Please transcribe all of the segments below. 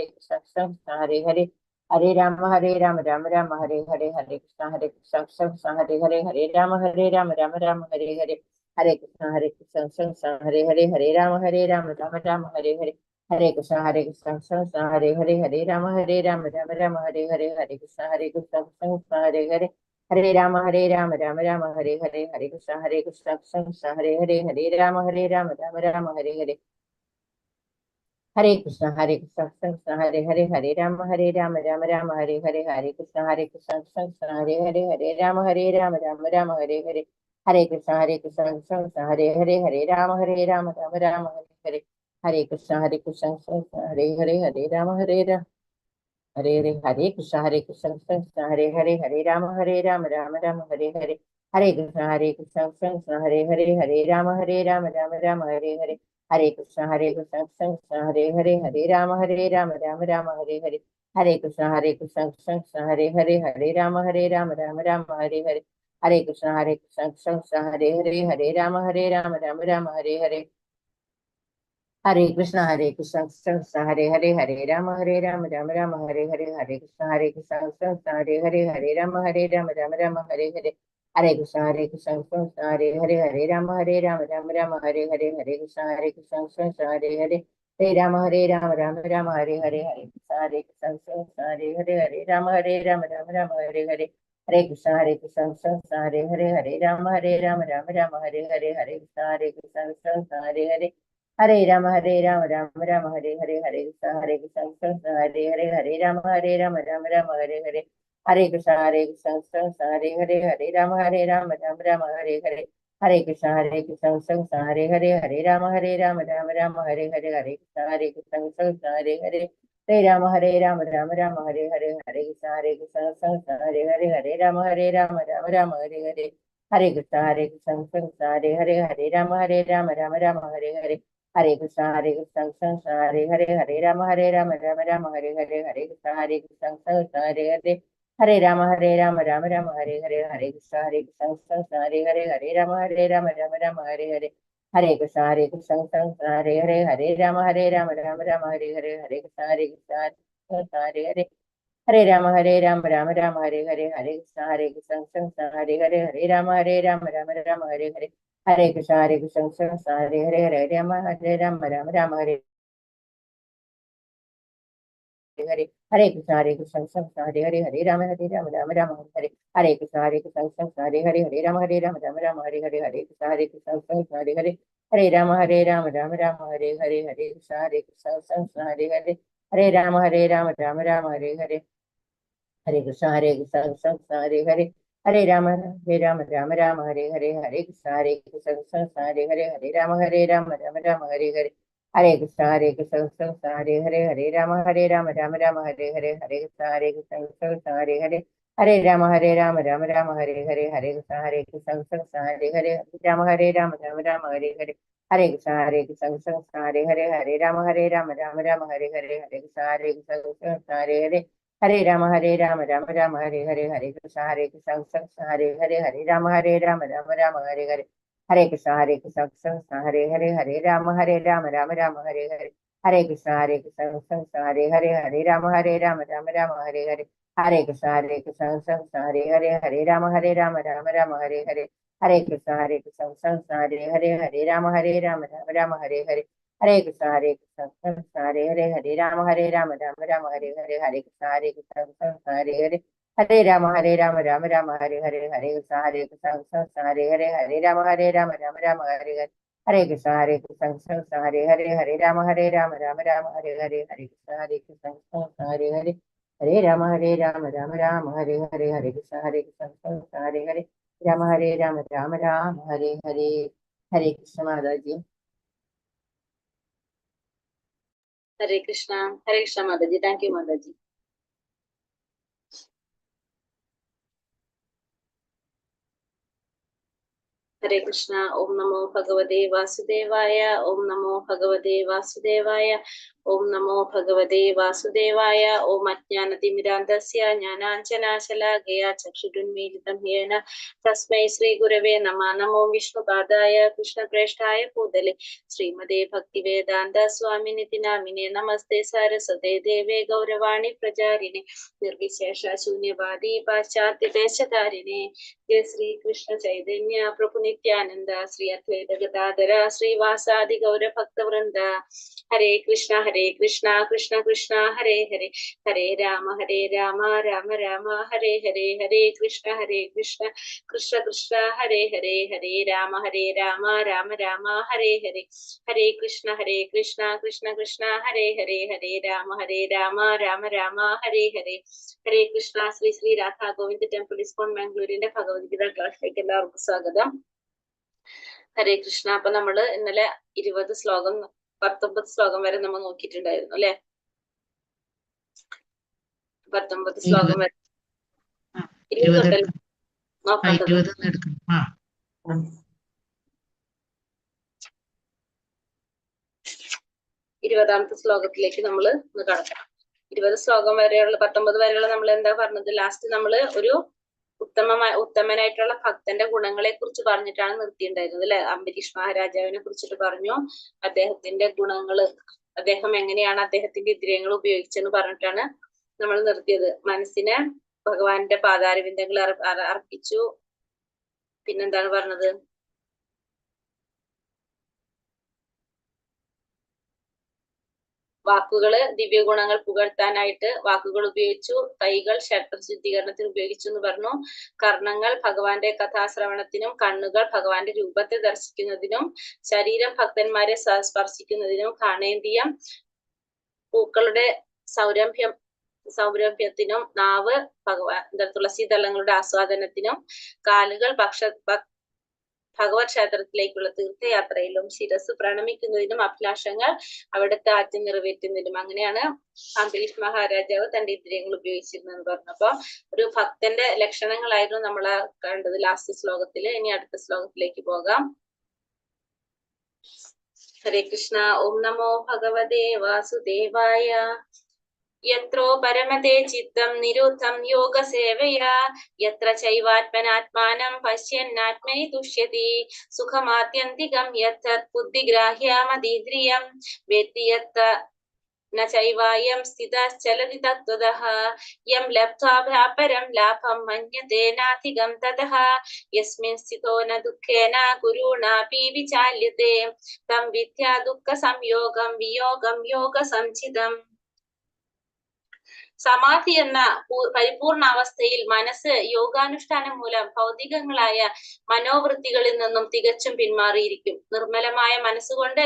कृष्ण कृष्ण कृष्ण हरे हरे, हरे राम राम राम हरे हरे, हरे कृष्ण कृष्ण कृष्ण हरे हरे, हरे राम राम राम हरे हरे, हरे कृष्ण कृष्ण कृष्ण हरे हरे, हरे राम राम राम हरे हरे, हरे कृष्ण कृष्ण कृष्ण हरे हरे, हरे राम राम राम हरे हरे, हरे कृष्ण कृष्ण कृष्ण हरे हरे, हरे राम राम राम हरे हरे, हरे कृष्ण कृष्ण कृष्ण हरे हरे, हरे राम राम राम हरे हरे, हरे कृष्ण कृष्ण कृष्ण हरे हरे, हरे राम राम राम हरे हरे, हरे कृष्ण कृष्ण कृष्ण हरे हरे, हरे राम राम राम हरे हरे, हरे कृष्ण कृष्ण कृष्ण हरे हरे, हरे राम राम राम हरे हरे, हरे कृष्ण कृष्ण कृष्ण हरे हरे, हरे राम हरे हरे, हरे कृष्ण कृष्ण कृष्ण हरे हरे, हरे राम राम हरे हरे, हरे कृष्ण कृष्ण कृष्ण हरे हरे, हरे राम राम हरे हरे, हरे कृष्ण कृष्ण कृष्ण हरे हरे, हरे राम राम हरे हरे, हरे कृष्ण कृष्ण कृष्ण हरे हरे, हरे राम राम हरे हरे, हरे कृष्ण कृष्ण कृष्ण हरे हरे, हरे राम राम हरे हरे, हरे कृष्ण कृष्ण कृष्ण हरे हरे, हरे राम राम हरे हरे, हरे कृष्ण कृष्ण कृष्ण हरे हरे, हरे राम राम हरे हरे, हरे कृष्ण कृष्ण कृष्ण हरे हरे, हरे राम राम हरे हरे, हरे कृष्ण कृष्ण कृष्ण हरे हरे, हरे राम राम हरे हरे, हरे कृष्ण कृष्ण कृष्ण हरे हरे, हरे राम राम हरे हरे, हरे कृष्ण कृष्ण कृष्ण हरे हरे, हरे राम राम हरे हरे, हरे कृष्ण कृष्ण कृष्ण हरे हरे, हरे राम राम हरे हरे, हरे कृष्ण कृष्ण हरे हरे, हरे राम राम हरे हरे, हरे कृष्ण कृष्ण हरे हरे, हरे राम राम हरे हरे, हरे कृष्ण कृष्ण हरे हरे, हरे राम राम हरे हरे, हरे कृष्ण कृष्ण हरे हरे, हरे राम राम हरे हरे, हरे कृष्ण कृष्ण हरे हरे, हरे राम राम हरे हरे, हरे कृष्ण कृष्ण हरे हरे, हरे राम राम हरे हरे, हरे कृष्ण कृष्ण हरे हरे, हरे राम राम हरे हरे, हरे कृष्ण कृष्ण हरे हरे, हरे राम हरे हरे, हरे कृष्ण कृष्ण हरे हरे, हरे राम राम हरे हरे, हरे कृष्ण कृष्ण हरे हरे, हरे राम राम हरे हरे, हरे कृष्ण हरे हरे, हरे राम हरे हरे, हरे कृष्ण कृष्ण हरे हरे, हरे राम राम हरे हरे, हरे कृष्ण कृष्ण हरे हरे, राम हरे हरे, हरे कृष्ण कृष्ण हरे हरे, हरे राम राम हरे हरे, हरे कृष्ण कृष्ण हरे हरे, हरे राम राम हरे हरे, हरे कृष्ण कृष्ण हरे हरे, हरे राम राम हरे हरे, हरे कृष्ण हरे हरे, हरे राम राम हरे हरे, हरे कृष्ण कृष्ण हरे हरे, राम हरे हरे, हरे कृष्ण कृष्ण हरे हरे, हरे राम हरे हरे, हरे कृष्ण कृष्ण हरे हरे, हरे राम हरे हरे, हरे कृष्ण कृष्ण हरे हरे, राम हरे हरे, हरे कृष्ण कृष्ण हरे हरे, राम हरे हरे, हरे कृष्ण कृष्ण हरे हरे, हरे राम राम हरे हरे, हरे कृष्ण कृष्ण हरे हरे, राम हरे हरे, हरे कृष्ण कृष्ण हरे हरे, हरे राम राम हरे हरे, हरे कृष्ण कृष्ण हरे हरे, हरे राम राम हरे हरे, हरे कृष्ण कृष्ण हरे हरे, हरे राम राम हरे हरे, हरे कृष्ण कृष्ण हरे हरे, हरे राम राम हरे हरे, हरे कृष्ण कृष्ण हरे हरे, हरे राम राम हरे हरे, हरे कृष्ण कृष्ण हरे हरे, हरे राम राम हरे हरे, हरे कृष्ण कृष्ण हरे हरे, हरे राम हरे हरे, हरे कृष्ण कृष्ण हरे हरे, हरे राम राम हरे हरे, हरे कृष्ण कृष्ण हरे हरे, हरे राम राम हरे हरे, हरे कृष्ण कृष्ण हरे हरे, हरे राम राम हरे हरे, हरे कृष्ण कृष्ण हरे हरे, राम हरे हरे, हरे कृष्ण माता जी। हरे कृष्णा माता जी, thank you माता जी। ഹരേ കൃഷ്ണ. ഓം നമോ ഭഗവതേ വാസുദേവായ. ഓം നമോ ഭഗവതേ വാസുദേവായ. ഓം നമോ ഭഗവതേ വാസുദേവായ. ഓം അജ്ഞാനതിമിരാന്തസ്യ ജ്ഞാനാഞ്ജനാശലാകയാ ചക്ഷുരുന്മീലിതം യേന തസ്മൈ ശ്രീ ഗുരവേ നമഃ. നമോ വിഷ്ണുപാദായ കൃഷ്ണപ്രേഷ്ഠായ ഭൂതലേ ശ്രീമതേ ഭക്തിവേദാന്ത സ്വാമിനിതി നാമിനേ. നമസ്തേ സാരസ്വതേ ദേവേ ഗൗരവാണി പ്രചാരിണേ നിർവിശേഷ ശൂന്യവാദി പാശ്ചാത്യദേശധാരിണേ. ജയ ശ്രീ കൃഷ്ണ ചൈതന്യ പ്രഭു നിത്യാനന്ദ ശ്രീ അദ്വൈത ഗദാധര ശ്രീവാസാദി ഗൗര ഭക്തവൃന്ദ. ഹരേ കൃഷ്ണ കൃഷ്ണ കൃഷ്ണ ഹരേ ഹരേ, ഹരേ രാമ രാമ രാമ ഹരേ ഹരേ. ഹരേ കൃഷ്ണ കൃഷ്ണ കൃഷ്ണ ഹരേ ഹരേ, ഹരേ രാമ രാമ രാമ ഹരേ ഹരേ. ഹരേ കൃഷ്ണ കൃഷ്ണ കൃഷ്ണ ഹരേ ഹരേ, ഹരേ രാമ രാമ രാമ ഹരേ ഹരേ. ഹരേ കൃഷ്ണ. ശ്രീ ശ്രീ രാധാ ഗോവിന്ദ് ടെമ്പിൾ ഇസ്കോൺ ബാംഗ്ലൂരിന്റെ ഭഗവത്ഗീത ക്ലാസ്സിലേക്ക് എല്ലാവർക്കും സ്വാഗതം. ഹരേ കൃഷ്ണ. അപ്പൊ നമ്മള് ഇന്നലെ 20 ശ്ലോകം 19 ശ്ലോകം വരെ നമ്മൾ നോക്കിയിട്ടുണ്ടായിരുന്നു അല്ലെ. 19 ശ്ലോകം വരെ 20 നോക്കേണ്ടത്. 20ാമത്തെ ശ്ലോകത്തിലേക്ക് നമ്മൾ ഒന്ന് കടക്കാം. 20 ശ്ലോകം വരെയുള്ള 19 വരെയുള്ള നമ്മൾ എന്താ പറഞ്ഞത്? ലാസ്റ്റ് നമ്മള് ഒരു ഉത്തമനായിട്ടുള്ള ഭക്തന്റെ ഗുണങ്ങളെ കുറിച്ച് പറഞ്ഞിട്ടാണ് നിർത്തിയിട്ടുണ്ടായിരുന്നത് അല്ലെ. അംബരീഷ് മഹാരാജാവിനെ കുറിച്ചിട്ട് പറഞ്ഞു. അദ്ദേഹത്തിന്റെ ഗുണങ്ങള്, അദ്ദേഹം എങ്ങനെയാണ് അദ്ദേഹത്തിന്റെ ഇന്ദ്രിയങ്ങൾ ഉപയോഗിച്ചെന്ന് പറഞ്ഞിട്ടാണ് നമ്മൾ നിർത്തിയത്. മനസ്സിനെ ഭഗവാന്റെ പാതാരവിന്ദങ്ങൾ അർപ്പിച്ചു. പിന്നെന്താണ് പറഞ്ഞത്? വാക്കുകള് ദിവ്യഗുണങ്ങൾ പുകഴ്ത്താനായിട്ട് വാക്കുകൾ ഉപയോഗിച്ചു. കൈകൾ ക്ഷേത്ര ശുദ്ധീകരണത്തിന് ഉപയോഗിച്ചു എന്ന് പറഞ്ഞു. കർണങ്ങൾ ഭഗവാന്റെ കഥാശ്രവണത്തിനും, കണ്ണുകൾ ഭഗവാന്റെ രൂപത്തെ ദർശിക്കുന്നതിനും, ശരീരം ഭക്തന്മാരെ സ്പർശിക്കുന്നതിനും, ഘാണേന്ദ്രിയം പൂക്കളുടെ സൗരഭ്യത്തിനും, നാവ് തുളസീദളങ്ങളുടെ ആസ്വാദനത്തിനും, കാലുകൾ ഭഗവത് ക്ഷേത്രത്തിലേക്കുള്ള തീർത്ഥയാത്രയിലും, ശിരസ് പ്രണമിക്കുന്നതിനും, അഭിലാഷങ്ങൾ അവിടുത്തെ ആജ്ഞ നിറവേറ്റുന്നതിനും, അങ്ങനെയാണ് അംബരീഷ് മഹാരാജാവ് തന്റെ ഇന്ദ്രിയങ്ങൾ ഉപയോഗിച്ചിരുന്നെന്ന് പറഞ്ഞു. അപ്പൊ ഒരു ഭക്തന്റെ ലക്ഷണങ്ങളായിരുന്നു നമ്മൾ കണ്ടത് ലാസ്റ്റ് ശ്ലോകത്തില്. ഇനി അടുത്ത ശ്ലോകത്തിലേക്ക് പോകാം. ഹരേ കൃഷ്ണ. ഓം നമോ ഭഗവതേ വാസുദേവായ. യത്രോ പരമതേ ചിത്തം നിരുദ്ധം യോഗസേവയാ, യത്ര ചൈവാത്മനാത്മാനം പശ്യന്നാത്മനി തുഷ്യതി, സുഖമാത്യന്തികം യത്തത് ബുദ്ധിഗ്രാഹ്യമതീന്ദ്രിയം വേത്തി യത്ര ന ചൈവായം സ്ഥിതശ്ചലതി തത്വതഃ, യം ലബ്ധ്വാ പരം ലാഭം മന്യതേ നാധികം തതഃ, യസ്മിൻ സ്ഥിതോ ന ദുഃഖേന കുരുണാപി വിചാല്യത്തെ, തം വിദ്യാ ദുഃഖ സംയോഗം വിയോഗം യോഗ സംചിതം. സമാധി എന്ന പരിപൂർണാവസ്ഥയിൽ മനസ്സ് യോഗാനുഷ്ഠാനം മൂലം ഭൗതികങ്ങളായ മനോവൃത്തികളിൽ നിന്നും തികച്ചും പിന്മാറിയിരിക്കും. നിർമ്മലമായ മനസ്സുകൊണ്ട്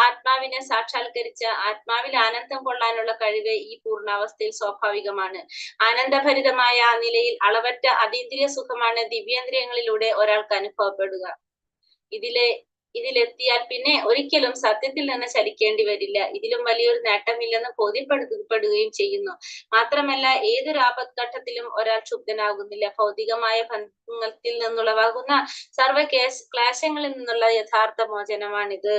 ആത്മാവിനെ സാക്ഷാത്കരിച്ച ആത്മാവിൽ ആനന്ദം കൊള്ളാനുള്ള കഴിവ് ഈ പൂർണ്ണാവസ്ഥയിൽ സ്വാഭാവികമാണ്. ആനന്ദഭരിതമായ ആ നിലയിൽ അളവറ്റ അതീന്ദ്രിയ സുഖമാണ് ദിവ്യേന്ദ്രിയങ്ങളിലൂടെ ഒരാൾക്ക് അനുഭവപ്പെടുക. ഇതിലെത്തിയാൽ പിന്നെ ഒരിക്കലും സത്യത്തിൽ നിന്ന് ചലിക്കേണ്ടി വരില്ല. ഇതിലും വലിയൊരു നേട്ടമില്ലെന്ന് ബോധ്യപ്പെടുകയും ചെയ്യുന്നു. മാത്രമല്ല ഏതൊരു ആപത്ഘട്ടത്തിലും ഒരാൾ ക്ഷുബ്ധനാകുന്നില്ല. ഭൗതികമായ ബന്ധത്തിൽ നിന്നുളവാകുന്ന സർവ ക്ലേശങ്ങളിൽ നിന്നുള്ള യഥാർത്ഥ മോചനമാണിത്.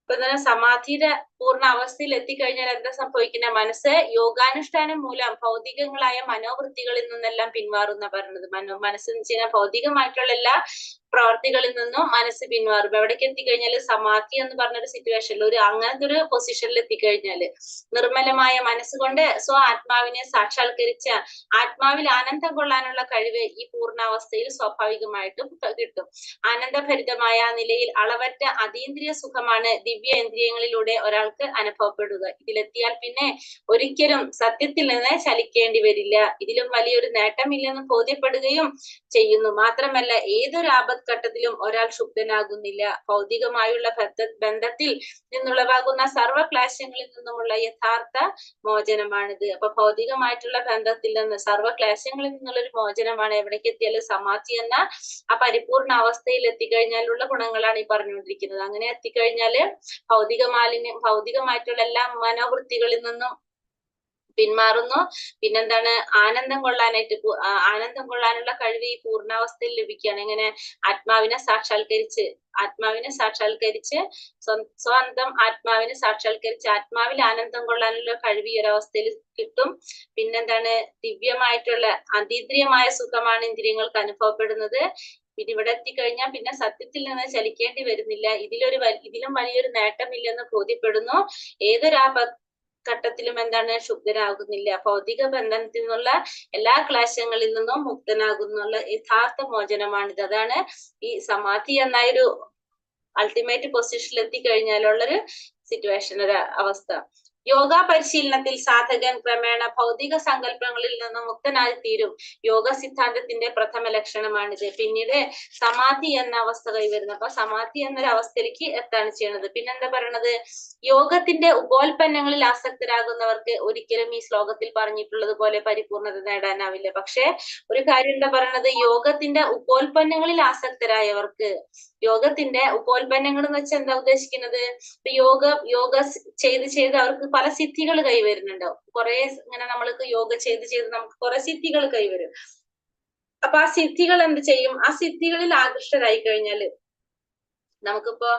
ഇപ്പൊ തന്നെ സമാധിയുടെ പൂർണ്ണ അവസ്ഥയിൽ എത്തിക്കഴിഞ്ഞാൽ എന്താ സംഭവിക്കുന്ന? മനസ്സ് യോഗാനുഷ്ഠാനം മൂലം ഭൗതികങ്ങളായ മനോവൃത്തികളിൽ നിന്നെല്ലാം പിന്മാറുന്ന പറഞ്ഞത്. മനസ്സെന്ന് വെച്ച് കഴിഞ്ഞാൽ ഭൗതികമായിട്ടുള്ള എല്ലാ പ്രവർത്തികളിൽ നിന്നും മനസ്സ് പിന്മാറും. എവിടേക്ക് എത്തിക്കഴിഞ്ഞാല് സമാധി എന്ന് പറഞ്ഞൊരു സിറ്റുവേഷനിൽ അങ്ങനത്തെ ഒരു പൊസിഷനിൽ എത്തിക്കഴിഞ്ഞാല് നിർമ്മലമായ മനസ്സുകൊണ്ട് ആത്മാവിനെ സാക്ഷാത്കരിച്ച ആത്മാവിൽ ആനന്ദം കൊള്ളാനുള്ള കഴിവ് ഈ പൂർണ്ണാവസ്ഥയിൽ സ്വാഭാവികമായിട്ടും കിട്ടും. ആനന്ദഭരിതമായ നിലയിൽ അളവറ്റ അതീന്ദ്രിയ സുഖമാണ് ദിവ്യേന്ദ്രിയങ്ങളിലൂടെ ഒരാൾക്ക് അനുഭവപ്പെടുക. ഇതിലെത്തിയാൽ പിന്നെ ഒരിക്കലും സത്യത്തിൽ നിന്ന് ചലിക്കേണ്ടി വരില്ല. ഇതിലും വലിയൊരു നേട്ടമില്ലെന്ന് ബോധ്യപ്പെടുകയും ചെയ്യുന്നു. മാത്രമല്ല ഏതൊരു ആപത്ഘട്ടത്തിലും ഒരാൾ ക്ഷുബ്ധനാകുന്നില്ല. ഭൗതികമായുള്ള ബന്ധത്തിൽ നിന്നുളവാകുന്ന സർവ്വക്ലേശങ്ങളിൽ നിന്നുമുള്ള യഥാർത്ഥ മോചനമാണിത്. അപ്പൊ ഭൗതികമായിട്ടുള്ള ബന്ധത്തിൽ നിന്ന് സർവ്വക്ലേശങ്ങളിൽ നിന്നുള്ള ഒരു മോചനമാണ് എവിടേക്ക് എത്തിയാലും സമാധി എന്ന ആ പരിപൂർണ അവസ്ഥയിൽ എത്തിക്കഴിഞ്ഞാലുള്ള ഗുണങ്ങളാണ് ഈ പറഞ്ഞുകൊണ്ടിരിക്കുന്നത്. അങ്ങനെ എത്തിക്കഴിഞ്ഞാല് ഭൗതികമായിട്ടുള്ള എല്ലാ മനോവൃത്തികളിൽ നിന്നും പിന്മാറുന്നു. പിന്നെന്താണ്, ആനന്ദം കൊള്ളാനായിട്ട് ആനന്ദം കൊള്ളാനുള്ള കഴിവ് ഈ പൂർണ്ണാവസ്ഥയിൽ ലഭിക്കുകയാണ്. എങ്ങനെ? ആത്മാവിനെ സാക്ഷാത്കരിച്ച് സ്വന്തം ആത്മാവിനെ സാക്ഷാത്കരിച്ച് ആത്മാവിൽ ആനന്ദം കൊള്ളാനുള്ള കഴിവ് ഈ ഒരവസ്ഥയിൽ കിട്ടും. പിന്നെന്താണ്, ദിവ്യമായിട്ടുള്ള അതീന്ദ്രിയമായ സുഖമാണ് ഇന്ദ്രിയങ്ങൾക്ക് അനുഭവപ്പെടുന്നത്. പിന്നെ ഇവിടെ എത്തിക്കഴിഞ്ഞാൽ പിന്നെ സത്യത്തിൽ നിന്ന് ചലിക്കേണ്ടി വരുന്നില്ല. ഇതിലും വലിയൊരു നേട്ടമില്ലെന്ന് ബോധ്യപ്പെടുന്നു. ഏതൊരു ഘട്ടത്തിലും എന്താണ്, ശുദ്ധനാകുന്നില്ല. ഭൗതിക ബന്ധനത്തിൽ നിന്നുള്ള എല്ലാ ക്ലേശങ്ങളിൽ നിന്നും മുക്തനാകുന്നുള്ള യഥാർത്ഥ മോചനമാണിത്. അതാണ് ഈ സമാധി എന്ന ഒരു അൾട്ടിമേറ്റ് പൊസിഷനിൽ എത്തിക്കഴിഞ്ഞാലുള്ളൊരു സിറ്റുവേഷൻ, ഒരു അവസ്ഥ. യോഗ പരിശീലനത്തിൽ സാധകൻ ക്രമേണ ഭൗതിക സങ്കല്പങ്ങളിൽ നിന്ന് മുക്തനായി തീരും. യോഗ സിദ്ധാന്തത്തിന്റെ പ്രഥമ ലക്ഷണമാണിത്. പിന്നീട് സമാധി എന്ന അവസ്ഥ കൈവരുന്നു. അപ്പൊ സമാധി എന്നൊരു അവസ്ഥയിലേക്ക് എത്താണ് ചെയ്യണത്. പിന്നെന്താ പറയണത്, യോഗത്തിന്റെ ഉപോൽപ്പന്നങ്ങളിൽ ആസക്തരാകുന്നവർക്ക് ഒരിക്കലും ഈ ശ്ലോകത്തിൽ പറഞ്ഞിട്ടുള്ളത് പോലെ പരിപൂർണത നേടാനാവില്ല. പക്ഷെ ഒരു കാര്യം എന്താ പറയണത്, യോഗത്തിന്റെ ഉപോൽപ്പന്നങ്ങളിൽ ആസക്തരായവർക്ക്, യോഗത്തിന്റെ ഉപോൽപ്പന്നങ്ങൾ എന്ന് വെച്ചാൽ എന്താ ഉദ്ദേശിക്കുന്നത്, യോഗ ചെയ്ത് അവർക്ക് പല സിദ്ധികൾ കൈവരുന്നുണ്ടാവും. കുറെ ഇങ്ങനെ നമ്മൾക്ക് യോഗ ചെയ്ത് നമുക്ക് കുറെ സിദ്ധികൾ കൈവരും. അപ്പൊ ആ സിദ്ധികൾ എന്ത് ചെയ്യും, ആ സിദ്ധികളിൽ ആകൃഷ്ടരായി കഴിഞ്ഞാല് നമുക്കിപ്പോ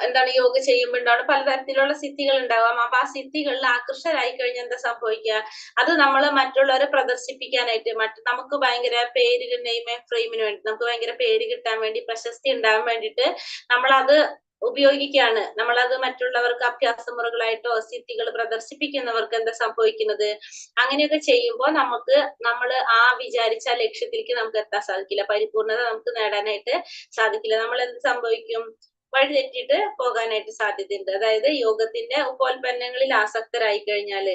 എന്താണ്, യോഗ ചെയ്യുമ്പോൾ ഉണ്ടാവുന്ന പലതരത്തിലുള്ള സിദ്ധികൾ ഉണ്ടാവാം. അപ്പൊ ആ സിദ്ധികളിൽ ആകൃഷ്ടരായി കഴിഞ്ഞാൽ എന്താ സംഭവിക്കുക, അത് നമ്മൾ മറ്റുള്ളവരെ പ്രദർശിപ്പിക്കാനായിട്ട്, നമുക്ക് ഭയങ്കര പേര്, നെയ്മ് ഫ്രെയിമിന് വേണ്ടി, നമുക്ക് ഭയങ്കര പേര് കിട്ടാൻ വേണ്ടി, പ്രശസ്തി ഉണ്ടാവാൻ വേണ്ടിയിട്ട് നമ്മളത് ഉപയോഗിക്കുകയാണ്. നമ്മളത് മറ്റുള്ളവർക്ക് അഭ്യാസ മുറകളായിട്ടോ സിദ്ധികൾ പ്രദർശിപ്പിക്കുന്നവർക്ക് എന്താ സംഭവിക്കുന്നത്, അങ്ങനെയൊക്കെ ചെയ്യുമ്പോൾ നമ്മൾ ആ വിചാരിച്ച ലക്ഷ്യത്തിലേക്ക് നമുക്ക് എത്താൻ സാധിക്കില്ല. പരിപൂർണത നമുക്ക് നേടാനായിട്ട് സാധിക്കില്ല. നമ്മൾ എന്ത് സംഭവിക്കും, വഴി തെറ്റിയിട്ട് പോകാനായിട്ട് സാധ്യതയുണ്ട്. അതായത് യോഗത്തിന്റെ ഉപോൽപ്പന്നങ്ങളിൽ ആസക്തരായി കഴിഞ്ഞാല്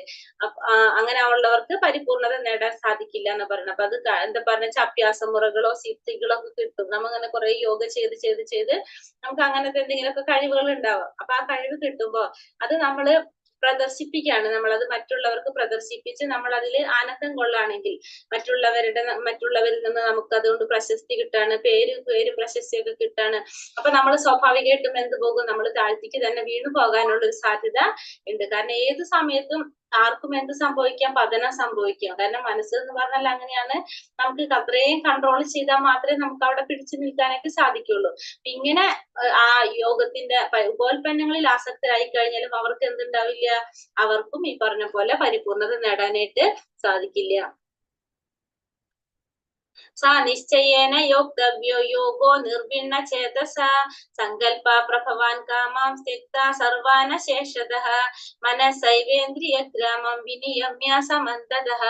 അങ്ങനെ ഉള്ളവർക്ക് പരിപൂർണത നേടാൻ സാധിക്കില്ല എന്ന് പറയുന്നത്. അപ്പൊ അത് എന്താ പറഞ്ഞാൽ അഭ്യാസ മുറകളോ സിദ്ധികളോ ഒക്കെ കിട്ടും. നമ്മങ്ങനെ കുറെ യോഗ ചെയ്ത് നമുക്ക് അങ്ങനത്തെ എന്തെങ്കിലുമൊക്കെ കഴിവുകൾ ഉണ്ടാവാം. അപ്പൊ ആ കഴിവ് കിട്ടുമ്പോ അത് നമ്മള് പ്രദർശിപ്പിക്കുകയാണ്. നമ്മളത് മറ്റുള്ളവർക്ക് പ്രദർശിപ്പിച്ച് നമ്മൾ അതിൽ ആനന്ദം കൊള്ളാണെങ്കിൽ മറ്റുള്ളവരിൽ നിന്ന് നമുക്ക് അതുകൊണ്ട് പ്രശസ്തി കിട്ടാണ്, പേരും പ്രശസ്തിയൊക്കെ കിട്ടാണ്. അപ്പൊ നമ്മൾ സ്വാഭാവികമായിട്ടും എന്ത് പോകും, നമ്മൾ താഴ്ത്തിക്ക് തന്നെ വീണു പോകാനുള്ള ഒരു സാധ്യത ഉണ്ട്. കാരണം ഏത് സമയത്തും ആർക്കും എന്ത് സംഭവിക്കാം, പതനം സംഭവിക്കാം. കാരണം മനസ്സ് എന്ന് പറഞ്ഞാൽ അങ്ങനെയാണ്, നമുക്ക് അത്രയും കൺട്രോൾ ചെയ്താൽ മാത്രമേ നമുക്ക് അവിടെ പിടിച്ചു നിൽക്കാനായിട്ട് സാധിക്കുള്ളൂ. ഇങ്ങനെ ആ യോഗത്തിന്റെ ഉപോൽപ്പന്നങ്ങളിൽ ആസക്തരായി കഴിഞ്ഞാലും അവർക്ക് എന്തുണ്ടാവില്ല, അവർക്കും ഈ പറഞ്ഞ പോലെ പരിപൂർണത നേടാനായിട്ട് സാധിക്കില്ല. സാ നിശ്ചയേന യോക്തവ്യോ യോഗോ നിർവിണ്ണ ചേതസ സങ്കൽപ പ്രഭവാൻ കാമാം ത്യക്ത സർവാന ശേഷതഃ മനസൈവേന്ദ്രിയ ഗ്രാമം വിനിയമ്യ സമന്തതഃ.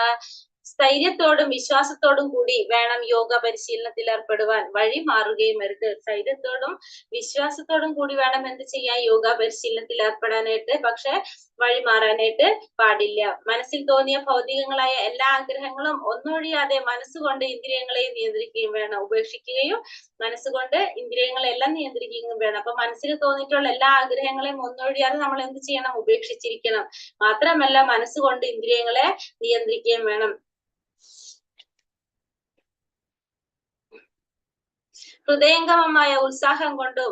സ്ഥൈര്യത്തോടും വിശ്വാസത്തോടും കൂടി വേണം യോഗ പരിശീലനത്തിൽ ഏർപ്പെടുവാൻ. വഴി മാറുകയും അരുത്. സ്ഥൈര്യത്തോടും വിശ്വാസത്തോടും കൂടി വേണം എന്ത് ചെയ്യാൻ, യോഗ പരിശീലനത്തിൽ ഏർപ്പെടാനായിട്ട്. പക്ഷെ വഴി മാറാനായിട്ട് പാടില്ല. മനസ്സിൽ തോന്നിയ ഭൗതികങ്ങളായ എല്ലാ ആഗ്രഹങ്ങളും ഒന്നൊഴിയാതെ മനസ്സുകൊണ്ട് ഇന്ദ്രിയങ്ങളെ നിയന്ത്രിക്കുകയും വേണം. ഉപേക്ഷിക്കുകയും മനസ്സുകൊണ്ട് ഇന്ദ്രിയങ്ങളെല്ലാം നിയന്ത്രിക്കുകയും വേണം. അപ്പൊ മനസ്സിൽ തോന്നിയിട്ടുള്ള എല്ലാ ആഗ്രഹങ്ങളെയും ഒന്നൊഴിയാതെ നമ്മൾ എന്ത് ചെയ്യണം, ഉപേക്ഷിച്ചിരിക്കണം. മാത്രമല്ല മനസ്സുകൊണ്ട് ഇന്ദ്രിയങ്ങളെ നിയന്ത്രിക്കുകയും വേണം. ഹൃദയംഗമമായ ഉത്സാഹം കൊണ്ടും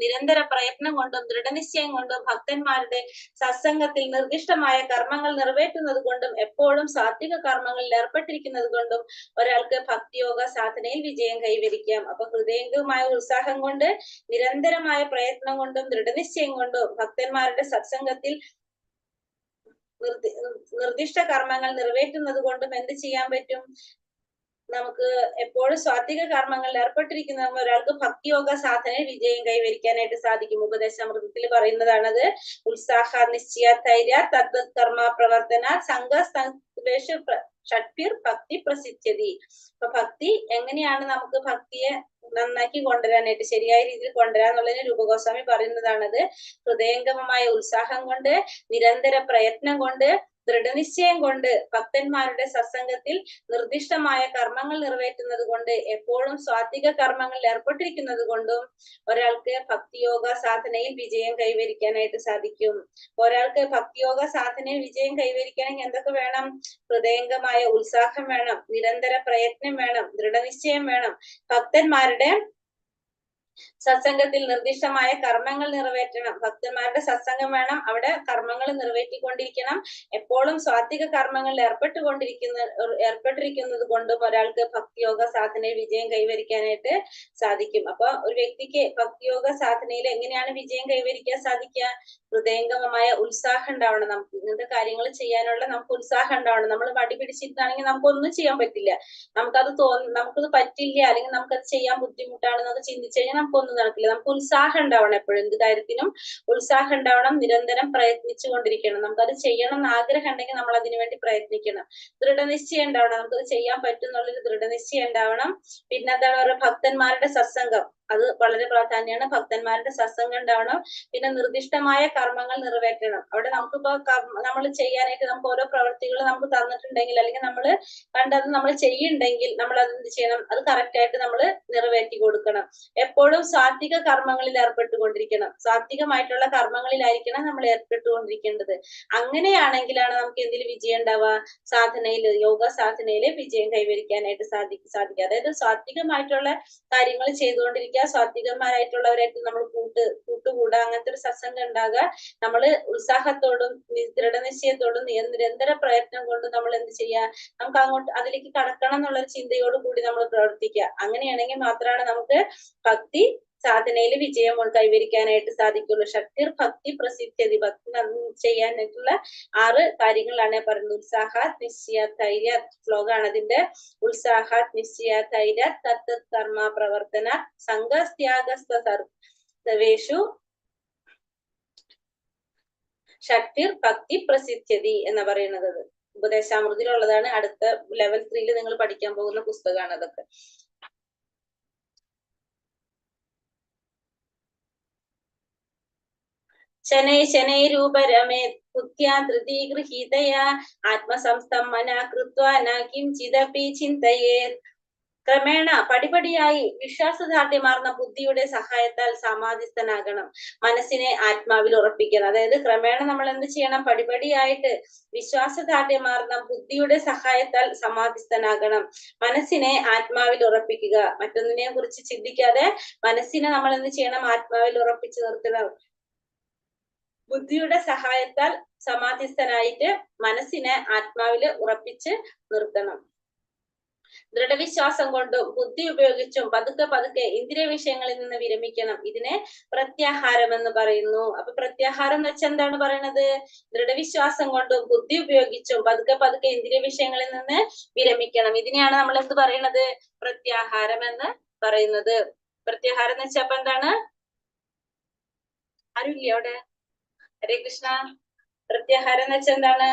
നിരന്തര പ്രയത്നം കൊണ്ടും ദൃഢനിശ്ചയം കൊണ്ടും ഭക്തന്മാരുടെ സത്സംഗത്തിൽ നിർദ്ദിഷ്ടമായ കർമ്മങ്ങൾ നിറവേറ്റുന്നത് കൊണ്ടും എപ്പോഴും സാത്വിക കർമ്മങ്ങളിൽ ഏർപ്പെട്ടിരിക്കുന്നത് കൊണ്ടും ഒരാൾക്ക് ഭക്തിയോഗ സാധനയിൽ വിജയം കൈവരിക്കാം. അപ്പൊ ഹൃദയംഗമായ ഉത്സാഹം കൊണ്ട്, നിരന്തരമായ പ്രയത്നം കൊണ്ടും ദൃഢനിശ്ചയം കൊണ്ടും ഭക്തന്മാരുടെ സത്സംഗത്തിൽ നിർദ്ദിഷ്ട കർമ്മങ്ങൾ നിറവേറ്റുന്നത് കൊണ്ടും എന്ത് ചെയ്യാൻ പറ്റും, നമുക്ക് എപ്പോഴും സ്വാത്വിക കർമ്മങ്ങളിൽ ഏർപ്പെട്ടിരിക്കുന്ന ഒരാൾക്ക് ഭക്തിയോഗ സാധനയിൽ വിജയം കൈവരിക്കാനായിട്ട് സാധിക്കും. ഉപദേശാമൃതത്തിൽ പറയുന്നതാണത്. ഉത്സാഹ നിശ്ചയ ധൈര്യ തദ്വത് കർമ്മ പ്രവർത്തന സംഘ ഷഡ്ഭിർ ഭക്തി പ്രസിദ്ധ്യതി. അപ്പൊ ഭക്തി എങ്ങനെയാണ് നമുക്ക് ഭക്തിയെ നന്നാക്കി കൊണ്ടുവരാനായിട്ട്, ശരിയായ രീതിയിൽ കൊണ്ടുവരാന്നുള്ളതിന് രൂപഗോസ്വാമി പറയുന്നതാണത്. ഹൃദയംഗമമായ ഉത്സാഹം കൊണ്ട്, നിരന്തര പ്രയത്നം കൊണ്ട്, ദൃഢനിശ്ചയം കൊണ്ട് ഭക്തന്മാരുടെ സത്സംഗത്തിൽ നിർദ്ദിഷ്ടമായ കർമ്മങ്ങൾ നിറവേറ്റുന്നത് കൊണ്ട് എപ്പോഴും സ്വാത്വിക കർമ്മങ്ങളിൽ ഏർപ്പെട്ടിരിക്കുന്നത് കൊണ്ടും ഒരാൾക്ക് ഭക്തിയോഗ സാധനയിൽ വിജയം കൈവരിക്കാനായിട്ട് സാധിക്കും. ഒരാൾക്ക് ഭക്തിയോഗ സാധനയിൽ വിജയം കൈവരിക്കണമെങ്കിൽ എന്തൊക്കെ വേണം, ഹൃദയംഗമായ ഉത്സാഹം വേണം, നിരന്തര പ്രയത്നം വേണം, ദൃഢനിശ്ചയം വേണം, ഭക്തന്മാരുടെ സത്സംഗത്തിൽ നിർദ്ദിഷ്ടമായ കർമ്മങ്ങൾ നിറവേറ്റണം. ഭക്തന്മാരുടെ സത്സംഗം വേണം, അവിടെ കർമ്മങ്ങൾ നിറവേറ്റിക്കൊണ്ടിരിക്കണം. എപ്പോഴും സ്വാത്വിക കർമ്മങ്ങളിൽ ഏർപ്പെട്ടിരിക്കുന്നത് കൊണ്ടും ഒരാൾക്ക് ഭക്തിയോഗ സാധനയിൽ വിജയം കൈവരിക്കാനായിട്ട് സാധിക്കും. അപ്പൊ ഒരു വ്യക്തിക്ക് ഭക്തിയോഗ സാധനയിൽ എങ്ങനെയാണ് വിജയം കൈവരിക്കാൻ സാധിക്കുക? ഹൃദയംഗമമായ ഉത്സാഹം ഉണ്ടാവണം. നമുക്ക് ഇങ്ങനത്തെ കാര്യങ്ങൾ ചെയ്യാനുള്ള നമുക്ക് ഉത്സാഹം ഉണ്ടാവണം. നമ്മൾ മടി പിടിച്ചിട്ടാണെങ്കിൽ നമുക്കൊന്നും ചെയ്യാൻ പറ്റില്ല. നമുക്കത് പറ്റില്ല, അല്ലെങ്കിൽ നമുക്കത് ചെയ്യാൻ ബുദ്ധിമുട്ടാണെന്നൊക്കെ ചിന്തിച്ചു കഴിഞ്ഞാൽ നമുക്കൊന്നും നടക്കില്ല. നമുക്ക് ഉത്സാഹം ഉണ്ടാവണം. എപ്പോഴും എന്ത് കാര്യത്തിനും ഉത്സാഹം ഉണ്ടാവണം. നിരന്തരം പ്രയത്നിച്ചു കൊണ്ടിരിക്കണം. നമുക്കത് ചെയ്യണം എന്ന് ആഗ്രഹം ഉണ്ടെങ്കിൽ നമ്മൾ അതിനു വേണ്ടി പ്രയത്നിക്കണം. ദൃഢനിശ്ചയം ഉണ്ടാവണം. നമുക്കത് ചെയ്യാൻ പറ്റും എന്നുള്ളൊരു ദൃഢനിശ്ചയം ഉണ്ടാവണം. പിന്നെ എന്താണ് പറയുക, ഭക്തന്മാരുടെ സത്സംഗം, അത് വളരെ പ്രാധാന്യമാണ്. ഭക്തന്മാരുടെ സത്സംഗം ഉണ്ടാവണം. പിന്നെ നിർദ്ദിഷ്ടമായ കർമ്മങ്ങൾ നിറവേറ്റണം. അവിടെ നമുക്കിപ്പോ നമ്മൾ ചെയ്യാനായിട്ട് നമുക്ക് ഓരോ പ്രവൃത്തികൾ നമുക്ക് തന്നിട്ടുണ്ടെങ്കിൽ, അല്ലെങ്കിൽ നമ്മൾ കണ്ടത് നമ്മൾ ചെയ്യുന്നുണ്ടെങ്കിൽ നമ്മൾ അത് എന്ത് ചെയ്യണം? അത് കറക്റ്റ് ആയിട്ട് നമ്മൾ നിറവേറ്റി കൊടുക്കണം. എപ്പോഴും സാത്വിക കർമ്മങ്ങളിൽ ഏർപ്പെട്ടുകൊണ്ടിരിക്കണം. സാത്വികമായിട്ടുള്ള കർമ്മങ്ങളിലായിരിക്കണം നമ്മൾ ഏർപ്പെട്ടുകൊണ്ടിരിക്കേണ്ടത്. അങ്ങനെയാണെങ്കിലാണ് നമുക്ക് എന്തിൽ വിജയം ഉണ്ടാവുക? സാധനയില്, യോഗ സാധനയില് വിജയം കൈവരിക്കാനായിട്ട് സാധിക്കുക. അതായത് സാത്വികമായിട്ടുള്ള കാര്യങ്ങൾ ചെയ്തുകൊണ്ടിരിക്കുക, സാത്വികന്മാരായിട്ടുള്ളവരായിട്ട് നമ്മൾ കൂട്ടുകൂടുക, അങ്ങനത്തെ ഒരു സത്സംഗം ഉണ്ടാകുക. നമ്മള് ഉത്സാഹത്തോടും ദൃഢനിശ്ചയത്തോടും നിരന്തര പ്രയത്നം കൊണ്ട് നമ്മൾ എന്ത് ചെയ്യുക? നമുക്ക് അങ്ങോട്ട് അതിലേക്ക് കടക്കണം എന്നുള്ള ചിന്തയോട് കൂടി നമ്മൾ പ്രവർത്തിക്കുക. അങ്ങനെയാണെങ്കിൽ മാത്രമാണ് നമുക്ക് ഭക്തി സാധനയിൽ വിജയം കൈവരിക്കാനായിട്ട് സാധിക്കുള്ളൂ. ശക്തിർ ഭക്തി പ്രസിദ്ധ്യതി. ഭക്തി ചെയ്യാനായിട്ടുള്ള 6 കാര്യങ്ങളാണ് പറയുന്നത്. ഉത്സാഹാത് നിശ്ചയ ധൈര്യ ശ്ലോകാണ് അതിന്റെ. ഉത്സാഹാത് നിശ്ചയ ധൈര്യ തത് കർമ്മ പ്രവർത്തന സംഘസ്ത്യാഗസ്ത സർവേഷു ശക്തിർ ഭക്തി പ്രസിദ്ധ്യതി എന്ന് പറയുന്നത്. ഉപദേശാമൃതിയിലുള്ളതാണ്. അടുത്ത ലെവൽ 3 നിങ്ങൾ പഠിക്കാൻ പോകുന്ന പുസ്തകമാണ് അതൊക്കെ. ശനൈ ശനൈ രൂപരമേ ബുദ്ധ്യാ ധൃതി ഗൃഹീതയാ ആത്മസംസ്ഥം മനാ കൃത്വാ ന കിഞ്ചിദപി ചിന്തയേത്. ക്രമേണ പടിപടിയായി വിശ്വാസദാർഢ്യമാർന്ന ബുദ്ധിയുടെ സഹായത്താൽ സമാധിസ്ഥനാകണം. മനസ്സിനെ ആത്മാവിൽ ഉറപ്പിക്കണം. അതായത് ക്രമേണ നമ്മൾ എന്ത് ചെയ്യണം? പടിപടിയായിട്ട് വിശ്വാസദാർഢ്യമാർന്ന ബുദ്ധിയുടെ സഹായത്താൽ സമാധിസ്ഥനാകണം. മനസ്സിനെ ആത്മാവിൽ ഉറപ്പിക്കുക. മറ്റൊന്നിനെ കുറിച്ച് ചിന്തിക്കാതെ മനസ്സിനെ നമ്മൾ എന്ത് ചെയ്യണം? ആത്മാവിൽ ഉറപ്പിച്ചു നിർത്തണം. ബുദ്ധിയുടെ സഹായത്താൽ സമാധിസ്ഥനായിട്ട് മനസ്സിനെ ആത്മാവില് ഉറപ്പിച്ച് നിർത്തണം. ദൃഢവിശ്വാസം കൊണ്ടും ബുദ്ധി ഉപയോഗിച്ചും പതുക്കെ പതുക്കെ ഇന്ദ്രിയ വിഷയങ്ങളിൽ നിന്ന് വിരമിക്കണം. ഇതിനെ പ്രത്യാഹാരം എന്ന് പറയുന്നു. അപ്പൊ പ്രത്യാഹാരം എന്ന് വെച്ചാൽ എന്താണ് പറയുന്നത്? ദൃഢവിശ്വാസം കൊണ്ടും ബുദ്ധി ഉപയോഗിച്ചും പതുക്കെ പതുക്കെ ഇന്ദ്രിയ വിഷയങ്ങളിൽ നിന്ന് വിരമിക്കണം. ഇതിനെയാണ് നമ്മൾ എന്ത് പറയുന്നത്? പ്രത്യാഹാരം എന്ന് പറയുന്നത്. പ്രത്യാഹാരം എന്ന് വെച്ചാൽ അപ്പൊ എന്താണ്? ആരുമില്ലേ അവിടെ? ഹരേ കൃഷ്ണ. പ്രത്യാഹാരം എന്ന് വെച്ചാൽ എന്താണ്?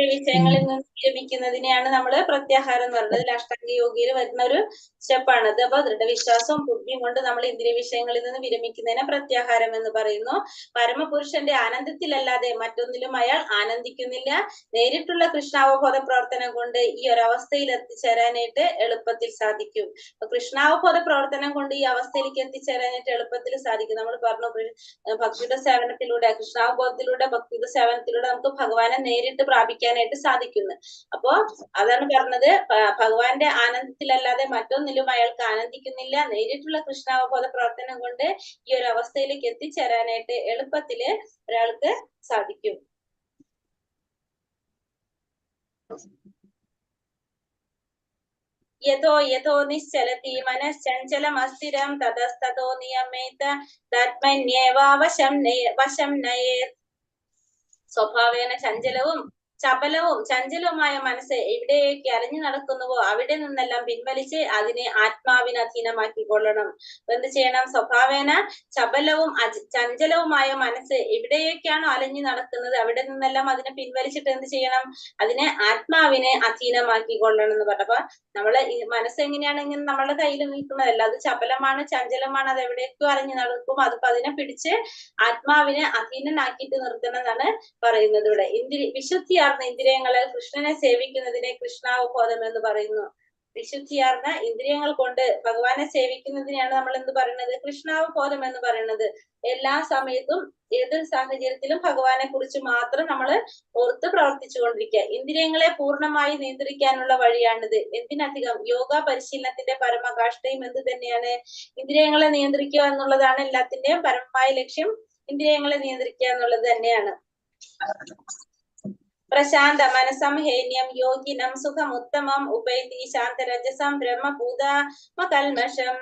വിഷയങ്ങളിൽ നിന്ന് വിരമിക്കുന്നതിനെയാണ് നമ്മള് പ്രത്യാഹാരം എന്ന് പറയുന്നത്. അതിൽ അഷ്ടാംഗ യോഗയിൽ വരുന്ന ഒരു സ്റ്റെപ്പാണ് അത്. അപ്പൊ ദൃഢവിശ്വാസവും ബുദ്ധിയും കൊണ്ട് നമ്മൾ ഇന്ദ്രിയ വിഷയങ്ങളിൽ നിന്ന് വിരമിക്കുന്നതിനെ പ്രത്യാഹാരം എന്ന് പറയുന്നു. പരമപുരുഷന്റെ ആനന്ദത്തിലല്ലാതെ മറ്റൊന്നിലും അയാൾ ആനന്ദിക്കുന്നില്ല. നേരിട്ടുള്ള കൃഷ്ണാവബോധ പ്രവർത്തനം കൊണ്ട് ഈ ഒരവസ്ഥയിൽ എത്തിച്ചേരാനായിട്ട് എളുപ്പത്തിൽ സാധിക്കും. കൃഷ്ണാവബോധ പ്രവർത്തനം കൊണ്ട് ഈ അവസ്ഥയിലേക്ക് എത്തിച്ചേരാനായിട്ട് എളുപ്പത്തിൽ സാധിക്കും. നമ്മൾ പറഞ്ഞു ഭക്തിയുടെ സേവനത്തിലൂടെ, കൃഷ്ണാവബോധത്തിലൂടെ, ഭക്തിയുടെ സേവനത്തിലൂടെ നമുക്ക് ഭഗവാനെ നേരിട്ട് പ്രാപിക്കാനായിട്ട് സാധിക്കുന്നു. അപ്പോ അതാണ് പറഞ്ഞത്, ഭഗവാന്റെ ആനന്ദത്തിലല്ലാതെ മറ്റൊന്നിലും അയാൾക്ക് ആനന്ദിക്കുന്നില്ല. നേരിട്ടുള്ള കൃഷ്ണാവബോധ പ്രവർത്തനം കൊണ്ട് ഈ ഒരു അവസ്ഥയിലേക്ക് എത്തിച്ചേരാനായിട്ട് എളുപ്പത്തില് ഒരാൾക്ക് സാധിക്കും. യഥോ യഥോ നിശ്ചലതി മനശ്ചഞ്ചലമസ്ഥിരം തതസ്തതോ നിയമേത വശം നയേത്. സ്വഭാവേന ചഞ്ചലവും ചപലവും ചഞ്ചലവുമായ മനസ്സ് എവിടെയൊക്കെ അലഞ്ഞു നടക്കുന്നുവോ അവിടെ നിന്നെല്ലാം പിൻവലിച്ച് അതിനെ ആത്മാവിന് അധീനമാക്കിക്കൊള്ളണം. എന്ത് ചെയ്യണം? സ്വഭാവേന ചപലവും ചഞ്ചലവുമായ മനസ്സ് എവിടെയൊക്കെയാണോ അലഞ്ഞു നടക്കുന്നത് അവിടെ നിന്നെല്ലാം അതിനെ പിൻവലിച്ചിട്ട് എന്ത് ചെയ്യണം? അതിനെ ആത്മാവിനെ അധീനമാക്കിക്കൊള്ളണം എന്ന് പറഞ്ഞപ്പോ നമ്മള് മനസ്സ് എങ്ങനെയാണ്? ഇങ്ങനെ നമ്മളുടെ കയ്യിൽ നിൽക്കുന്നതല്ല, അത് ചപലമാണ്, ചഞ്ചലമാണ്, അത് എവിടേക്കോ അലഞ്ഞു നടക്കും. അതിപ്പോ അതിനെ പിടിച്ച് ആത്മാവിനെ അധീനനാക്കിയിട്ട് നിർത്തണമെന്നാണ് പറയുന്നത് ഇവിടെ. വിശുദ്ധിയാർന്ന ഇന്ദ്രിയങ്ങളെ കൃഷ്ണനെ സേവിക്കുന്നതിനെ കൃഷ്ണാവബോധം എന്ന് പറയുന്നു. വിശുദ്ധിയാർന്ന ഇന്ദ്രിയങ്ങൾ കൊണ്ട് ഭഗവാനെ സേവിക്കുന്നതിനെയാണ് നമ്മൾ എന്ത് പറയുന്നത്? കൃഷ്ണാവബോധം എന്ന് പറയുന്നത്. എല്ലാ സമയത്തും ഏതൊരു സാഹചര്യത്തിലും ഭഗവാനെ കുറിച്ച് മാത്രം നമ്മൾ ഓർത്ത് പ്രവർത്തിച്ചു കൊണ്ടിരിക്കുക. ഇന്ദ്രിയങ്ങളെ പൂർണ്ണമായി നിയന്ത്രിക്കാനുള്ള വഴിയാണിത്. എന്തിനധികം യോഗ പരിശീലനത്തിന്റെ പരമകാഷ്ഠയും എന്ത് തന്നെയാണ്? ഇന്ദ്രിയങ്ങളെ നിയന്ത്രിക്കുക എന്നുള്ളതാണ് എല്ലാത്തിന്റെയും പരമമായ ലക്ഷ്യം. ഇന്ദ്രിയങ്ങളെ നിയന്ത്രിക്കുക എന്നുള്ളത് തന്നെയാണ്. പ്രശാന്ത മനസം ഹേന്യം യോഗിനം സുഖമുത്തമം ഉപൈതി ശാന്തരജസം ബ്രഹ്മഭൂതമകൽമഷം.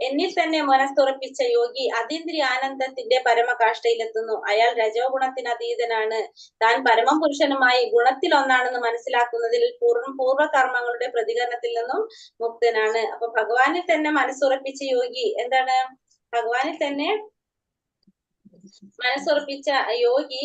എന്നിൽ തന്നെ മനസ്തുറപ്പിച്ച യോഗി അതീന്ദ്രിയ ആനന്ദത്തിന്റെ പരമകാഷ്ഠയിലെത്തുന്നു. അയാൾ രജോ ഗുണത്തിന് അതീതനാണ്. താൻ പരമപുരുഷനുമായി ഗുണത്തിൽ ഒന്നാണെന്ന് മനസ്സിലാക്കുന്നതിൽ പൂർവ്വകർമ്മങ്ങളുടെ പ്രതികരണത്തിൽ നിന്നും മുക്തനാണ്. അപ്പൊ ഭഗവാനിൽ തന്നെ മനസ്സുറപ്പിച്ച യോഗി എന്താണ്? ഭഗവാനിൽ തന്നെ മനസ്സുറപ്പിച്ച യോഗി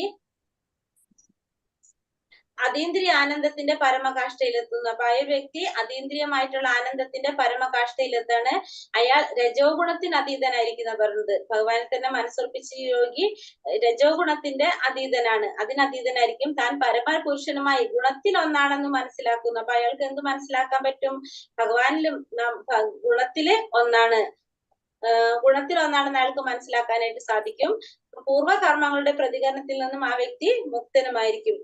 അതീന്ദ്രിയ ആനന്ദത്തിന്റെ പരമകാഷ്ഠയിലെത്തുന്നു. അപ്പൊ ആ വ്യക്തി അതീന്ദ്രിയമായിട്ടുള്ള ആനന്ദത്തിന്റെ പരമകാഷ്ഠയിലെത്താണ്. അയാൾ രജോ ഗുണത്തിന് അതീതനായിരിക്കുന്ന പറയുന്നത്. ഭഗവാനെ തന്നെ മനസ്സുറപ്പിച്ച യോഗി രജോ ഗുണത്തിന്റെ അതീതനാണ്, അതിനതീതനായിരിക്കും. താൻ പരമപുരുഷനുമായി ഗുണത്തിൽ ഒന്നാണെന്ന് മനസ്സിലാക്കുന്നു. അപ്പൊ അയാൾക്ക് എന്ത് മനസ്സിലാക്കാൻ പറ്റും? ഭഗവാനിലും ഗുണത്തില് ഒന്നാണ്, ഗുണത്തിൽ ഒന്നാണെന്ന് അയാൾക്ക് മനസ്സിലാക്കാനായിട്ട് സാധിക്കും. പൂർവ്വകർമ്മങ്ങളുടെ പ്രതികരണത്തിൽ നിന്നും ആ വ്യക്തി മുക്തനുമായിരിക്കും.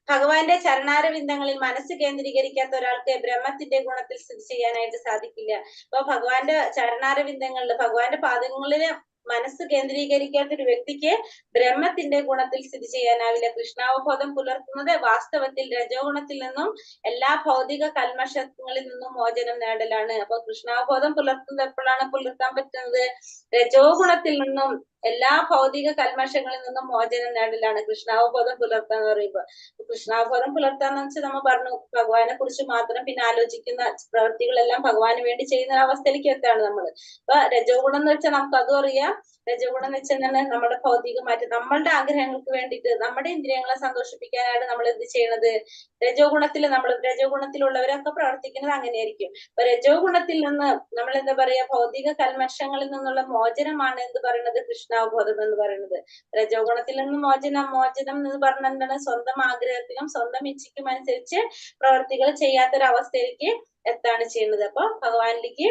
ഭഗവാന്റെ ചരണാരവിന്ദങ്ങളിൽ മനസ്സ് കേന്ദ്രീകരിക്കാത്ത ഒരാൾക്ക് ബ്രഹ്മത്തിന്റെ ഗുണത്തിൽ സ്ഥിതി ചെയ്യാനായിട്ട് സാധിക്കില്ല. അപ്പൊ ഭഗവാന്റെ ചരണാരവിന്ദങ്ങളിൽ, ഭഗവാന്റെ പാദങ്ങളില് മനസ്സ് കേന്ദ്രീകരിക്കാത്ത ഒരു വ്യക്തിക്ക് ബ്രഹ്മത്തിന്റെ ഗുണത്തിൽ സ്ഥിതി ചെയ്യാനാവില്ല. കൃഷ്ണാവബോധം പുലർത്തുന്നത് വാസ്തവത്തിൽ രജോ ഗുണത്തിൽ നിന്നും എല്ലാ ഭൗതിക കൽമഷങ്ങളിൽ നിന്നും മോചനം നേടലാണ്. അപ്പൊ കൃഷ്ണാവബോധം പുലർത്തുന്നത് എപ്പോഴാണ് പുലർത്താൻ പറ്റുന്നത്? രജോ ഗുണത്തിൽ നിന്നും എല്ലാ ഭൗതിക കൽമഷങ്ങളിൽ നിന്നും മോചനം നേടലാണ് കൃഷ്ണാവബോധം പുലർത്താന്ന് പറയുമ്പോ. കൃഷ്ണാവബോധം പുലർത്താന്ന് വെച്ചാൽ നമ്മൾ പറഞ്ഞു ഭഗവാനെ കുറിച്ച് മാത്രം പിന്നെ ആലോചിക്കുന്ന പ്രവൃത്തികളെല്ലാം ഭഗവാന് വേണ്ടി ചെയ്യുന്ന അവസ്ഥയിലേക്ക് എത്താണ് നമ്മള്. അപ്പൊ രജോ ഗുണം എന്ന് വെച്ചാൽ നമുക്ക് അതും അറിയാം. രജോ ഗുണം എന്ന് വെച്ചാൽ തന്നെ നമ്മുടെ ഭൗതികമായിട്ട് നമ്മളുടെ ആഗ്രഹങ്ങൾക്ക് വേണ്ടിയിട്ട് നമ്മുടെ ഇന്ദ്രിയങ്ങളെ സന്തോഷിപ്പിക്കാനായിട്ട് നമ്മൾ എന്ത് ചെയ്യണത്? രജോ ഗുണത്തിലുള്ളവരൊക്കെ പ്രവർത്തിക്കുന്നത് അങ്ങനെയായിരിക്കും. അപ്പൊ രജോ ഗുണത്തിൽ നിന്ന് നമ്മൾ എന്താ പറയാ, ഭൗതിക കൽമഷങ്ങളിൽ നിന്നുള്ള മോചനമാണ് എന്ത് പറയുന്നത്? കൃഷ്ണാവബോധം എന്ന് പറയുന്നത്. രജോ ഗുണത്തിൽ നിന്ന് മോചനം എന്ന് പറഞ്ഞാൽ എന്താണ്? സ്വന്തം ആഗ്രഹത്തിനും സ്വന്തം ഇച്ഛയ്ക്കും അനുസരിച്ച് പ്രവർത്തികൾ ചെയ്യാത്തൊരവസ്ഥയിലേക്ക് എത്താണ് ചെയ്യുന്നത്. അപ്പൊ ഭഗവാനിലേക്ക്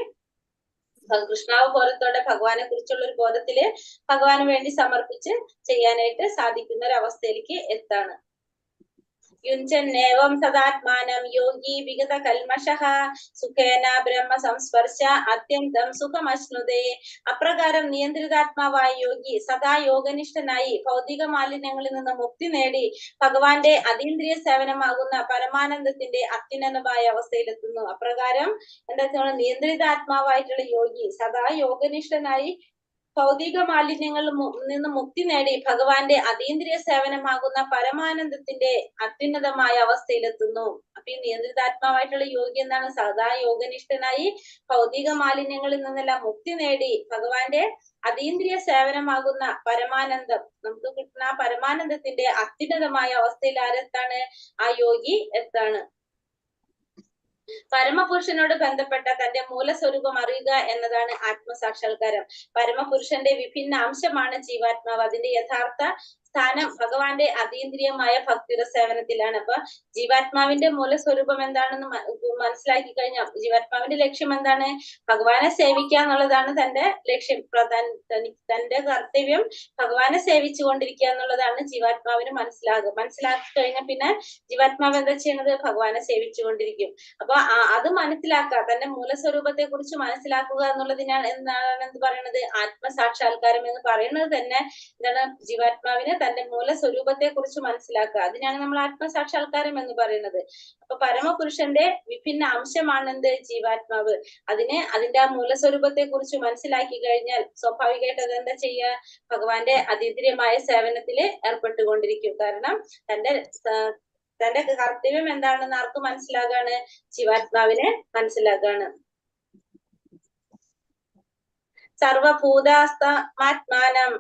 കൃഷ്ണാവബോധത്തോടെ ഭഗവാനെ കുറിച്ചുള്ള ഒരു ബോധത്തില് ഭഗവാന് വേണ്ടി സമർപ്പിച്ച് ചെയ്യാനായിട്ട് സാധിക്കുന്ന ഒരു അവസ്ഥയിലേക്ക് എത്താണ്. യുഞ്ചന്നേവം സദാത്മാനം യോഗി വിഗത കൽമഷഃ സുഖേന ബ്രഹ്മ സംസ്പർശ അത്യന്തം സുഖമശ്നുതേ. അപ്രകാരം നിയന്ത്രിതാത്മാവായ യോഗി സദാ യോഗനിഷ്ഠനായി ഭൗതിക മാലിന്യങ്ങളിൽ നിന്ന് മുക്തി നേടി ഭഗവാന്റെ അതീന്ദ്രിയ സേവനമാകുന്ന പരമാനന്ദത്തിന്റെ അത്യുന്നതമായ അവസ്ഥയിലെത്തുന്നു. അപ്രകാരം എന്താ വെച്ചാൽ നിയന്ത്രിതാത്മാവായിട്ടുള്ള യോഗി സദാ യോഗനിഷ്ഠനായി ഭൗതിക മാലിന്യങ്ങളിൽ നിന്ന് മുക്തി നേടി ഭഗവാന്റെ അതീന്ദ്രിയ സേവനമാകുന്ന പരമാനന്ദത്തിന്റെ അത്യുന്നതമായ അവസ്ഥയിലെത്തുന്നു. അപ്പൊ ഈ നിയന്ത്രിതാത്മാവായിട്ടുള്ള യോഗി എന്താണ്? സദാ യോഗനിഷ്ഠനായി ഭൗതിക മാലിന്യങ്ങളിൽ നിന്നെല്ലാം മുക്തി നേടി ഭഗവാന്റെ അതീന്ദ്രിയ സേവനമാകുന്ന പരമാനന്ദം, നമുക്ക് കിട്ടുന്ന ആ പരമാനന്ദത്തിന്റെ അത്യുന്നതമായ അവസ്ഥയിൽ ആരെത്താണ്? ആ യോഗി എത്താണ്. പരമപുരുഷനോട് ബന്ധപ്പെട്ട തന്റെ മൂലസ്വരൂപം അറിയുക എന്നതാണ് ആത്മസാക്ഷാത്കാരം. പരമപുരുഷന്റെ വിഭിന്ന അംശമാണ് ജീവാത്മാവ്. അതിന്റെ യഥാർത്ഥ സ്ഥാനം ഭഗവാന്റെ അതീന്ദ്രിയമായ ഭക്തിയുടെ സേവനത്തിലാണ്. അപ്പൊ ജീവാത്മാവിന്റെ മൂലസ്വരൂപം എന്താണെന്ന് മനസ്സിലാക്കി കഴിഞ്ഞാൽ ജീവാത്മാവിന്റെ ലക്ഷ്യം എന്താണ്? ഭഗവാനെ സേവിക്കുക എന്നുള്ളതാണ് തന്റെ ലക്ഷ്യം. തന്റെ കർത്തവ്യം ഭഗവാനെ സേവിച്ചു കൊണ്ടിരിക്കുക എന്നുള്ളതാണ് ജീവാത്മാവിന് മനസ്സിലാക്കി കഴിഞ്ഞാൽ പിന്നെ ജീവാത്മാവ് എന്താ ചെയ്യുന്നത്? ഭഗവാനെ സേവിച്ചു കൊണ്ടിരിക്കും. അപ്പൊ അത് മനസ്സിലാക്കുക, തന്റെ മൂലസ്വരൂപത്തെ കുറിച്ച് മനസ്സിലാക്കുക എന്നുള്ളതിനാണ് എന്ത് പറയുന്നത്? ആത്മസാക്ഷാത്കാരം എന്ന് പറയുന്നത് തന്നെ എന്താണ്? ജീവാത്മാവിന് തന്റെ മൂലസ്വരൂപത്തെ കുറിച്ച് മനസ്സിലാക്കുക, അതിനാണ് നമ്മൾ ആത്മസാക്ഷാത്കാരം എന്ന് പറയുന്നത്. അപ്പൊ പരമപുരുഷന്റെ വിഭിന്ന അംശമാണ് എന്ത്? ജീവാത്മാവ്. അതിന്റെ ആ മൂലസ്വരൂപത്തെ കുറിച്ച് മനസ്സിലാക്കി കഴിഞ്ഞാൽ സ്വാഭാവികമായിട്ട് അതെന്താ ചെയ്യുക? ഭഗവാന്റെ അതീന്ദ്രിയമായ സേവനത്തില് ഏർപ്പെട്ടുകൊണ്ടിരിക്കും. കാരണം തന്റെ കർത്തവ്യം എന്താണെന്ന് ആർക്ക് മനസ്സിലാകാണ്? ജീവാത്മാവിനെ മനസ്സിലാകാണ്. സർവഭൂതാസ്തമാത്മാനം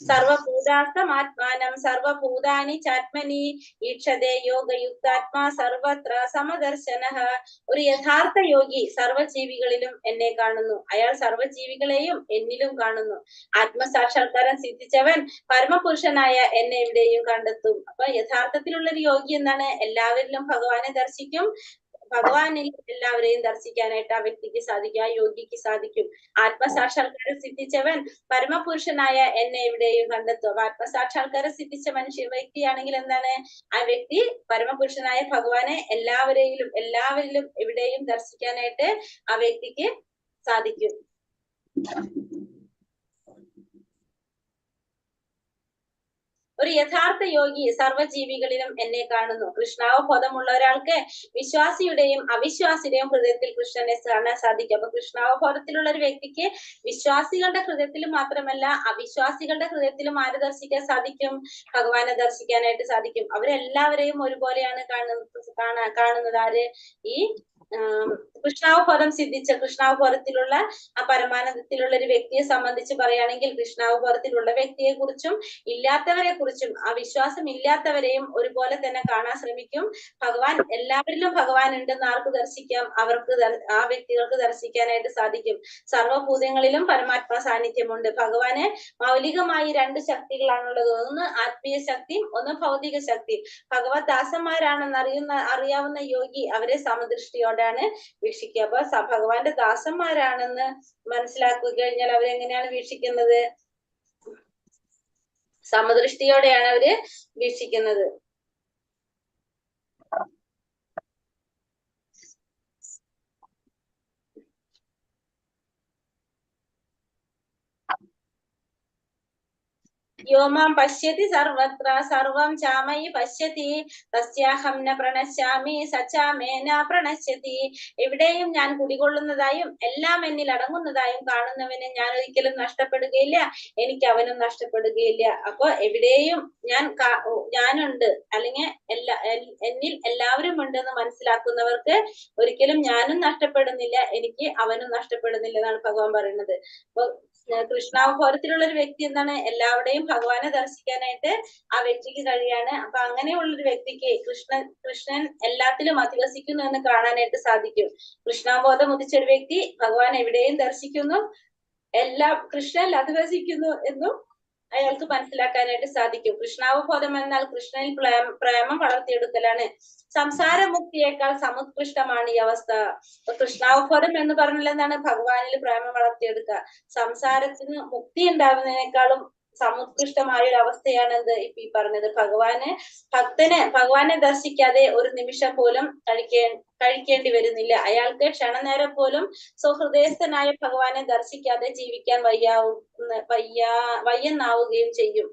സർവഭൂതാസ്തമാത്മാനം സർവഭൂതാനി ചാത്മനി ഈക്ഷതേ യോഗയുക്താത്മാ സർവത്ര സമദർശനഃ. ഒരു യഥാർത്ഥ യോഗി സർവജീവികളിലും എന്നെ കാണുന്നു. അയാൾ സർവജീവികളെയും എന്നിലും കാണുന്നു. ആത്മസാക്ഷാത്കാരം സിദ്ധിച്ചവൻ പരമപുരുഷനായ എന്നെ എവിടെയും കണ്ടെത്തും. അപ്പൊ യഥാർത്ഥത്തിലുള്ള ഒരു യോഗി എന്താണ്? എല്ലാവരിലും ഭഗവാനെ ദർശിക്കും. ഭഗവാനിൽ എല്ലാവരെയും ദർശിക്കാനായിട്ട് ആ വ്യക്തിക്ക് സാധിക്കും, ആ യോഗിക്ക് സാധിക്കും. ആത്മസാക്ഷാത്കാരം സിദ്ധിച്ചവൻ പരമപുരുഷനായ എന്നെ എവിടെയും കണ്ടെത്തും. അപ്പൊ ആത്മസാക്ഷാത്കാരം സിദ്ധിച്ച വ്യക്തിയാണെങ്കിൽ എന്താണ്? ആ വ്യക്തി പരമപുരുഷനായ ഭഗവാനെ എല്ലാവരിലും എവിടെയും ദർശിക്കാനായിട്ട് ആ വ്യക്തിക്ക് സാധിക്കും. ഒരു യഥാർത്ഥ യോഗി സർവ്വജീവികളിലും എന്നെ കാണുന്നു. കൃഷ്ണാവബോധമുള്ള ഒരാൾക്ക് വിശ്വാസിയുടെയും അവിശ്വാസിയുടെയും ഹൃദയത്തിൽ കൃഷ്ണനെ കാണാൻ സാധിക്കും. അപ്പൊ കൃഷ്ണാവബോധത്തിലുള്ള ഒരു വ്യക്തിക്ക് വിശ്വാസികളുടെ ഹൃദയത്തിൽ മാത്രമല്ല അവിശ്വാസികളുടെ ഹൃദയത്തിലും ആര് ദർശിക്കാൻ സാധിക്കും? ഭഗവാനെ ദർശിക്കാനായിട്ട് സാധിക്കും. അവരെല്ലാവരെയും ഒരുപോലെയാണ് കാണുന്നത്. ആര്? ഈ കൃഷ്ണാവബോധം സിദ്ധിച്ച കൃഷ്ണാവബോധത്തിലുള്ള ആ പരമാനന്ദത്തിലുള്ള ഒരു വ്യക്തിയെ സംബന്ധിച്ച് പറയുകയാണെങ്കിൽ കൃഷ്ണാവബോധത്തിലുള്ള വ്യക്തിയെ കുറിച്ചും ഇല്ലാത്തവരെ കുറിച്ചും ആ വിശ്വാസം ഇല്ലാത്തവരെയും ഒരുപോലെ തന്നെ കാണാൻ ശ്രമിക്കും. എല്ലാവരിലും ഭഗവാൻ ഉണ്ടെന്ന് ആർക്ക് ദർശിക്കാം? ആ വ്യക്തികൾക്ക് ദർശിക്കാനായിട്ട് സാധിക്കും. സർവഭൂതങ്ങളിലും പരമാത്മാ സാന്നിധ്യമുണ്ട്. ഭഗവാന് മൗലികമായി രണ്ട് ശക്തികളാണുള്ളത്. ഒന്ന് ആത്മീയ ശക്തിയും ഒന്ന് ഭൗതിക ശക്തിയും. ഭഗവത് ദാസന്മാരാണെന്ന് അറിയാവുന്ന യോഗി അവരെ സമദൃഷ്ടിയോടാണ് വീക്ഷിക്കുക. അപ്പൊ ഭഗവാന്റെ ദാസന്മാരാണെന്ന് മനസ്സിലാക്കി കഴിഞ്ഞാൽ അവരെങ്ങനെയാണ് വീക്ഷിക്കുന്നത്? സമദൃഷ്ടിയോടെയാണ് അവര് വീക്ഷിക്കുന്നത്. യോമാം പശ്യതി സർവത്ര സർവം ചാമയി പശ്യതി തസ്യാഹം ന പ്രണശ്യാമി സച്ചാമേന പ്രണശ്യതി. എവിടെയും ഞാൻ കുടികൊള്ളുന്നതായും എല്ലാം എന്നിൽ അടങ്ങുന്നതായും കാണുന്നവന് ഞാൻ ഒരിക്കലും നഷ്ടപ്പെടുകയില്ല, എനിക്ക് അവനും നഷ്ടപ്പെടുകയില്ല. അപ്പൊ എവിടെയും ഞാനുണ്ട് അല്ലെങ്കിൽ എന്നിൽ എല്ലാവരും ഉണ്ടെന്ന് മനസ്സിലാക്കുന്നവർക്ക് ഒരിക്കലും ഞാനും നഷ്ടപ്പെടുന്നില്ല, എനിക്ക് അവനും നഷ്ടപ്പെടുന്നില്ല എന്നാണ് ഭഗവാൻ പറയുന്നത്. അപ്പൊ കൃഷ്ണാവബോധത്തിലുള്ള ഒരു വ്യക്തി എന്താണ്? എല്ലാവരുടെയും ഭഗവാനെ ദർശിക്കാനായിട്ട് ആ വ്യക്തിക്ക് കഴിയാണ്. അപ്പൊ അങ്ങനെയുള്ളൊരു വ്യക്തിക്ക് കൃഷ്ണൻ എല്ലാത്തിലും അധിവസിക്കുന്നു എന്ന് കാണാനായിട്ട് സാധിക്കും. കൃഷ്ണാവബോധം ഉദിച്ചൊരു വ്യക്തി ഭഗവാൻ എവിടെയും ദർശിക്കുന്നു, കൃഷ്ണനിൽ അധിവസിക്കുന്നു എന്നും അയാൾക്ക് മനസ്സിലാക്കാനായിട്ട് സാധിക്കും. കൃഷ്ണാവബോധം എന്നാൽ കൃഷ്ണനിൽ പ്രേമം വളർത്തിയെടുക്കലാണ്. സംസാരമുക്തിയേക്കാൾ സമുത്കൃഷ്ടമാണ് ഈ അവസ്ഥ. കൃഷ്ണാവബോധം എന്ന് പറഞ്ഞാൽ എന്താണ്? ഭഗവാനിൽ പ്രേമം വളർത്തിയെടുക്കുക. സംസാരത്തിന് മുക്തി ഉണ്ടാവുന്നതിനേക്കാളും സമുത്കൃഷ്ടമായ ഒരു അവസ്ഥയാണ് എന്ത് ഇപ്പൊ ഈ പറഞ്ഞത്. ഭഗവാനെ ദർശിക്കാതെ ഒരു നിമിഷം പോലും കഴിക്കേണ്ടി വരുന്നില്ല. അയാൾക്ക് ക്ഷണനേരം പോലും സ്വഹൃദയസ്ഥനായ ഭഗവാനെ ദർശിക്കാതെ ജീവിക്കാൻ വയ്യെന്നാവുകയും ചെയ്യും.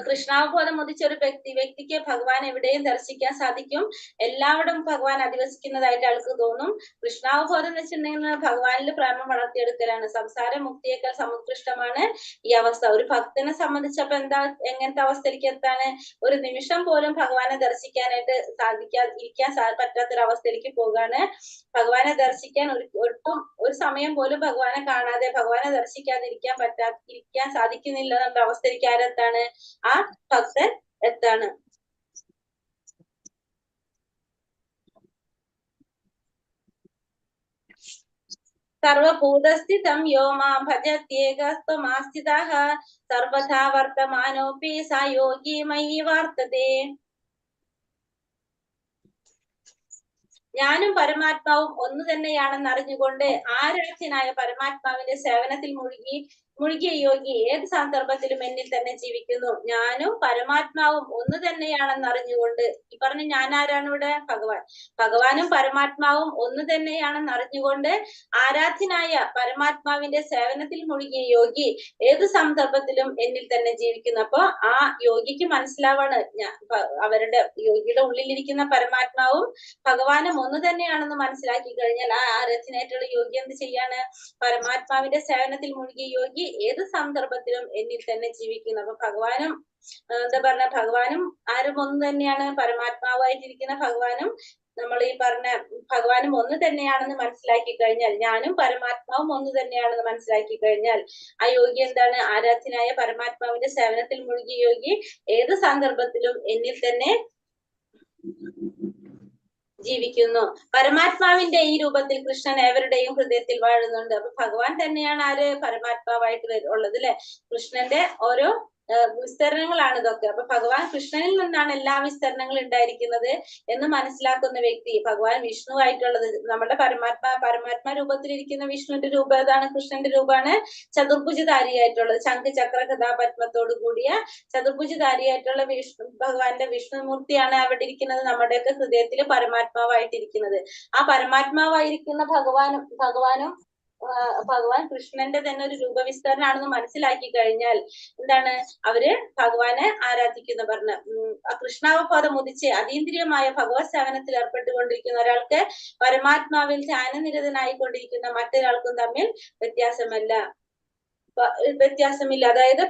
കൃഷ്ണാവബോധം ഉദിച്ച ഒരു വ്യക്തിക്ക് ഭഗവാൻ എവിടെയും ദർശിക്കാൻ സാധിക്കും. എല്ലാവരും ഭഗവാൻ അധിവസിക്കുന്നതായിട്ട് ആൾക്ക് തോന്നും. കൃഷ്ണാവബോധം എന്ന് വെച്ചിട്ടുണ്ടെങ്കിൽ ഭഗവാനിൽ പ്രേമം വളർത്തിയെടുക്കലാണ്. സംസാര മുക്തിയേക്കാൾ സമുത്കൃഷ്ടമാണ് ഈ അവസ്ഥ. ഒരു ഭക്തനെ സംബന്ധിച്ചപ്പോ എങ്ങനത്തെ അവസ്ഥയിലേക്ക് എത്താണ്? ഒരു നിമിഷം പോലും ഭഗവാനെ ദർശിക്കാനായിട്ട് ഇരിക്കാൻ പറ്റാത്തൊരവസ്ഥയിലേക്ക് പോകാണ്. ഭഗവാനെ ദർശിക്കാൻ ഒട്ടും ഒരു സമയം പോലും ഭഗവാനെ കാണാതെ ഭഗവാനെ ദർശിക്കാതെ ഇരിക്കാൻ സാധിക്കുന്നില്ല എന്നുള്ള അവസ്ഥയിലേക്ക് ആരെത്താണ്? ആ ഭക്തൻ എത്താണ്. സർവഭൂതസ്ഥിതം യോ മാം ഭജത്യേകസ്ത്വമാസ്ഥിതഃ സർവഥാ വർത്തമാനോപി സ യോഗി മയി വർത്തതേ. ഞാനും പരമാത്മാവും ഒന്നു തന്നെയാണെന്ന് അറിഞ്ഞുകൊണ്ട് ആരാധ്യനായ പരമാത്മാവിന്റെ സേവനത്തിൽ മുഴുകിയ യോഗി ഏത് സന്ദർഭത്തിലും എന്നിൽ തന്നെ ജീവിക്കുന്നു. ഞാനും പരമാത്മാവും ഒന്നു തന്നെയാണെന്ന് അറിഞ്ഞുകൊണ്ട്, ഈ പറഞ്ഞ ഞാൻ ആരാണ് ഇവിടെ? ഭഗവാനും പരമാത്മാവും ഒന്നു തന്നെയാണെന്ന് അറിഞ്ഞുകൊണ്ട് ആരാധ്യനായ പരമാത്മാവിന്റെ സേവനത്തിൽ മുഴുകിയ യോഗി ഏത് സന്ദർഭത്തിലും എന്നിൽ തന്നെ ജീവിക്കുന്നു. അപ്പൊ ആ യോഗിക്ക് മനസ്സിലാവാണ് അവരുടെ യോഗിയുടെ ഉള്ളിലിരിക്കുന്ന പരമാത്മാവും ഭഗവാനും ഒന്ന് തന്നെയാണെന്ന് മനസ്സിലാക്കി കഴിഞ്ഞാൽ ആ ആരാധനയായിട്ടുള്ള യോഗി എന്ത് ചെയ്യാണ്? പരമാത്മാവിന്റെ സേവനത്തിൽ മുഴുകിയ യോഗി ഏത് സന്ദർഭത്തിലും എന്നിൽ തന്നെ ജീവിക്കുന്നു. അപ്പൊ ഭഗവാനും എന്താ പറഞ്ഞ ഭഗവാനും ആരും ഒന്ന് തന്നെയാണ്, പരമാത്മാവായിട്ടിരിക്കുന്ന ഭഗവാനും നമ്മൾ ഈ പറഞ്ഞ ഭഗവാനും ഒന്ന് തന്നെയാണെന്ന് മനസ്സിലാക്കി കഴിഞ്ഞാൽ, ഞാനും പരമാത്മാവും ഒന്ന് തന്നെയാണെന്ന് മനസ്സിലാക്കി കഴിഞ്ഞാൽ ആ യോഗി എന്താണ്? ആരാധ്യനായ പരമാത്മാവിന്റെ സേവനത്തിൽ മുഴുകിയ യോഗി ഏത് സന്ദർഭത്തിലും എന്നിൽ തന്നെ ജീവിക്കുന്നു. പരമാത്മാവിന്റെ ഈ രൂപത്തിൽ കൃഷ്ണൻ ഏവരുടെയും ഹൃദയത്തിൽ വാഴുന്നുണ്ട്. അപ്പൊ ഭഗവാൻ തന്നെയാണ് ആര്? പരമാത്മാവായിട്ട് ഉള്ളത് അല്ലെ. കൃഷ്ണന്റെ ഓരോ വിസ്തരണങ്ങളാണ് ഇതൊക്കെ. അപ്പൊ ഭഗവാൻ കൃഷ്ണനിൽ നിന്നാണ് എല്ലാ വിസ്തരണങ്ങളും ഉണ്ടായിരിക്കുന്നത് എന്ന് മനസ്സിലാക്കുന്ന വ്യക്തി, ഭഗവാൻ വിഷ്ണു ആയിട്ടുള്ളത്, നമ്മുടെ പരമാത്മാ രൂപത്തിലിരിക്കുന്ന വിഷ്ണുവിന്റെ രൂപം ഏതാണ്? കൃഷ്ണന്റെ രൂപമാണ് ചതുർഭുജധാരിയായിട്ടുള്ളത്. ശംഖ് ചക്ര കഥാപത്മത്തോട് കൂടിയ ചതുർഭുജധാരിയായിട്ടുള്ള ഭഗവാന്റെ വിഷ്ണുമൂർത്തിയാണ് അവിടെ ഇരിക്കുന്നത്, നമ്മുടെയൊക്കെ ഹൃദയത്തിൽ പരമാത്മാവായിട്ടിരിക്കുന്നത്. ആ പരമാത്മാവായിരിക്കുന്ന ഭഗവാൻ കൃഷ്ണന്റെ തന്നെ ഒരു രൂപവിസ്തരണമാണെന്ന് മനസ്സിലാക്കി കഴിഞ്ഞാൽ എന്താണ്? അവര് ഭഗവാനെ ആരാധിക്കുന്ന കൃഷ്ണാവബോധം ഉദിച്ച് അതീന്ദ്രിയമായ ഭഗവത് സേവനത്തിൽ ഏർപ്പെട്ടുകൊണ്ടിരിക്കുന്ന ഒരാൾക്ക് പരമാത്മാവിൽ ധ്യാനനിരതനായിക്കൊണ്ടിരിക്കുന്ന മറ്റൊരാൾക്കും തമ്മിൽ വ്യത്യാസമില്ല. അതായത്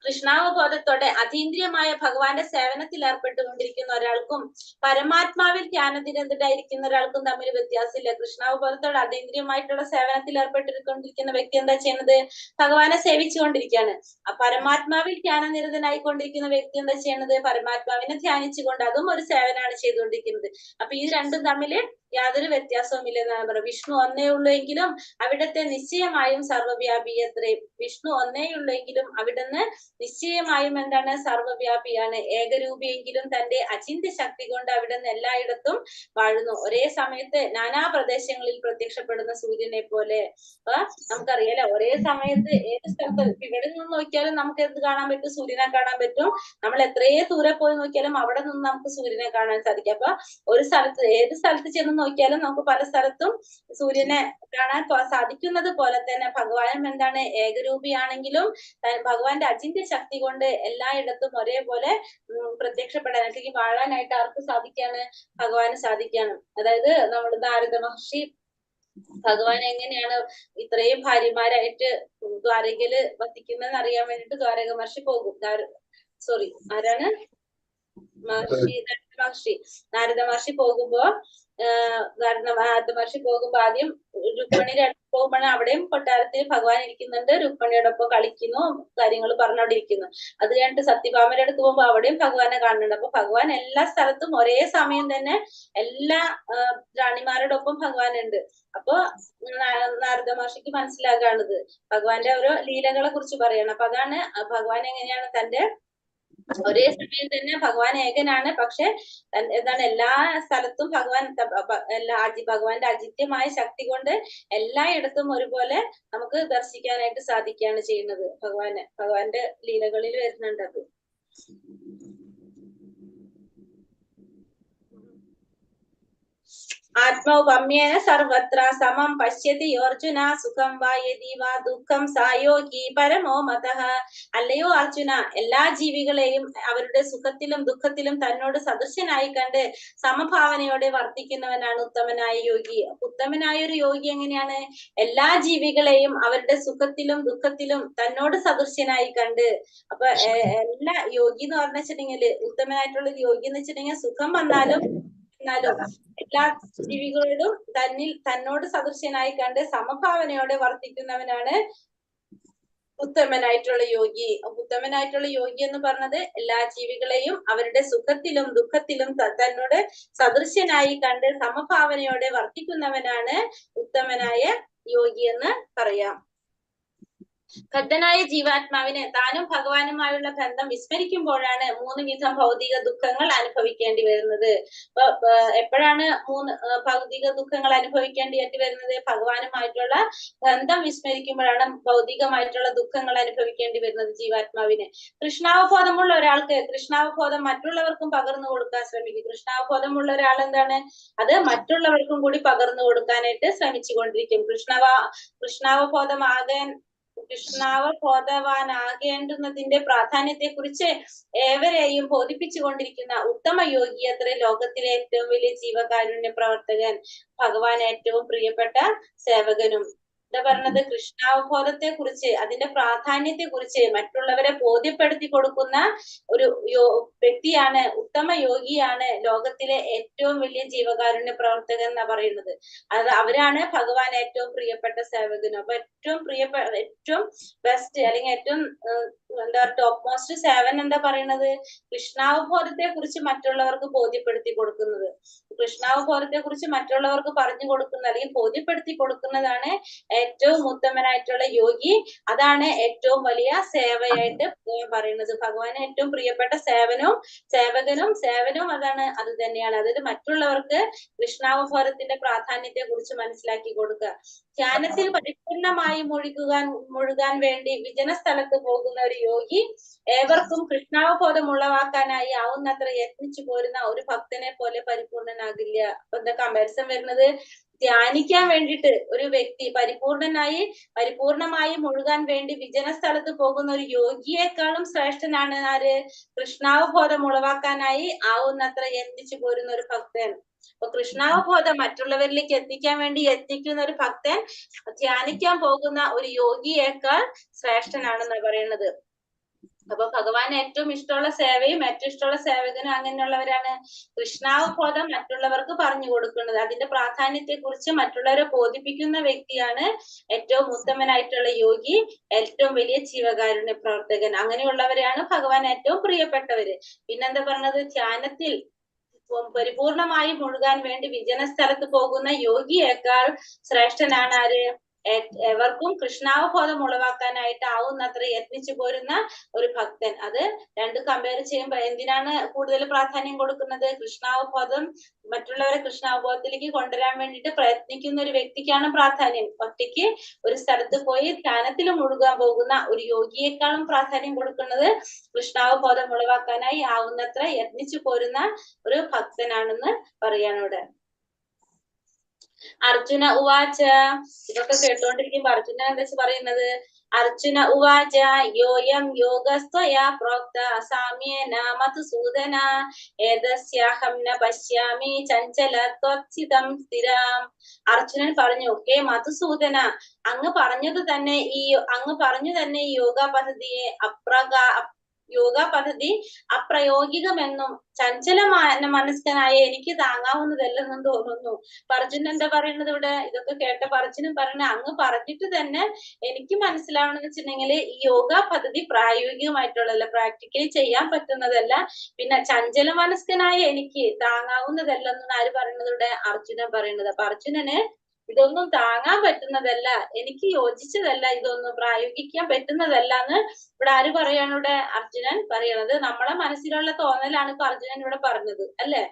കൃഷ്ണാവബോധത്തോടെ അതീന്ദ്രിയമായ ഭഗവാന്റെ സേവനത്തിൽ ഏർപ്പെട്ടുകൊണ്ടിരിക്കുന്ന ഒരാൾക്കും പരമാത്മാവിൽ ധ്യാനനിരതരായിരിക്കുന്ന ഒരാൾക്കും തമ്മിൽ വ്യത്യാസമില്ല. കൃഷ്ണാവബോധത്തോടെ അതീന്ദ്രിയമായിട്ടുള്ള സേവനത്തിൽ ഏർപ്പെട്ടിരിക്കൊണ്ടിരിക്കുന്ന വ്യക്തി എന്താ ചെയ്യുന്നത്? ഭഗവാനെ സേവിച്ചുകൊണ്ടിരിക്കുകയാണ്. പരമാത്മാവിൽ ധ്യാനനിരതനായിക്കൊണ്ടിരിക്കുന്ന വ്യക്തി എന്താ ചെയ്യുന്നത്? പരമാത്മാവിനെ ധ്യാനിച്ചുകൊണ്ട് അതും ഒരു സേവനമാണ് ചെയ്തുകൊണ്ടിരിക്കുന്നത്. അപ്പൊ ഈ രണ്ടും തമ്മില് യാതൊരു വ്യത്യാസവും ഇല്ലെന്നാണ് പറയുന്നത്. വിഷ്ണു ഒന്നേ ഉള്ളൂ എങ്കിലും അവിടത്തെ നിശ്ചയമായും സർവ്വവ്യാപിയത്രേ. വിഷ്ണു ഒന്നേ ഉള്ളൂ എങ്കിലും അവിടുന്ന് നിശ്ചയമായും എന്താണ്? സർവ്വവ്യാപിയാണ്. ഏകരൂപിയെങ്കിലും തന്റെ അചിന്ത്യ ശക്തി കൊണ്ട് അവിടുന്ന് എല്ലായിടത്തും വാഴുന്നു. ഒരേ സമയത്ത് നാനാ പ്രദേശങ്ങളിൽ പ്രത്യക്ഷപ്പെടുന്ന സൂര്യനെ പോലെ. അപ്പൊ നമുക്കറിയാലോ, ഒരേ സമയത്ത് ഏത് സ്ഥലത്ത് ഇവിടെ നിന്ന് നോക്കിയാലും നമുക്ക് എന്ത് കാണാൻ പറ്റും? സൂര്യനെ കാണാൻ പറ്റും. നമ്മൾ എത്രയോ ദൂരെ പോയി നോക്കിയാലും അവിടെ നിന്ന് നമുക്ക് സൂര്യനെ കാണാൻ സാധിക്കും. അപ്പൊ ഒരു സ്ഥലത്ത് ഏത് സ്ഥലത്ത് ചെന്ന് നോക്കിയാലും നമുക്ക് പല സ്ഥലത്തും സൂര്യനെ കാണാൻ സാധിക്കുന്നത് പോലെ തന്നെ ഭഗവാനും എന്താണ്? ഏകരൂപിയാണെങ്കിലും ഭഗവാന്റെ അചിന്ത്യ ശക്തി കൊണ്ട് എല്ലായിടത്തും ഒരേപോലെ പ്രത്യക്ഷപ്പെടാൻ അല്ലെങ്കിൽ വാഴാനായിട്ട് ആർക്ക് സാധിക്കാണ്? ഭഗവാന് സാധിക്കാണ്. അതായത് നമ്മൾ നാരദ മഹർഷി ഭഗവാൻ എങ്ങനെയാണ് ഇത്രയും ഭാര്യമാരായിട്ട് ദ്വാരകയില് വസിക്കുന്നതെന്ന് അറിയാൻ വേണ്ടിട്ട് ദ്വാരക മഹർഷി പോകും. ആരാണ്? നാരദ മഹർഷി പോകുമ്പോ നാരദ മഹർഷി പോകുമ്പോ ആദ്യം രുക്മിണിയുടെ അടുത്ത് പോകുമ്പോഴാണ് അവിടെയും കൊട്ടാരത്തിൽ ഭഗവാൻ ഇരിക്കുന്നുണ്ട്. രുക്മിണിയോടൊപ്പം കളിക്കുന്നു, കാര്യങ്ങൾ പറഞ്ഞോണ്ടിരിക്കുന്നു. അത് കഴിഞ്ഞിട്ട് സത്യഭാമയുടെ അടുത്ത് പോകുമ്പോ അവിടെയും ഭഗവാനെ കാണുന്നുണ്ട്. അപ്പൊ ഭഗവാൻ എല്ലാ സ്ഥലത്തും ഒരേ സമയം തന്നെ എല്ലാ റാണിമാരോടൊപ്പം ഭഗവാൻ ഉണ്ട്. അപ്പൊ നാരദ മഹർഷിക്ക് മനസ്സിലാകാണത് ഭഗവാന്റെ ഓരോ ലീലകളെ കുറിച്ച് പറയണം. അപ്പൊ അതാണ് ഭഗവാൻ എങ്ങനെയാണ് തന്റെ ഒരേ സമയം തന്നെ ഭഗവാൻ ഏകനാണ്. പക്ഷെ എന്താണ്? എല്ലാ സ്ഥലത്തും ഭഗവാന്റെ അജിത്യമായ ശക്തി കൊണ്ട് എല്ലായിടത്തും ഒരുപോലെ നമുക്ക് ദർശിക്കാനായിട്ട് സാധിക്കുകയാണ് ചെയ്യുന്നത്. ഭഗവാന്റെ ലീലകളിൽ വരുന്നുണ്ട് അത്. ആത്മൗപമ്യേന സർവത്ര സമം പശ്യതി അർജുന സുഖം വാ യതി വാ ദുഃഖം സായോഗി പരമോ മതഃ. അല്ലയോ അർജുന, എല്ലാ ജീവികളെയും അവരുടെ സുഖത്തിലും ദുഃഖത്തിലും തന്നോട് സദൃശ്യനായി കണ്ട് സമഭാവനയോടെ വർത്തിക്കുന്നവനാണ് ഉത്തമനായ യോഗി. ഉത്തമനായ ഒരു യോഗി എങ്ങനെയാണ്? എല്ലാ ജീവികളെയും അവരുടെ സുഖത്തിലും ദുഃഖത്തിലും തന്നോട് സദൃശ്യനായി കണ്ട്. അപ്പൊ എല്ലാ യോഗി എന്ന് പറഞ്ഞിട്ടുണ്ടെങ്കില് ഉത്തമനായിട്ടുള്ള യോഗി എന്ന് വെച്ചിട്ടുണ്ടെങ്കിൽ സുഖം വന്നാലും എല്ലാ ജീവികളോടും തന്നോട് സദൃശ്യനായി കണ്ട് സമഭാവനയോടെ വർത്തിക്കുന്നവനാണ് ഉത്തമനായിട്ടുള്ള യോഗി. ഉത്തമനായിട്ടുള്ള യോഗി എന്ന് പറഞ്ഞത് എല്ലാ ജീവികളെയും അവരുടെ സുഖത്തിലും ദുഃഖത്തിലും തന്നോട് സദൃശ്യനായി കണ്ട് സമഭാവനയോടെ വർത്തിക്കുന്നവനാണ് ഉത്തമനായ യോഗി എന്ന് പറയാം. ബദ്ധനായ ജീവാത്മാവിന് താനും ഭഗവാനുമായുള്ള ബന്ധം വിസ്മരിക്കുമ്പോഴാണ് 3 വിധം ഭൗതിക ദുഃഖങ്ങൾ അനുഭവിക്കേണ്ടി വരുന്നത്. എപ്പോഴാണ് 3 ഭൗതിക ദുഃഖങ്ങൾ അനുഭവിക്കേണ്ടി വരുന്നത്? ഭഗവാനുമായിട്ടുള്ള ബന്ധം വിസ്മരിക്കുമ്പോഴാണ് ഭൗതികമായിട്ടുള്ള ദുഃഖങ്ങൾ അനുഭവിക്കേണ്ടി വരുന്നത് ജീവാത്മാവിന്. കൃഷ്ണാവബോധമുള്ള ഒരാൾക്ക് കൃഷ്ണാവബോധം മറ്റുള്ളവർക്കും പകർന്നു കൊടുക്കാൻ ശ്രമിക്കും. കൃഷ്ണാവബോധമുള്ള ഒരാൾ എന്താണ്? അത് മറ്റുള്ളവർക്കും കൂടി പകർന്നു കൊടുക്കാനായിട്ട് ശ്രമിച്ചു കൊണ്ടിരിക്കും. കൃഷ്ണാവബോധമാകാൻ കൃഷ്ണാവബോധവാനാകേണ്ടുന്നതിന്റെ പ്രാധാന്യത്തെ കുറിച്ച് ഏവരെയും ബോധിപ്പിച്ചുകൊണ്ടിരിക്കുന്ന ഉത്തമ യോഗി അത്ര ലോകത്തിലെ ഏറ്റവും വലിയ ജീവകാരുണ്യ പ്രവർത്തകൻ, ഭഗവാൻ ഏറ്റവും പ്രിയപ്പെട്ട സേവകനും. എന്താ പറഞ്ഞത്? കൃഷ്ണാവബോധത്തെ കുറിച്ച്, അതിന്റെ പ്രാധാന്യത്തെ കുറിച്ച് മറ്റുള്ളവരെ ബോധ്യപ്പെടുത്തി കൊടുക്കുന്ന ഒരു വ്യക്തിയാണ്, ഉത്തമ യോഗിയാണ് ലോകത്തിലെ ഏറ്റവും വലിയ ജീവകാരുണ്യ പ്രവർത്തകൻ എന്നാ പറയുന്നത്. അത് അവരാണ് ഭഗവാൻ ഏറ്റവും പ്രിയപ്പെട്ട സേവകനും. അപ്പൊ ഏറ്റവും ബെസ്റ്റ് അല്ലെങ്കിൽ ഏറ്റവും എന്താ ടോപ്പ് മോസ്റ്റ് സേവൻ എന്താ പറയുന്നത്? കൃഷ്ണാവബോധത്തെ കുറിച്ച് മറ്റുള്ളവർക്ക് ബോധ്യപ്പെടുത്തി കൊടുക്കുന്നത്, കൃഷ്ണാവബോധത്തെ കുറിച്ച് മറ്റുള്ളവർക്ക് പറഞ്ഞു കൊടുക്കുന്ന അല്ലെങ്കിൽ ബോധ്യപ്പെടുത്തി കൊടുക്കുന്നതാണ് ഏറ്റവും ഉത്തമനായിട്ടുള്ള യോഗി. അതാണ് ഏറ്റവും വലിയ സേവയായിട്ട് പറയുന്നത്. ഭഗവാന് ഏറ്റവും പ്രിയപ്പെട്ട സേവകനും അതാണ്, അത് തന്നെയാണ്. അതായത് മറ്റുള്ളവർക്ക് കൃഷ്ണാവബോധത്തിന്റെ പ്രാധാന്യത്തെ കുറിച്ച് മനസ്സിലാക്കി കൊടുക്കുക. ധ്യാനത്തിൽ പരിപൂർണമായി മുഴുകാൻ വേണ്ടി വിജന സ്ഥലത്ത് പോകുന്ന ഒരു യോഗി ഏവർക്കും കൃഷ്ണാവബോധം ഉളവാക്കാനായി ആവുന്നത്ര യത്നിച്ചു പോരുന്ന ഒരു ഭക്തനെ പോലെ പരിപൂർണനാകില്ല. അപ്പൊ എന്താ കമ്പാരിസൺ വരുന്നത്? ധ്യാനിക്കാൻ വേണ്ടിയിട്ട് ഒരു വ്യക്തി പരിപൂർണമായി മുഴുകാൻ വേണ്ടി വിജന സ്ഥലത്ത് പോകുന്ന ഒരു യോഗിയേക്കാളും ശ്രേഷ്ഠനാണ് ആര്? കൃഷ്ണാവബോധം ഉളവാക്കാനായി ആവുന്നത്ര യത്നിച്ചു പോരുന്ന ഒരു ഭക്തൻ. അപ്പൊ കൃഷ്ണാവബോധം മറ്റുള്ളവരിലേക്ക് എത്തിക്കാൻ വേണ്ടി യത്നിക്കുന്ന ഒരു ഭക്തൻ ധ്യാനിക്കാൻ പോകുന്ന ഒരു യോഗിയേക്കാൾ ശ്രേഷ്ഠനാണെന്നാണ് പറയുന്നത്. അപ്പൊ ഭഗവാൻ ഏറ്റവും ഇഷ്ടമുള്ള സേവയും ഏറ്റവും ഇഷ്ടമുള്ള സേവകനും അങ്ങനെയുള്ളവരാണ്. കൃഷ്ണാവബോധം മറ്റുള്ളവർക്ക് പറഞ്ഞു കൊടുക്കുന്നത്, അതിന്റെ പ്രാധാന്യത്തെ കുറിച്ച് മറ്റുള്ളവരെ ബോധിപ്പിക്കുന്ന വ്യക്തിയാണ് ഏറ്റവും ഉത്തമനായിട്ടുള്ള യോഗി, ഏറ്റവും വലിയ ജീവകാരുണ്യ പ്രവർത്തകൻ. അങ്ങനെയുള്ളവരെയാണ് ഭഗവാൻ ഏറ്റവും പ്രിയപ്പെട്ടവര്. പിന്നെന്താ പറഞ്ഞത്? ധ്യാനത്തിൽ പരിപൂർണമായി മുഴുകാൻ വേണ്ടി വിജന സ്ഥലത്ത് പോകുന്ന യോഗിയേക്കാൾ ശ്രേഷ്ഠനാണ് ആര്? എവർക്കും കൃഷ്ണാവബോധം ഉളവാക്കാനായിട്ട് ആവുന്നത്ര യത്നിച്ചു പോരുന്ന ഒരു ഭക്തൻ. അത് രണ്ട് കമ്പയർ ചെയ്യുമ്പോൾ എന്തിനാണ് കൂടുതൽ പ്രാധാന്യം കൊടുക്കുന്നത്? കൃഷ്ണാവബോധം, മറ്റുള്ളവരെ കൃഷ്ണാവബോധത്തിലേക്ക് കൊണ്ടുവരാൻ വേണ്ടിയിട്ട് പ്രയത്നിക്കുന്ന ഒരു വ്യക്തിക്കാണ് പ്രാധാന്യം. ഒറ്റയ്ക്ക് ഒരു സ്ഥലത്ത് പോയി ധ്യാനത്തിൽ മുഴുകാൻ പോകുന്ന ഒരു യോഗിയേക്കാളും പ്രാധാന്യം കൊടുക്കുന്നത് കൃഷ്ണാവബോധം ഉളവാക്കാനായി ആവുന്നത്ര യത്നിച്ചു പോരുന്ന ഒരു ഭക്തനാണെന്ന് പറയാണ് ഇവിടെ. അർജുന ഉവാച. ഇതൊക്കെ കേട്ടോണ്ടിരിക്കുമ്പോ അർജുന എന്താ പറയുന്നത്? അർജുന ഉവാച യോയം യോഗസ്ത്വയാ പ്രോക്ത സാമ്യേന മധുസൂദന ഏതസ്യാഹം ന പശ്യാമി ചഞ്ചലത്വത്സിതം സ്ഥിരം. അർജുനൻ പറഞ്ഞു, ഹേ മധുസൂദന, അങ്ങ് പറഞ്ഞു തന്നെ ഈ യോഗ പദ്ധതി അപ്രായോഗികമെന്നും ചഞ്ചലമായ മനസ്കനായ എനിക്ക് താങ്ങാവുന്നതല്ലെന്നും തോന്നുന്നു. അർജുനൻ എന്താ പറയുന്നത് ഇവിടെ? ഇതൊക്കെ കേട്ട അർജുനൻ പറഞ്ഞ, അങ്ങ് പറഞ്ഞിട്ട് തന്നെ എനിക്ക് മനസ്സിലാവണമെന്ന് വെച്ചിട്ടുണ്ടെങ്കിൽ ഈ യോഗ പദ്ധതി പ്രായോഗികമായിട്ടുള്ളതല്ല, പ്രാക്ടിക്കലി ചെയ്യാൻ പറ്റുന്നതല്ല, പിന്നെ ചഞ്ചല മനസ്കനായ എനിക്ക് താങ്ങാവുന്നതല്ലെന്നാണ് ആര് പറയുന്നത് ഇവിടെ? അർജുനൻ പറയുന്നത്. അപ്പൊ അർജുനന് ഇതൊന്നും താങ്ങാൻ പറ്റുന്നതല്ല, എനിക്ക് യോജിച്ചതല്ല, ഇതൊന്നും പ്രായോഗിക്കാൻ പറ്റുന്നതല്ല എന്ന് ഇവിടെ ആര് പറയാണ്? ഇവിടെ അർജുനൻ പറയണത്. നമ്മളെ മനസ്സിലുള്ള തോന്നലാണ് ഇപ്പൊ അർജുനൻ ഇവിടെ പറഞ്ഞത്, അല്ലെ?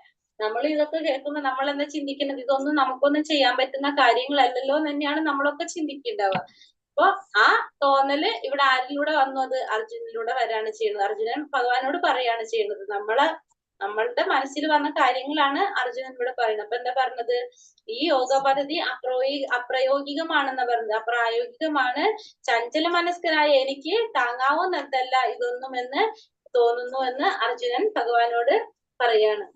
നമ്മൾ ഇതൊക്കെ കേൾക്കുമ്പോൾ നമ്മൾ എന്താ ചിന്തിക്കുന്നത്? ഇതൊന്നും നമുക്കൊന്നും ചെയ്യാൻ പറ്റുന്ന കാര്യങ്ങളല്ലല്ലോ എന്ന് തന്നെയാണ് നമ്മളൊക്കെ ചിന്തിക്കുന്നുണ്ടാവുക. അപ്പൊ ആ തോന്നല് ഇവിടെ ആരിലൂടെ വന്നു? അത് അർജുനനിലൂടെ വരാണ് ചെയ്യുന്നത്. അർജുനൻ ഭഗവാനോട് പറയാണ് ചെയ്യുന്നത്. നമ്മളുടെ മനസ്സിൽ വന്ന കാര്യങ്ങളാണ് അർജുനൻ ഇവിടെ പറയുന്നത്. അപ്പൊ എന്താ പറഞ്ഞത്? ഈ യോഗ പദ്ധതി അപ്രായോഗികമാണെന്ന് പറഞ്ഞത്, അപ്രായോഗികമാണ്, ചഞ്ചല മനസ്കനായ എനിക്ക് താങ്ങാവുന്നതല്ല ഇതൊന്നും എന്ന് തോന്നുന്നു എന്ന് അർജുനൻ ഭഗവാനോട് പറയാണ്.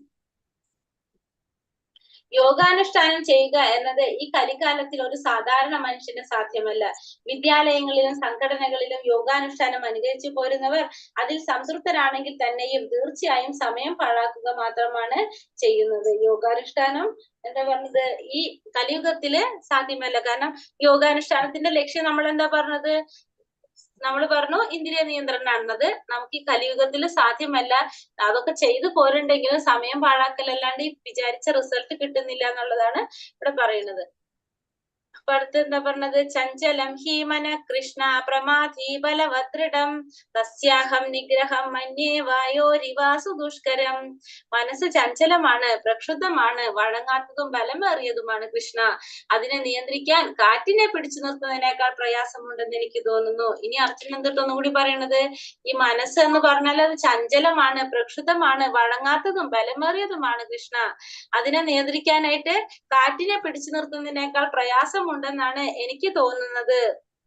യോഗാനുഷ്ഠാനം ചെയ്യുക എന്നത് ഈ കലികാലത്തിൽ ഒരു സാധാരണ മനുഷ്യന് സാധ്യമല്ല. വിദ്യാലയങ്ങളിലും സംഘടനകളിലും യോഗാനുഷ്ഠാനം അനുകരിച്ചു പോരുന്നവർ അതിൽ സംതൃപ്തരാണെങ്കിൽ തന്നെയും തീർച്ചയായും സമയം പാഴാക്കുക മാത്രമാണ് ചെയ്യുന്നത്. യോഗാനുഷ്ഠാനം എന്താ പറഞ്ഞത്? ഈ കലിയുഗത്തില് സാധ്യമല്ല. കാരണം യോഗാനുഷ്ഠാനത്തിന്റെ ലക്ഷ്യം നമ്മൾ എന്താ പറഞ്ഞത്? നമ്മൾ പറഞ്ഞു ഇന്ദ്രിയ നിയന്ത്രണമാണത്. നമുക്ക് ഈ കലിയുഗത്തിൽ സാധ്യമല്ല. അതൊക്കെ ചെയ്തു പോരുണ്ടെങ്കിലും സമയം പാഴാക്കലല്ലാണ്ട് ഈ വിചാരിച്ച റിസൾട്ട് കിട്ടുന്നില്ല എന്നുള്ളതാണ് ഇവിടെ പറയുന്നത്. അപ്പൊ അടുത്ത് എന്താ പറഞ്ഞത്? ചഞ്ചലം ഹീമന കൃഷ്ണ പ്രമാധി ബലവദൃഢം തസ്യാഹം നിഗ്രഹം മന്യേ വായോരിവാസു ദുഷ്കരം. മനസ്സ് ചഞ്ചലമാണ്, പ്രക്ഷുബ്ധമാണ്, വഴങ്ങാത്തതും ബലമേറിയതുമാണ് കൃഷ്ണ. അതിനെ നിയന്ത്രിക്കാൻ കാറ്റിനെ പിടിച്ചു നിർത്തുന്നതിനേക്കാൾ പ്രയാസമുണ്ടെന്ന് എനിക്ക് തോന്നുന്നു. ഇനി അർജുനൻ എന്തിട്ടൊന്നും കൂടി പറയണത്? ഈ മനസ്സ് എന്ന് പറഞ്ഞാൽ അത് ചഞ്ചലമാണ്, പ്രക്ഷുബ്ധമാണ്, വഴങ്ങാത്തതും ബലമേറിയതുമാണ് കൃഷ്ണ. അതിനെ നിയന്ത്രിക്കാനായിട്ട് കാറ്റിനെ പിടിച്ചു നിർത്തുന്നതിനേക്കാൾ പ്രയാസമുണ്ടെന്നാണ് എനിക്ക് തോന്നുന്നത്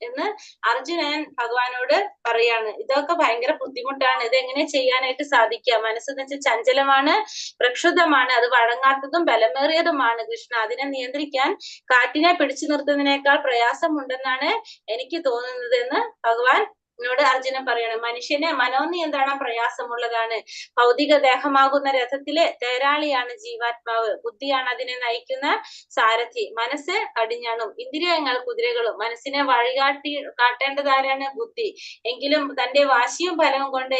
എന്ന് അർജുനൻ ഭഗവാനോട് പറയാണ്. ഇതൊക്കെ ഭയങ്കര ബുദ്ധിമുട്ടാണ്, ഇത് എങ്ങനെ ചെയ്യാനായിട്ട് സാധിക്കുക? മനസ്സെന്ന് വെച്ചാൽ ചഞ്ചലമാണ്, പ്രക്ഷുബ്ധമാണ്, അത് വഴങ്ങാത്തതും ബലമേറിയതുമാണ് കൃഷ്ണ. അതിനെ നിയന്ത്രിക്കാൻ കാറ്റിനെ പിടിച്ചു നിർത്തുന്നതിനേക്കാൾ പ്രയാസമുണ്ടെന്നാണ് എനിക്ക് തോന്നുന്നത് എന്ന് ഭഗവാൻ ോട് അർജുനൻ പറയണം. മനുഷ്യന് മനോനിയന്ത്രണം പ്രയാസമുള്ളതാണ്. ഭൗതിക ദേഹമാകുന്ന രഥത്തിലെ തേരാളിയാണ് ജീവാത്മാവ്. ബുദ്ധിയാണ് അതിനെ നയിക്കുന്ന സാരഥി. മനസ്സ് കടിഞ്ഞാണും ഇന്ദ്രിയങ്ങൾ കുതിരകളും. മനസ്സിനെ കാട്ടേണ്ടതാരാണ്? ബുദ്ധി. എങ്കിലും തന്റെ വാശിയും ഫലവും കൊണ്ട്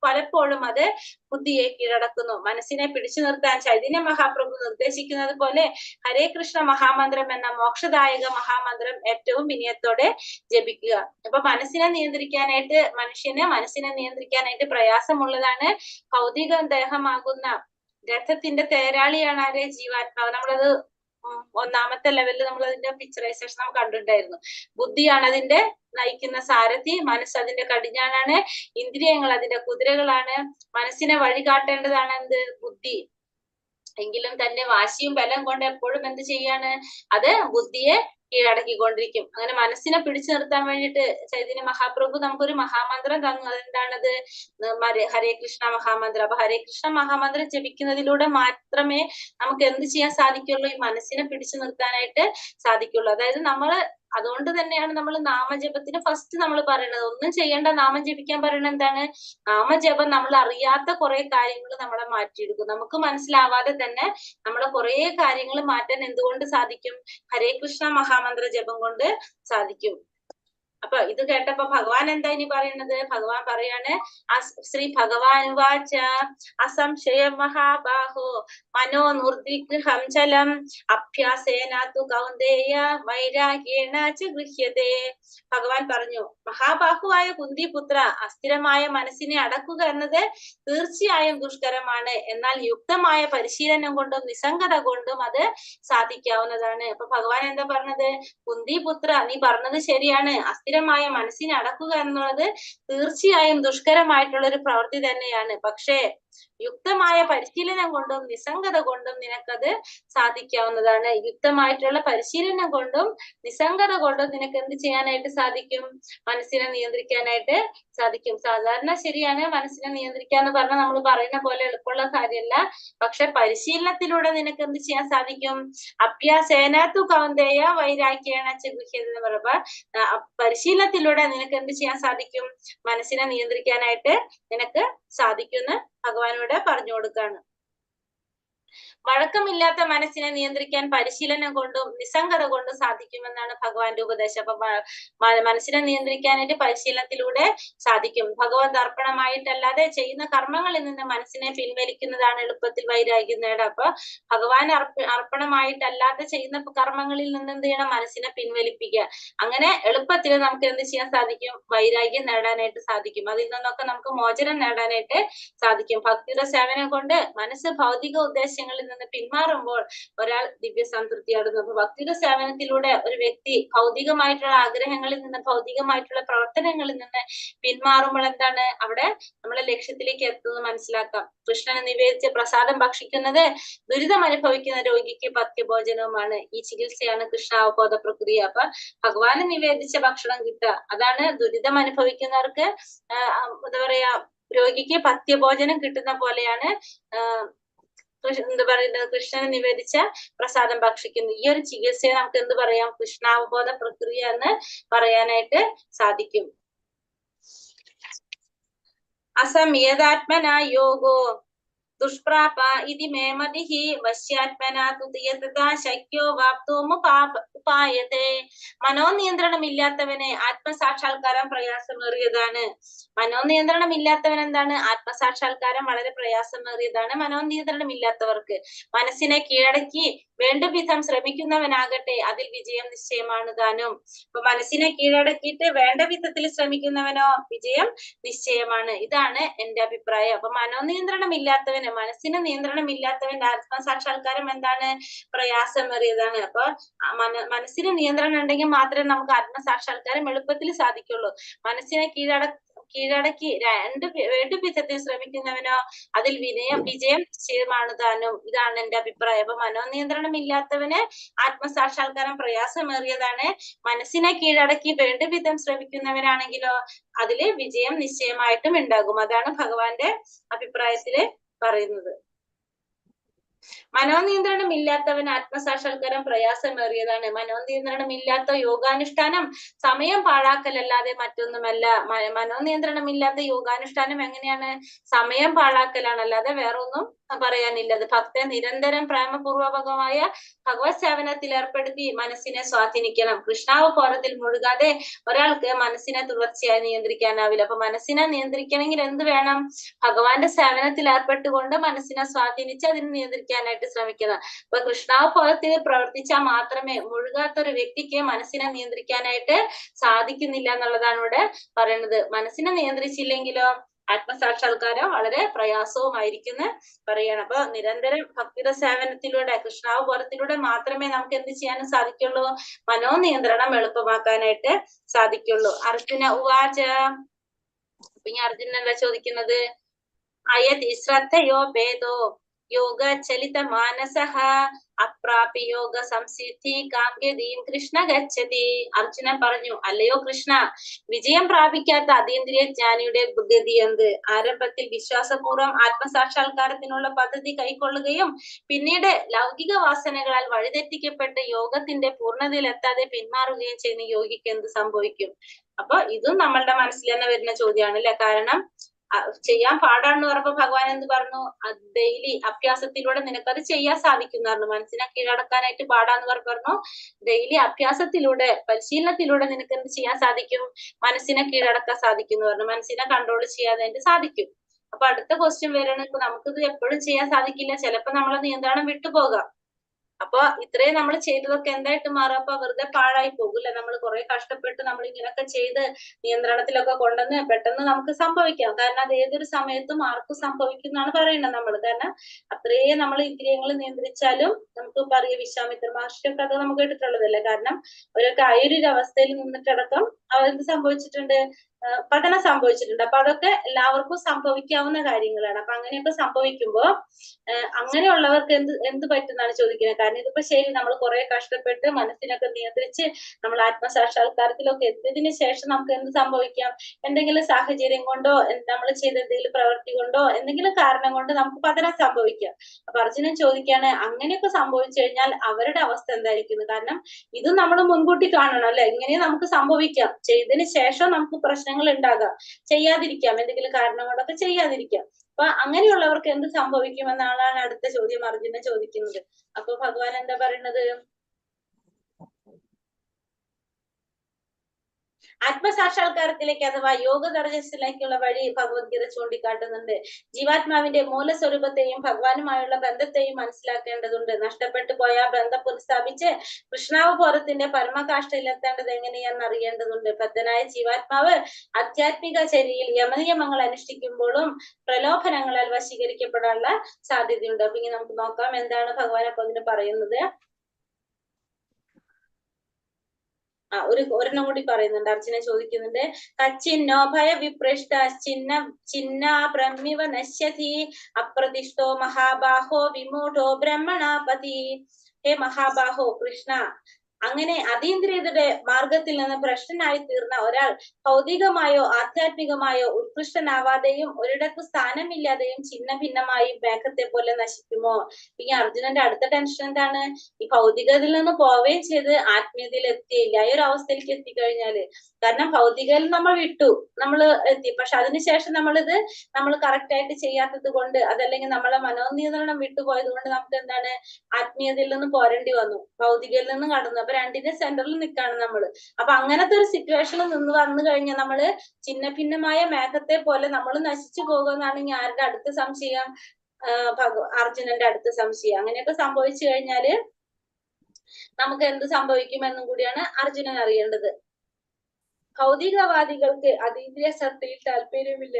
പലപ്പോഴും അത് ബുദ്ധിയെ കീഴടക്കുന്നു. മനസ്സിനെ പിടിച്ചു നിർത്താൻ ചൈതന്യ മഹാപ്രഭു നിർദ്ദേശിക്കുന്നത് പോലെ ഹരേ കൃഷ്ണ മഹാമന്ത്രം എന്ന മോക്ഷദായക മഹാമന്ത്രം ഏറ്റവും വിനയത്തോടെ ജപിക്കുക. അപ്പൊ മനസ്സിനെ നിയന്ത്രിക്കാനായിട്ട് പ്രയാസമുള്ളതാണ്. ഭൗതിക ദേഹമാകുന്ന രഥത്തിന്റെ തേരാളിയാണ് ആരെ? ജീവാത്മാവ്. നമ്മളത് ഒന്നാമത്തെ ലെവലിൽ നമ്മൾ അതിന്റെ പിക്ചറൈസേഷൻ നമ്മൾ കണ്ടിട്ടുണ്ടായിരുന്നു. ബുദ്ധിയാണ് അതിന്റെ നയിക്കുന്ന സാരഥി, മനസ്സ് അതിന്റെ കടിഞ്ഞാണാണ്, ഇന്ദ്രിയങ്ങൾ അതിന്റെ കുതിരകളാണ്. മനസ്സിനെ വഴികാട്ടേണ്ടതാണ് എന്ത്? ബുദ്ധി. എങ്കിലും തന്റെ വാശിയും ബലം കൊണ്ട് എപ്പോഴും എന്ത് ചെയ്യാണ്? അത് ബുദ്ധിയെ കീഴടക്കിക്കൊണ്ടിരിക്കും. അങ്ങനെ മനസ്സിനെ പിടിച്ചു നിർത്താൻ വേണ്ടിയിട്ട് ചൈതന്യ മഹാപ്രഭു നമുക്കൊരു മഹാമന്ത്രം തന്നു. അതെന്താണത്? ഹരേ കൃഷ്ണ മഹാമന്ത്രം. അപ്പൊ ഹരേ കൃഷ്ണ മഹാമന്ത്രം ജപിക്കുന്നതിലൂടെ മാത്രമേ നമുക്ക് എന്ത് ചെയ്യാൻ സാധിക്കുള്ളൂ? ഈ മനസ്സിനെ പിടിച്ചു നിർത്താനായിട്ട് സാധിക്കുള്ളൂ. അതായത് അതുകൊണ്ട് തന്നെയാണ് നമ്മൾ നാമജപത്തിന് ഫസ്റ്റ് നമ്മൾ പറയണത്. ഒന്നും ചെയ്യേണ്ട, നാമം ജപിക്കാൻ പറയണത് എന്താണ്? നാമജപം നമ്മൾ അറിയാത്ത കുറെ കാര്യങ്ങൾ നമ്മളെ മാറ്റിയെടുക്കും. നമുക്ക് മനസ്സിലാവാതെ തന്നെ നമ്മളെ കുറെ കാര്യങ്ങൾ മാറ്റാൻ എന്തുകൊണ്ട് സാധിക്കും? ഹരേ കൃഷ്ണ മഹാമന്ത്ര ജപം കൊണ്ട് സാധിക്കും. അപ്പൊ ഇത് കേട്ടപ്പോ ഭഗവാൻ എന്താ ഇനി പറയുന്നത്? ഭഗവാൻ പറയാണ്, ശ്രീ ഭഗവാൻ വാച അസംശയ മഹാബാഹോ മനോ നിർദിഗ്രഹം ചലം അഭ്യാസേനാതു കൗന്ദേയ വൈരാഗ്യേണ ച ഗൃഹ്യതേ. ഭഗവാൻ പറഞ്ഞു, മഹാബാഹുവായ കുന്തിപുത്ര, അസ്ഥിരമായ മനസ്സിനെ അടക്കുക എന്നത് തീർച്ചയായും ദുഷ്കരമാണ്. എന്നാൽ യുക്തമായ പരിശീലനം കൊണ്ടും നിസ്സംഗത കൊണ്ടും അത് സാധിക്കാവുന്നതാണ്. അപ്പൊ ഭഗവാൻ എന്താ പറഞ്ഞത്? കുന്തിപുത്ര, നീ പറഞ്ഞത് ശരിയാണ്. സ്ഥിരമായ മനസ്സിനെ അടക്കുക എന്നുള്ളത് തീർച്ചയായും ദുഷ്കരമായിട്ടുള്ള ഒരു പ്രവൃത്തി തന്നെയാണ്. പക്ഷേ യുക്തമായ പരിശീലനം കൊണ്ടും നിസ്സംഗത കൊണ്ടും നിനക്കത് സാധിക്കാവുന്നതാണ്. യുക്തമായിട്ടുള്ള പരിശീലനം കൊണ്ടും നിസ്സംഗത കൊണ്ടും നിനക്ക് എന്ത് ചെയ്യാനായിട്ട് സാധിക്കും? മനസ്സിനെ നിയന്ത്രിക്കാനായിട്ട് സാധിക്കും. സാധാരണ ശരിയാണ്, മനസ്സിനെ നിയന്ത്രിക്കാന്ന് പറഞ്ഞാൽ നമ്മൾ പറയുന്ന പോലെ എളുപ്പമുള്ള കാര്യമല്ല. പക്ഷെ പരിശീലനത്തിലൂടെ നിനക്ക് എന്ത് ചെയ്യാൻ സാധിക്കും? അഭ്യാസേനാതു കൗന്ദേയ വൈരാഗ്യേണ ച ഗൃഹ്യതേ എന്ന് പറയുമ്പോ പരിശീലനത്തിലൂടെ നിനക്ക് എന്ത് ചെയ്യാൻ സാധിക്കും? മനസ്സിനെ നിയന്ത്രിക്കാനായിട്ട് നിനക്ക് സാധിക്കുമെന്ന് ഭഗവാനോട് പറഞ്ഞു കൊടുക്കാണ്. വഴക്കമില്ലാത്ത മനസ്സിനെ നിയന്ത്രിക്കാൻ പരിശീലനം കൊണ്ടും നിസ്സംഗത കൊണ്ടും സാധിക്കുമെന്നാണ് ഭഗവാന്റെ ഉപദേശം. അപ്പൊ മനസ്സിനെ നിയന്ത്രിക്കാനായിട്ട് പരിശീലനത്തിലൂടെ സാധിക്കും. ഭഗവത് അർപ്പണമായിട്ടല്ലാതെ ചെയ്യുന്ന കർമ്മങ്ങളിൽ നിന്ന് മനസ്സിനെ പിൻവലിക്കുന്നതാണ് എളുപ്പത്തിൽ വൈരാഗ്യം നേടുക. അപ്പൊ ഭഗവാൻ അർപ്പണമായിട്ടല്ലാതെ ചെയ്യുന്ന കർമ്മങ്ങളിൽ നിന്ന് എന്ത് ചെയ്യണം? മനസ്സിനെ പിൻവലിപ്പിക്കുക. അങ്ങനെ എളുപ്പത്തിൽ നമുക്ക് എന്ത് ചെയ്യാൻ സാധിക്കും? വൈരാഗ്യം നേടാനായിട്ട് സാധിക്കും. അതിൽ നിന്നൊക്കെ നമുക്ക് മോചനം നേടാനായിട്ട് സാധിക്കും. ഭക്തിയുടെ സേവനം കൊണ്ട് മനസ്സ് ഭൗതിക ഉദ്ദേശങ്ങളിൽ നിന്ന് പിന്മാറുമ്പോൾ ഒരാൾ ദിവ്യ സംതൃപ്തി അടങ്ങും. അപ്പൊ ഭക്തിയുടെ സേവനത്തിലൂടെ ഒരു വ്യക്തി ഭൗതികമായിട്ടുള്ള ആഗ്രഹങ്ങളിൽ നിന്ന്, ഭൗതികമായിട്ടുള്ള പ്രവർത്തനങ്ങളിൽ നിന്ന് പിന്മാറുമ്പോൾ എന്താണ്? അവിടെ നമ്മളെ ലക്ഷ്യത്തിലേക്ക് എത്തുന്നത് മനസ്സിലാക്കാം. കൃഷ്ണന് നിവേദിച്ച് പ്രസാദം ഭക്ഷിക്കുന്നത് ദുരിതം അനുഭവിക്കുന്ന രോഗിക്ക് പഥ്യഭോജനവുമാണ്. ഈ ചികിത്സയാണ് കൃഷ്ണാവബോധ പ്രക്രിയ. അപ്പൊ ഭഗവാന് നിവേദിച്ച ഭക്ഷണം കിട്ടുക, അതാണ് ദുരിതം അനുഭവിക്കുന്നവർക്ക് എന്താ പറയാ, രോഗിക്ക് പഥ്യഭോജനം കിട്ടുന്ന പോലെയാണ് എന്താ പറയുന്നത്, കൃഷ്ണന് നിവേദിച്ച പ്രസാദം ഭക്ഷിക്കുന്നു. ഈ ഒരു ചികിത്സയെ നമുക്ക് എന്ത് പറയാം? കൃഷ്ണാവബോധ പ്രക്രിയ എന്ന് പറയാനായിട്ട് സാധിക്കും. അസംയതാത്മന യോഗോ ദുഷ്പ്രാപ ഇതി മേ മതിഹി വശ്യാത്മന തുതിയതഥാ ശക്യോ വാപ്തോമുപായതേ. മനോനിയന്ത്രണം ഇല്ലാത്തവന് ആത്മസാക്ഷാത്കാരം പ്രയാസമേറിയതാണ്. മനോനിയന്ത്രണം ഇല്ലാത്തവൻ എന്താണ്? ആത്മസാക്ഷാത്കാരം വളരെ പ്രയാസമേറിയതാണ് മനോനിയന്ത്രണം ഇല്ലാത്തവർക്ക്. മനസ്സിനെ കീഴടക്കി വേണ്ടവിധം ശ്രമിക്കുന്നവനാകട്ടെ അതിൽ വിജയം നിശ്ചയമാണ് താനും. അപ്പൊ മനസ്സിനെ കീഴടക്കിയിട്ട് വേണ്ട വിധത്തിൽ ശ്രമിക്കുന്നവനോ വിജയം നിശ്ചയമാണ്. ഇതാണ് എന്റെ അഭിപ്രായം. അപ്പൊ മനോനിയന്ത്രണം ഇല്ലാത്തവന്, മനസ്സിന് നിയന്ത്രണം ഇല്ലാത്തവന്റെ ആത്മസാക്ഷാത്കാരം എന്താണ്? പ്രയാസമേറിയതാണ്. അപ്പൊ മനസ്സിന് നിയന്ത്രണം ഉണ്ടെങ്കിൽ മാത്രമേ നമുക്ക് ആത്മസാക്ഷാത്കാരം എളുപ്പത്തിൽ സാധിക്കുള്ളൂ. മനസ്സിനെ കീഴടക്കി വേണ്ടു വിധത്തിൽ ശ്രമിക്കുന്നവനോ അതിൽ വിജയം നിശ്ചയമാണ് താനും. ഇതാണ് എന്റെ അഭിപ്രായം. അപ്പൊ മനോനിയന്ത്രണം ഇല്ലാത്തവന് ആത്മസാക്ഷാത്കാരം പ്രയാസമേറിയതാണ്. മനസ്സിനെ കീഴടക്കി വേണ്ട വിധം ശ്രമിക്കുന്നവനാണെങ്കിലോ അതില് വിജയം നിശ്ചയമായിട്ടും ഉണ്ടാകും. അതാണ് ഭഗവാന്റെ അഭിപ്രായത്തില് പറയുന്നത്. മനോനിയന്ത്രണം ഇല്ലാത്തവൻ ആത്മസാക്ഷാത്കാരം പ്രയാസമേറിയതാണ്. മനോനിയന്ത്രണം ഇല്ലാത്ത യോഗാനുഷ്ഠാനം സമയം പാഴാക്കലല്ലാതെ മറ്റൊന്നുമല്ല. മനോനിയന്ത്രണം ഇല്ലാത്ത യോഗാനുഷ്ഠാനം എങ്ങനെയാണ്? സമയം പാഴാക്കലാണ്, അല്ലാതെ വേറെ ഒന്നും പറയാനില്ല. അത് ഭക്തൻ നിരന്തരം പ്രേമപൂർവകമായ ഭഗവത് സേവനത്തിൽ ഏർപ്പെടുത്തി മനസ്സിനെ സ്വാധീനിക്കണം. കൃഷ്ണാവബോധത്തിൽ മുഴുകാതെ ഒരാൾക്ക് മനസ്സിനെ തുടർച്ചയായി നിയന്ത്രിക്കാനാവില്ല. അപ്പൊ മനസ്സിനെ നിയന്ത്രിക്കണമെങ്കിൽ എന്ത് വേണം? ഭഗവാന്റെ സേവനത്തിൽ ഏർപ്പെട്ടുകൊണ്ട് മനസ്സിനെ സ്വാധീനിച്ച് അതിനെ നിയന്ത്രിക്കാനായിട്ട് ശ്രമിക്കണം. അപ്പൊ കൃഷ്ണാവബോധത്തിൽ പ്രവർത്തിച്ചാൽ മാത്രമേ, മുഴുകാത്ത ഒരു വ്യക്തിക്ക് മനസ്സിനെ നിയന്ത്രിക്കാനായിട്ട് സാധിക്കുന്നില്ല എന്നുള്ളതാണ് ഇവിടെ പറയുന്നത്. മനസ്സിനെ നിയന്ത്രിച്ചില്ലെങ്കിലോ ആത്മസാക്ഷാത്കാരം വളരെ പ്രയാസവുമായിരിക്കും പറയാണ്. അപ്പൊ നിരന്തരം ഭക്തിയുടെ സേവനത്തിലൂടെ കൃഷ്ണാവബോധത്തിലൂടെ മാത്രമേ നമുക്ക് എന്ത് ചെയ്യാനും സാധിക്കുള്ളൂ? മനോനിയന്ത്രണം എളുപ്പമാക്കാനായിട്ട് സാധിക്കുള്ളൂ. അർജുന ഉവാച. അപ്പൊ ഈ അർജുനൻ എന്താ ചോദിക്കുന്നത്? അയതി ശ്രദ്ധയോ ഭേദോ യോഗ ചലിത മാനസഃ അപ്രാപ്യ യോഗ സംസിദ്ധി കാമ്യതീം കൃഷ്ണ ഗച്ഛതി. അർജുനൻ പറഞ്ഞു, അല്ലയോ കൃഷ്ണ, വിജയം പ്രാപിക്കാത്ത അതീന്ദ്രിയ ജ്ഞാനിയുടെ ഗതി എന്ത്? ആരംഭത്തിൽ വിശ്വാസപൂർവ്വം ആത്മസാക്ഷാത്കാരത്തിനുള്ള പദ്ധതി കൈക്കൊള്ളുകയും പിന്നീട് ലൗകിക വാസനകളാൽ വഴിതെറ്റിക്കപ്പെട്ട് യോഗത്തിന്റെ പൂർണ്ണതയിൽ എത്താതെ പിന്മാറുകയും ചെയ്യുന്ന യോഗിക്ക് എന്ത് സംഭവിക്കും? അപ്പൊ ഇതും നമ്മളുടെ മനസ്സിൽ തന്നെ വരുന്ന ചോദ്യമാണ് അല്ലെ? കാരണം ചെയ്യാൻ പാടാണെന്ന് പറഞ്ഞപ്പോ ഭഗവാൻ എന്ത് പറഞ്ഞു? ഡെയിലി അഭ്യാസത്തിലൂടെ നിനക്കത് ചെയ്യാൻ സാധിക്കും എന്ന് പറഞ്ഞു. മനസ്സിനെ കീഴടക്കാനായിട്ട് പാടാന്ന് പറഞ്ഞു. ഡെയിലി അഭ്യാസത്തിലൂടെ, പരിശീലനത്തിലൂടെ നിനക്ക് എന്ത് ചെയ്യാൻ സാധിക്കും? മനസ്സിനെ കീഴടക്കാൻ സാധിക്കും എന്ന് പറഞ്ഞു. മനസ്സിനെ കൺട്രോൾ ചെയ്യാനായിട്ട് സാധിക്കും. അപ്പൊ അടുത്ത ക്വസ്റ്റ്യൻ വരണം, ഇപ്പൊ നമുക്കിത് എപ്പോഴും ചെയ്യാൻ സാധിക്കില്ല, ചിലപ്പോ നമ്മളെ നിയന്ത്രണം വിട്ടുപോകാം. അപ്പൊ ഇത്രയും നമ്മൾ ചെയ്തതൊക്കെ എന്തായിട്ട് മാറും? അപ്പൊ വെറുതെ പാഴായി പോകില്ല. നമ്മൾ കുറെ കഷ്ടപ്പെട്ട് നമ്മൾ ഇങ്ങനെയൊക്കെ ചെയ്ത് നിയന്ത്രണത്തിലൊക്കെ കൊണ്ടുവന്ന് പെട്ടെന്ന് നമുക്ക് സംഭവിക്കാം. കാരണം അത് ഏതൊരു സമയത്തും ആർക്കും സംഭവിക്കും എന്നാണ് പറയുന്നത് നമ്മൾ. കാരണം അത്രയും നമ്മൾ ഇന്ദ്രിയങ്ങൾ നിയന്ത്രിച്ചാലും നമുക്ക് പറയാം, വിശ്വാമിത്ര മഹർഷിയൊക്കെ അത് നമുക്ക് കേട്ടിട്ടുള്ളതല്ലേ. കാരണം അവരൊക്കെ ആ ഒരു അവസ്ഥയിൽ നിന്നിട്ടടക്കം അവരെന്ത് സംഭവിച്ചിട്ടുണ്ട്? പതനം സംഭവിച്ചിട്ടുണ്ട്. അപ്പൊ അതൊക്കെ എല്ലാവർക്കും സംഭവിക്കാവുന്ന കാര്യങ്ങളാണ്. അപ്പൊ അങ്ങനെയൊക്കെ സംഭവിക്കുമ്പോ അങ്ങനെയുള്ളവർക്ക് എന്ത് പറ്റുന്നാണ് ചോദിക്കുന്നത്. കാരണം ഇതിപ്പോ ശരി, നമ്മൾ കുറെ കഷ്ടപ്പെട്ട് മനസ്സിനൊക്കെ നിയന്ത്രിച്ച് നമ്മൾ ആത്മസാക്ഷാത്കാരത്തിലൊക്കെ എത്തിയതിനു ശേഷം നമുക്ക് എന്ത് സംഭവിക്കാം? എന്തെങ്കിലും സാഹചര്യം കൊണ്ടോ നമ്മൾ ചെയ്ത എന്തെങ്കിലും പ്രവൃത്തി കൊണ്ടോ എന്തെങ്കിലും കാരണം കൊണ്ട് നമുക്ക് പതനം സംഭവിക്കാം. അപ്പൊ അർജുനൻ ചോദിക്കാണ്, അങ്ങനെയൊക്കെ സംഭവിച്ചു കഴിഞ്ഞാൽ അവരുടെ അവസ്ഥ എന്തായിരിക്കും? കാരണം ഇത് നമ്മൾ മുൻകൂട്ടി കാണണം അല്ലെ? ഇങ്ങനെ നമുക്ക് സംഭവിക്കാം, ചെയ്തതിന് ശേഷം നമുക്ക് പ്രശ്നങ്ങൾ ഉണ്ടാകാം, ചെയ്യാതിരിക്കാം, എന്തെങ്കിലും കാരണം കൊണ്ടൊക്കെ ചെയ്യാതിരിക്കാം. അപ്പൊ അങ്ങനെയുള്ളവർക്ക് എന്ത് സംഭവിക്കുമെന്നാണ് അടുത്ത ചോദ്യം അർജുനൻ ചോദിക്കുന്നത്. അപ്പൊ ഭഗവാൻ എന്താ പറയുന്നത്? ആത്മസാക്ഷാത്കാരത്തിലേക്ക് അഥവാ യോഗ ദർശനത്തിലേക്കുള്ള വഴി ഭഗവത്ഗീത ചൂണ്ടിക്കാട്ടുന്നുണ്ട്. ജീവാത്മാവിന്റെ മൂലസ്വരൂപത്തെയും ഭഗവാനുമായുള്ള ബന്ധത്തെയും മനസ്സിലാക്കേണ്ടതുണ്ട്. നഷ്ടപ്പെട്ടു പോയ ബന്ധം പുനഃസ്ഥാപിച്ച് കൃഷ്ണാവബോധത്തിന്റെ പരമകാഷ്ഠയിലെത്തേണ്ടത് എങ്ങനെയാണെന്ന് അറിയേണ്ടതുണ്ട്. ബദ്ധനായ ജീവാത്മാവ് ആധ്യാത്മിക ചര്യയിൽ യമനിയമങ്ങൾ അനുഷ്ഠിക്കുമ്പോഴും പ്രലോഭനങ്ങളാൽ വശീകരിക്കപ്പെടാനുള്ള സാധ്യതയുണ്ട്. അപ്പൊ ഇനി നമുക്ക് നോക്കാം എന്താണ് ഭഗവാൻ അപ്പൊ അതിന് പറയുന്നത്. ഒരെണ്ണം കൂടി പറയുന്നുണ്ട്. അർച്ചന ചോദിക്കുന്നുണ്ട്, കച്ചിന്നോ ഭയ വിപ്രഷ്ട ചിന്ന ബ്രഹ്മിവ നശ്യതി അപ്രതിഷ്ഠോ മഹാബാഹോ വിമൂഢോ ബ്രഹ്മണാപതി. ഹേ മഹാബാഹോ കൃഷ്ണ, അങ്ങനെ അതീന്ദ്രിയതയുടെ മാർഗത്തിൽ നിന്ന് ഭ്രഷ്ടനായി തീർന്ന ഒരാൾ ഭൗതികമായോ ആധ്യാത്മികമായോ ഉത്കൃഷ്ടനാവാതെയും ഒരിടത്ത് സ്ഥാനമില്ലാതെയും ചിന്ന ഭിന്നമായും മേഘത്തെ പോലെ നശിക്കുമോ? ഈ അർജുനന്റെ അടുത്ത ടെൻഷൻ എന്താണ്? ഈ ഭൗതികതയിൽ നിന്ന് പോവുകയും ചെയ്ത് ആത്മീയതയിൽ എത്തിയില്ല. ഈ ഒരു അവസ്ഥയിലേക്ക് എത്തിക്കഴിഞ്ഞാല്, കാരണം ഭൗതികയിൽ നമ്മൾ വിട്ടു, നമ്മൾ എത്തി, പക്ഷെ അതിനുശേഷം നമ്മൾ കറക്റ്റ് ആയിട്ട് ചെയ്യാത്തത് കൊണ്ട്, അതല്ലെങ്കിൽ നമ്മളെ മനോനിയന്ത്രണം വിട്ടുപോയത് കൊണ്ട് നമുക്ക് എന്താണ്? ആത്മീയതയിൽ നിന്ന് പോരേണ്ടി വന്നു, ഭൗതികയിൽ നിന്ന് കടന്നു. അപ്പൊ രണ്ടിന്റെ സെന്ററിൽ നിൽക്കാണ് നമ്മള്. അപ്പൊ അങ്ങനത്തെ ഒരു സിറ്റുവേഷനിൽ വന്നു കഴിഞ്ഞാൽ നമ്മള് ചിന്ന ഭിന്നമായ മേഘത്തെ പോലെ നമ്മൾ നശിച്ചു പോകുമെന്നാണ് ഇനി ആരുടെ അടുത്ത സംശയം? അർജുനന്റെ അടുത്ത സംശയം. അങ്ങനെയൊക്കെ സംഭവിച്ചു കഴിഞ്ഞാല് നമുക്ക് എന്ത് സംഭവിക്കുമെന്നും കൂടിയാണ് അർജുനൻ അറിയേണ്ടത്. ഭൗതികവാദികൾക്ക് അതീന്ദ്രിയ സത്തയിൽ താല്പര്യമില്ല.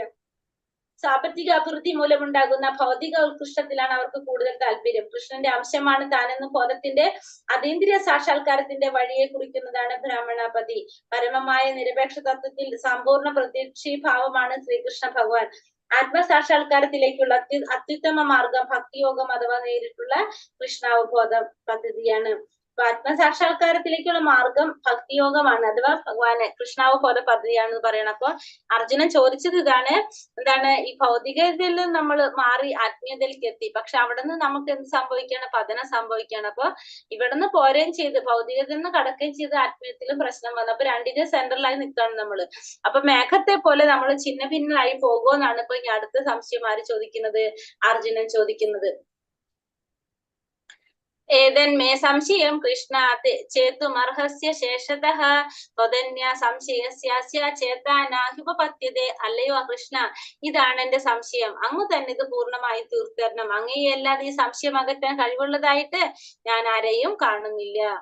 സാമ്പത്തിക അഭിവൃദ്ധി മൂലമുണ്ടാകുന്ന ഭൗതിക ഉത്കൃഷ്ടത്തിലാണ് അവർക്ക് കൂടുതൽ താല്പര്യം. കൃഷ്ണന്റെ അംശമാണ് താനെന്ന ബോധത്തിന്റെ അതീന്ദ്രിയ സാക്ഷാത്കാരത്തിന്റെ വഴിയെ കുറിക്കുന്നതാണ് ബ്രാഹ്മണപതി. പരമമായ നിരപേക്ഷ തത്വത്തിൽ സമ്പൂർണ്ണ പ്രത്യക്ഷീഭാവമാണ് ശ്രീകൃഷ്ണ ഭഗവാൻ. ആത്മസാക്ഷാത്കാരത്തിലേക്കുള്ള അത്യുത്തമ മാർഗം ഭക്തിയോഗം അഥവാ നേരിട്ടുള്ള കൃഷ്ണാവബോധ പദ്ധതിയാണ്. ആത്മസാക്ഷാത്കാരത്തിലേക്കുള്ള മാർഗം ഭക്തിയോഗമാണ് അഥവാ ഭഗവാന് കൃഷ്ണാവബോധ പദ്ധതിയാണെന്ന് പറയണം. അപ്പൊ അർജുനൻ ചോദിച്ചത് ഇതാണ്, എന്താണ് ഈ ഭൗതികതയിൽ നമ്മൾ മാറി ആത്മീയതയിലേക്ക് എത്തി, പക്ഷെ അവിടെ നിന്ന് നമുക്ക് എന്ത് സംഭവിക്കാണ്? പതനം സംഭവിക്കാണ്. അപ്പൊ ഇവിടുന്ന് പോരുകയും ചെയ്ത് ഭൗതികതയിൽ നിന്ന് കടക്കുകയും ചെയ്ത് ആത്മീയത്തിലും പ്രശ്നം വന്നു. അപ്പൊ രണ്ടിന്റെ സെന്ററിലായി നിൽക്കുകയാണ് നമ്മള്. അപ്പൊ മേഘത്തെ പോലെ നമ്മൾ ചിന്ന ഭിന്നനായി പോകുമെന്നാണ് ഇപ്പൊ ഇനി അടുത്ത സംശയം ആര് ചോദിക്കുന്നത്? അർജുനൻ ചോദിക്കുന്നത്. ഏതന്മേ സംശയം കൃഷ്ണ ചേതുമർഹസ്യ ശേഷതഃ ത്വദന്യ സംശയസ്യാസ്യ ചേതാനാഹ്യുപപത്യതേ. അല്ലയോ കൃഷ്ണ, ഇതാണ് എന്റെ സംശയം, അങ്ങ് തന്നെ ഇത് പൂർണ്ണമായി തീർത്തരണം. അങ്ങയെയല്ലാതെ ഈ സംശയം അകറ്റാൻ കഴിവുള്ളതായിട്ട് ഞാൻ ആരെയും കാണുന്നില്ല.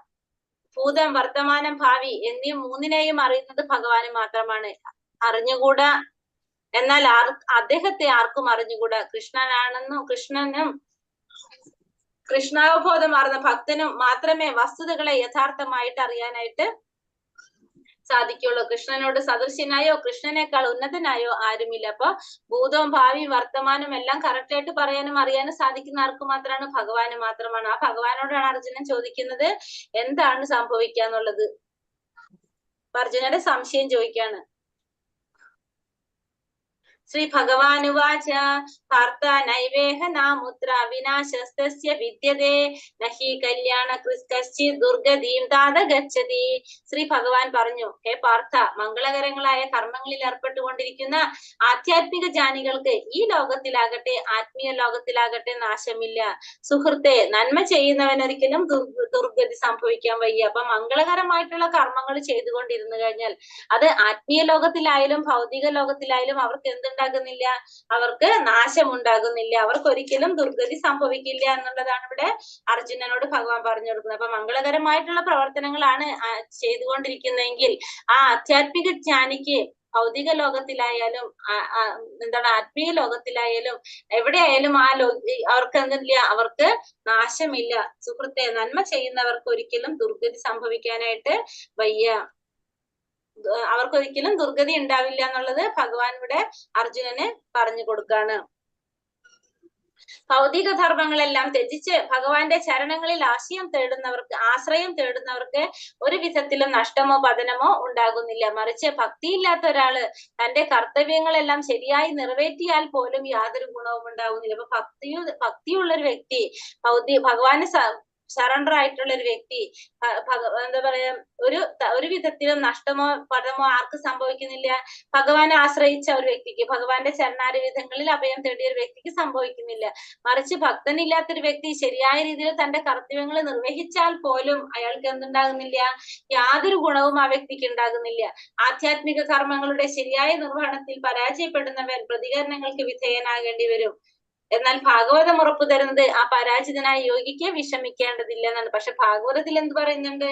ഭൂതം, വർത്തമാനം, ഭാവി എന്നീ മൂന്നിനെയും അറിയുന്നത് ഭഗവാന് മാത്രമാണ്. അറിഞ്ഞുകൂടാ, എന്നാൽ അദ്ദേഹത്തെ ആർക്കും അറിഞ്ഞുകൂടാ. കൃഷ്ണനും കൃഷ്ണാവബോധമാർന്ന ഭക്തനും മാത്രമേ വസ്തുതകളെ യഥാർത്ഥമായിട്ട് അറിയാനായിട്ട് സാധിക്കുള്ളൂ. കൃഷ്ണനോട് സദൃശ്യനായോ കൃഷ്ണനേക്കാൾ ഉന്നതനായോ ആരുമില്ല. അപ്പൊ ഭൂതവും ഭാവിയും വർത്തമാനവും എല്ലാം കറക്റ്റ് ആയിട്ട് പറയാനും അറിയാനും സാധിക്കുന്ന ആർക്ക് മാത്രമാണ്? ഭഗവാന് മാത്രമാണ്. ആ ഭഗവാനോടാണ് അർജുനൻ ചോദിക്കുന്നത് എന്താണ് സംഭവിക്കാന്നുള്ളത്. അർജുനന്റെ സംശയം ചോദിക്കാണ്. ശ്രീ ഭഗവാനുവാച പാർത്ഥ നൈവേഹ നാമുത്ര വിനാശസ്തസ്യ വിദ്യതേ നഹി കല്യാണ കശ്ചിത് ദുർഗതീം താത ഗച്ഛതി. ശ്രീ ഭഗവാൻ പറഞ്ഞു, ഹേ പാർത്ഥ, മംഗളകരങ്ങളായ കർമ്മങ്ങളിൽ ഏർപ്പെട്ടുകൊണ്ടിരിക്കുന്ന ആധ്യാത്മിക ജ്ഞാനികൾക്ക് ഈ ലോകത്തിലാകട്ടെ ആത്മീയ ലോകത്തിലാകട്ടെ നാശമില്ല. സുഹൃത്തെ, നന്മ ചെയ്യുന്നവനൊരിക്കലും ദുർഗതി സംഭവിക്കാൻ വയ്യ. അപ്പൊ മംഗളകരമായിട്ടുള്ള കർമ്മങ്ങൾ ചെയ്തുകൊണ്ടിരുന്നു കഴിഞ്ഞാൽ അത് ആത്മീയ ലോകത്തിലായാലും ഭൗതിക ലോകത്തിലായാലും അവർക്ക് എന്തുണ്ടാകുന്നില്ല? അവർക്ക് നാശമുണ്ടാകുന്നില്ല. അവർക്ക് ഒരിക്കലും ദുർഗതി സംഭവിക്കില്ല എന്നുള്ളതാണ് ഇവിടെ അർജുനനോട് ഭഗവാൻ പറഞ്ഞു കൊടുക്കുന്നത്. അപ്പൊ മംഗളകരമായിട്ടുള്ള പ്രവർത്തനങ്ങളാണ് ചെയ്തുകൊണ്ടിരിക്കുന്നതെങ്കിൽ ആ ആധ്യാത്മിക ജ്ഞാനിക്ക് ഭൗതിക ലോകത്തിലായാലും ആത്മീയ ലോകത്തിലായാലും എവിടെയായാലും അവർക്ക് എന്തില്ല? അവർക്ക് നാശമില്ല. സുഹൃത്തെ, നന്മ ചെയ്യുന്നവർക്ക് ഒരിക്കലും ദുർഗതി സംഭവിക്കാനായിട്ട് വയ്യ. അവർക്കൊരിക്കലും ദുർഗതി ഉണ്ടാവില്ല എന്നുള്ളത് ഭഗവാൻ ഇവിടെ അർജുനന് പറഞ്ഞു കൊടുക്കാണ്. ഭൗതിക ധർമ്മങ്ങളെല്ലാം ത്യജിച്ച് ഭഗവാന്റെ ചരണങ്ങളിൽ ആശ്രയം തേടുന്നവർക്ക് ഒരു വിധത്തിലും നഷ്ടമോ പതനമോ ഉണ്ടാകുന്നില്ല. മറിച്ച് ഭക്തിയില്ലാത്ത ഒരാള് തന്റെ കർത്തവ്യങ്ങളെല്ലാം ശരിയായി നിറവേറ്റിയാൽ പോലും യാതൊരു ഗുണവും ഉണ്ടാകുന്നില്ല. അപ്പൊ ഭക്തിയുള്ള ഒരു വ്യക്തി, ഭഗവാന് സറണ്ടർ ആയിട്ടുള്ള ഒരു വ്യക്തി എന്താ പറയാ, ഒരു വിധത്തിലും നഷ്ടമോ പതമോ ആർക്ക് സംഭവിക്കുന്നില്ല? ഭഗവാനെ ആശ്രയിച്ച ഒരു വ്യക്തിക്ക്, ഭഗവാന്റെ ചരണാരവിധങ്ങളിൽ അഭയം തേടിയ ഒരു വ്യക്തിക്ക് സംഭവിക്കുന്നില്ല. മറിച്ച് ഭക്തനില്ലാത്തൊരു വ്യക്തി ശരിയായ രീതിയിൽ തന്റെ കർത്തവ്യങ്ങൾ നിർവഹിച്ചാൽ പോലും അയാൾക്ക് എന്തുണ്ടാകുന്നില്ല? യാതൊരു ഗുണവും ആ വ്യക്തിക്ക് ഉണ്ടാകുന്നില്ല. ആധ്യാത്മിക കർമ്മങ്ങളുടെ ശരിയായ നിർവഹണത്തിൽ പരാജയപ്പെടുന്നവൻ പ്രതികരണങ്ങൾക്ക് വിധേയനാകേണ്ടി വരും. എന്നാൽ ഭാഗവതം ഉറപ്പു തരുന്നത് ആ പരാജിതനായ യോഗിക്ക് വിഷമിക്കേണ്ടതില്ല എന്നാണ്. പക്ഷെ ഭാഗവതത്തിൽ എന്ത് പറയുന്നുണ്ട്?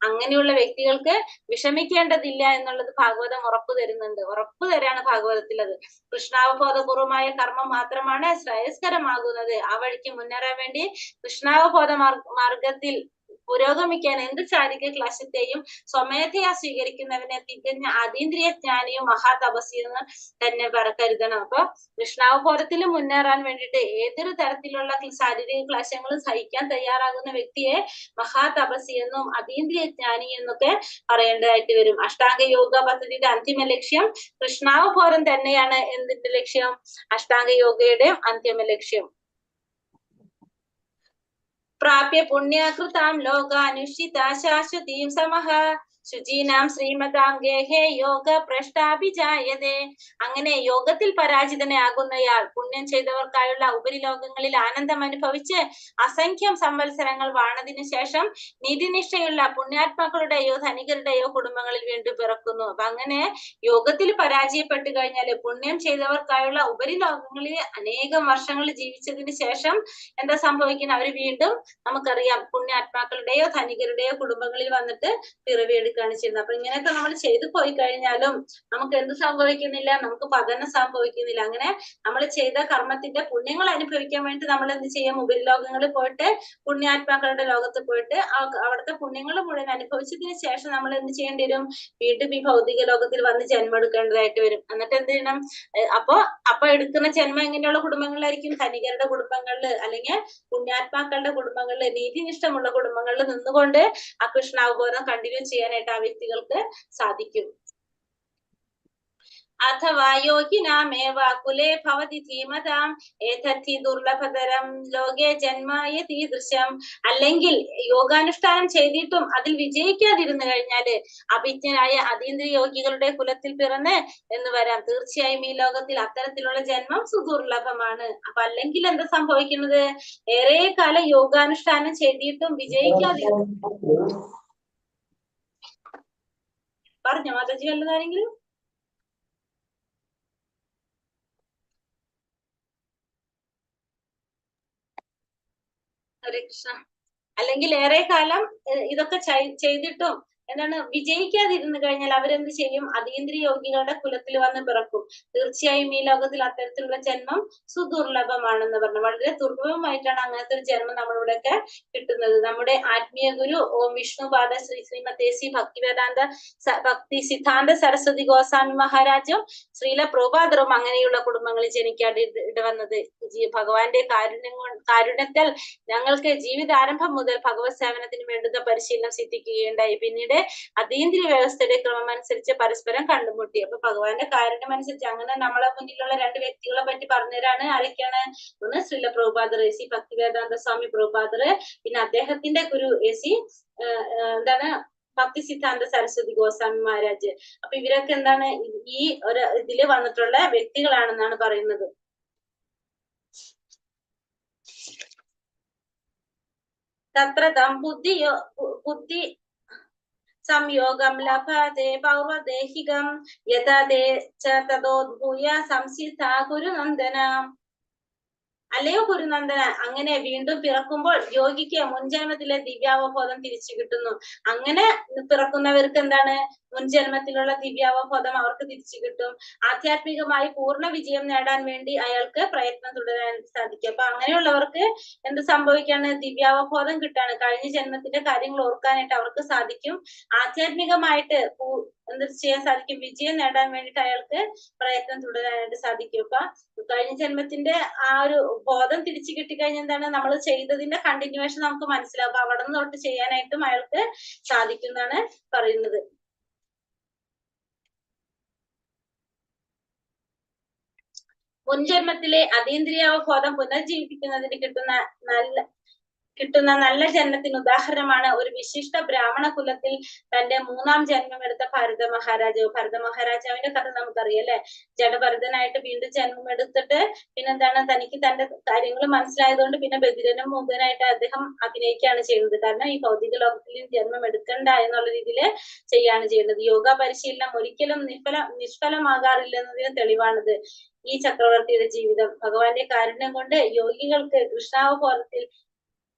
അങ്ങനെയുള്ള വ്യക്തികൾക്ക് വിഷമിക്കേണ്ടതില്ല എന്നുള്ളത് ഭാഗവതം ഉറപ്പു തരുന്നുണ്ട്. ഉറപ്പു തരാണ് ഭാഗവതത്തിൽ. അത് കൃഷ്ണാവബോധപൂർവമായ കർമ്മം മാത്രമാണ് ശ്രേയസ്കരമാകുന്നത്. ആ വഴിക്ക് മുന്നേറാൻ വേണ്ടി കൃഷ്ണാവബോധ മാർഗത്തിൽ പുരോഗമിക്കാൻ എന്ത് ശാരീരിക ക്ലേശത്തെയും സ്വമേധയാ സ്വീകരിക്കുന്നവനെ തികഞ്ഞ അതീന്ദ്രിയ ജ്ഞാനിയും മഹാതപസ്യെന്ന് തന്നെ കരുതണം. അപ്പൊ കൃഷ്ണാവബോധത്തിൽ മുന്നേറാൻ വേണ്ടിയിട്ട് ഏതൊരു തരത്തിലുള്ള ശാരീരിക ക്ലേശങ്ങളും സഹിക്കാൻ തയ്യാറാകുന്ന വ്യക്തിയെ മഹാതപസ്യ എന്നും അതീന്ദ്രിയ ജ്ഞാനി എന്നൊക്കെ പറയേണ്ടതായിട്ട് വരും. അഷ്ടാംഗ യോഗ പദ്ധതിയുടെ അന്തിമ ലക്ഷ്യം കൃഷ്ണാവബോധം തന്നെയാണ്. എന്തിന്റെ ലക്ഷ്യം? അഷ്ടാംഗ യോഗയുടെ അന്തിമ ലക്ഷ്യം. പ്രാപ്യ പുണ്യകൃതാം ലോകാനുഷ്ഠിതാ ശാശ്വതീം സമഃ ശുചീനാം ശ്രീമതാം ഗേഹേ യോഗ ഭ്രഷ്ടാഭിജായതേ. അങ്ങനെ യോഗത്തിൽ പരാജിതനാകുന്നയാൾ പുണ്യം ചെയ്തവർക്കായുള്ള ഉപരിലോകങ്ങളിൽ ആനന്ദം അനുഭവിച്ച് അസംഖ്യം സംവത്സരങ്ങൾ വാണതിനു ശേഷം നീതിനിഷ്ഠയുള്ള പുണ്യാത്മാക്കളുടെയോ ധനികരുടെയോ കുടുംബങ്ങളിൽ വീണ്ടും പിറക്കുന്നു. അപ്പൊ അങ്ങനെ യോഗത്തിൽ പരാജയപ്പെട്ടു കഴിഞ്ഞാല് പുണ്യം ചെയ്തവർക്കായുള്ള ഉപരിലോകങ്ങളിൽ അനേകം വർഷങ്ങൾ ജീവിച്ചതിന് ശേഷം എന്താ സംഭവിക്കുന്നത്? അവര് വീണ്ടും നമുക്കറിയാം പുണ്യാത്മാക്കളുടെയോ ധനികരുടെയോ കുടുംബങ്ങളിൽ വന്നിട്ട് പിറവിയെടുക്കും. നേടിയെടുക്കുകയാണ് ചെയ്യുന്നത്. അപ്പൊ ഇങ്ങനെയൊക്കെ നമ്മൾ ചെയ്തു പോയി കഴിഞ്ഞാലും നമുക്ക് എന്ത് സംഭവിക്കുന്നില്ല, നമുക്ക് പതനം സംഭവിക്കുന്നില്ല. അങ്ങനെ നമ്മൾ ചെയ്ത കർമ്മത്തിന്റെ പുണ്യങ്ങൾ അനുഭവിക്കാൻ വേണ്ടി നമ്മൾ എന്ത് ചെയ്യാം, ഉപരിലോകങ്ങളിൽ പോയിട്ട് പുണ്യാത്മാക്കളുടെ ലോകത്ത് പോയിട്ട് അവിടുത്തെ പുണ്യങ്ങൾ മുഴുവൻ അനുഭവിച്ചതിന് ശേഷം നമ്മൾ എന്ത് ചെയ്യേണ്ടി വരും, വീണ്ടും ഈ ഭൗതിക ലോകത്തിൽ വന്ന് ജന്മം എടുക്കേണ്ടതായിട്ട് വരും. എന്നിട്ട് എന്ത് ചെയ്യണം, അപ്പൊ എടുക്കുന്ന ജന്മം എങ്ങനെയുള്ള കുടുംബങ്ങളിലായിരിക്കും, ധനികരുടെ കുടുംബങ്ങളിൽ അല്ലെങ്കിൽ പുണ്യാത്മാക്കളുടെ കുടുംബങ്ങളിൽ, നീതിനിഷ്ഠമുള്ള കുടുംബങ്ങളിൽ നിന്നുകൊണ്ട് ആ കൃഷ്ണാവബോധം കണ്ടിന്യൂ ചെയ്യാനായിട്ട് ആ വ്യക്തികൾക്ക് സാധിക്കും. അഥവാ യോഗിനാമേവ കുലേ ഭവതി ധീമതാം ഏതദ്ധി ദുർലഭതരം ലോകേ ജന്മയതി ദൃശ്യം. അല്ലെങ്കിൽ യോഗാനുഷ്ഠാനം ചെയ്തിട്ടും അതിൽ വിജയിക്കാതിരുന്നു കഴിഞ്ഞാല് അഭിജ്ഞനായ അതീന്ദ്രിയ യോഗികളുടെ കുലത്തിൽ പിറന്ന് എന്ന് വരാം. തീർച്ചയായും ഈ ലോകത്തിൽ അത്തരത്തിലുള്ള ജന്മം സുദുർലഭമാണ്. അപ്പൊ അല്ലെങ്കിൽ എന്താ സംഭവിക്കുന്നത്, ഏറെ കാലം യോഗാനുഷ്ഠാനം ചെയ്തിട്ടും വിജയിക്കാതിരുന്നു. പറഞ്ഞോ മാതാജി വല്ലതാരെങ്കിലും? ഹരേ കൃഷ്ണ. അല്ലെങ്കിൽ ഏറെ കാലം ഇതൊക്കെ ചെയ്തിട്ടും എന്താണ് വിജയിക്കാതിരുന്നു കഴിഞ്ഞാൽ അവരെന്ത് ചെയ്യും, അതീന്ദ്രിയ യോഗികളുടെ കുലത്തിൽ വന്ന് പിറക്കും. തീർച്ചയായും ഈ ലോകത്തിൽ അത്തരത്തിലുള്ള ജന്മം സുദുർലഭമാണെന്ന് പറഞ്ഞു. വളരെ ദുർലഭമായിട്ടാണ് അങ്ങനത്തെ ഒരു ജന്മം നമ്മളിവിടെയൊക്കെ കിട്ടുന്നത്. നമ്മുടെ ആത്മീയ ഗുരു ഓം വിഷ്ണുപാദ ശ്രീമതേ ശ്രീ ഭക്തി സിദ്ധാന്ത സരസ്വതി ഗോസ്വാമി മഹാരാജും ശ്രീല പ്രഭുപാദറും അങ്ങനെയുള്ള കുടുംബങ്ങളിൽ ജനിക്കാതെ ഇടവന്നത്. ഭഗവാന്റെ കാരുണ്യത്താൽ ഞങ്ങൾക്ക് ജീവിതാരംഭം മുതൽ ഭഗവത് സേവനത്തിന് വേണ്ടുന്ന പരിശീലനം സിദ്ധിക്കുകയുണ്ടായി. പിന്നീട് അതീന്ദ്രിയ വ്യവസ്ഥയുടെ ക്രമം അനുസരിച്ച് പരസ്പരം കണ്ടുമുട്ടി. അപ്പൊ ഭഗവാന്റെ കാരുണ്യം അനുസരിച്ച് അങ്ങനെ നമ്മളെ മുന്നിലുള്ള രണ്ട് വ്യക്തികളെ പറ്റി പറഞ്ഞുതരാണ്. ആരൊക്കെയാണ്? ഒന്ന് ശ്രീല പ്രഭുപാദർ, ശ്രീ ഭക്തിവേദാന്ത സ്വാമി പ്രഭുപാദർ, പിന്നെ അദ്ദേഹത്തിന്റെ ഗുരു ശ്രീ എന്താണ് ഭക്തി സിദ്ധാന്ത സരസ്വതി ഗോസ്വാമി മഹാരാജ്. അപ്പൊ ഇവരൊക്കെ എന്താണ് ഈ ഒരു ഇതില് വന്നിട്ടുള്ള വ്യക്തികളാണെന്നാണ് പറയുന്നത്. തത്ര തം ബുദ്ധി സംയോഗം ലഭത്തെ പൗർവദേഹികം യഥാദേ ച തദോദ്ഭൂയ സംസിദ്ധ ഗുരുനന്ദന. അല്ലയോ ഗുരുനന്ദന, അങ്ങനെ വീണ്ടും പിറക്കുമ്പോൾ യോഗിക്ക് മുൻജന്മത്തിലെ ദിവ്യാവബോധം തിരിച്ചു കിട്ടുന്നു. അങ്ങനെ പിറക്കുന്നവർക്ക് എന്താണ്, മുൻജന്മത്തിലുള്ള ദിവ്യാവബോധം അവർക്ക് തിരിച്ചു കിട്ടും. ആധ്യാത്മികമായി പൂർണ്ണ വിജയം നേടാൻ വേണ്ടി അയാൾക്ക് പ്രയത്നം തുടരാൻ സാധിക്കും. അപ്പൊ അങ്ങനെയുള്ളവർക്ക് എന്ത് സംഭവിക്കാണ്, ദിവ്യാവബോധം കിട്ടാണ്. കഴിഞ്ഞ ജന്മത്തിന്റെ കാര്യങ്ങൾ ഓർക്കാനായിട്ട് അവർക്ക് സാധിക്കും. ആധ്യാത്മികമായിട്ട് എന്ത് ചെയ്യാൻ സാധിക്കും, വിജയം നേടാൻ വേണ്ടിയിട്ട് അയാൾക്ക് പ്രയത്നം തുടരാനായിട്ട് സാധിക്കും. അപ്പൊ കഴിഞ്ഞ ജന്മത്തിന്റെ ആ ഒരു ബോധം തിരിച്ചു കിട്ടിക്കഴിഞ്ഞാൽ എന്താണ്, നമ്മൾ ചെയ്തതിന്റെ കണ്ടിന്യൂവേഷൻ നമുക്ക് മനസ്സിലാവും. അപ്പൊ അവിടെ നിന്ന് തൊട്ട് ചെയ്യാനായിട്ടും അയാൾക്ക് സാധിക്കും എന്നാണ് പറയുന്നത്. മുൻജന്മത്തിലെ അതീന്ദ്രിയാവബോധം പുനർജീവിപ്പിക്കുന്നതിന് കിട്ടുന്ന നല്ല ജന്മത്തിന് ഉദാഹരണമാണ് ഒരു വിശിഷ്ട ബ്രാഹ്മണ കുലത്തിൽ തന്റെ മൂന്നാം ജന്മം എടുത്ത ഭരത മഹാരാജാവ്. ഭരത മഹാരാജാവിന്റെ കഥ നമുക്കറിയാം അല്ലെ. ജഡഭരതനായിട്ട് വീണ്ടും ജന്മം എടുത്തിട്ട് പിന്നെന്താണ്, തനിക്ക് തന്റെ കാര്യങ്ങൾ മനസ്സിലായതുകൊണ്ട് പിന്നെ ബദിരനും മൂകനായിട്ട് അദ്ദേഹം അഭിനയിക്കുകയാണ് ചെയ്യുന്നത്. കാരണം ഈ ഭൗതിക ലോകത്തിൽ ജന്മം എടുക്കണ്ട എന്നുള്ള രീതിയിൽ ചെയ്യാണ് ചെയ്യുന്നത്. യോഗ പരിശീലനം ഒരിക്കലും നിഷ്ഫലമാകാറില്ല എന്നതിന് തെളിവാണിത് ഈ ചക്രവർത്തിയുടെ ജീവിതം. ഭഗവാന്റെ കാരുണ്യം കൊണ്ട് യോഗികൾക്ക് കൃഷ്ണാവബോധത്തിൽ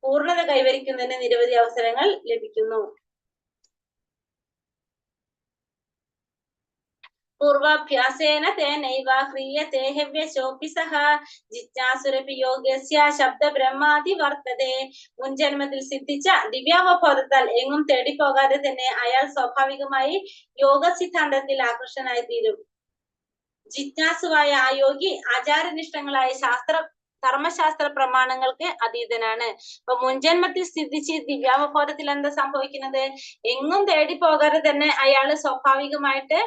പൂർണ്ണത കൈവരിക്കുന്നതിന് നിരവധി അവസരങ്ങൾ ലഭിക്കുന്നു. പൂർവാഭ്യാസേന തേനൈവ ക്രിയത്തെ ഹവ്യശോപി സഹ ജിജ്ഞാസുരപി യോഗസ്യ ശബ്ദ ബ്രഹ്മാതി വർത്തതേ. മുൻജന്മത്തിൽ സിദ്ധിച്ച ദിവ്യാവബോധത്താൽ എങ്ങും തേടിപ്പോകാതെ തന്നെ അയാൾ സ്വാഭാവികമായി യോഗ സിദ്ധാന്തത്തിൽ ആകർഷനായി തീരും. ജിജ്ഞാസുവായ ആ യോഗി ആചാരനിഷ്ഠങ്ങളായ കർമ്മശാസ്ത്ര പ്രമാണങ്ങൾക്ക് അതീതനാണ്. അപ്പൊ മുൻജന്മത്തിൽ സ്ഥിതിച്ച് ദിവ്യാവബോധത്തിൽ എന്താ സംഭവിക്കുന്നത്, എങ്ങും തേടി പോകാതെ തന്നെ അയാൾ സ്വാഭാവികമായിട്ട്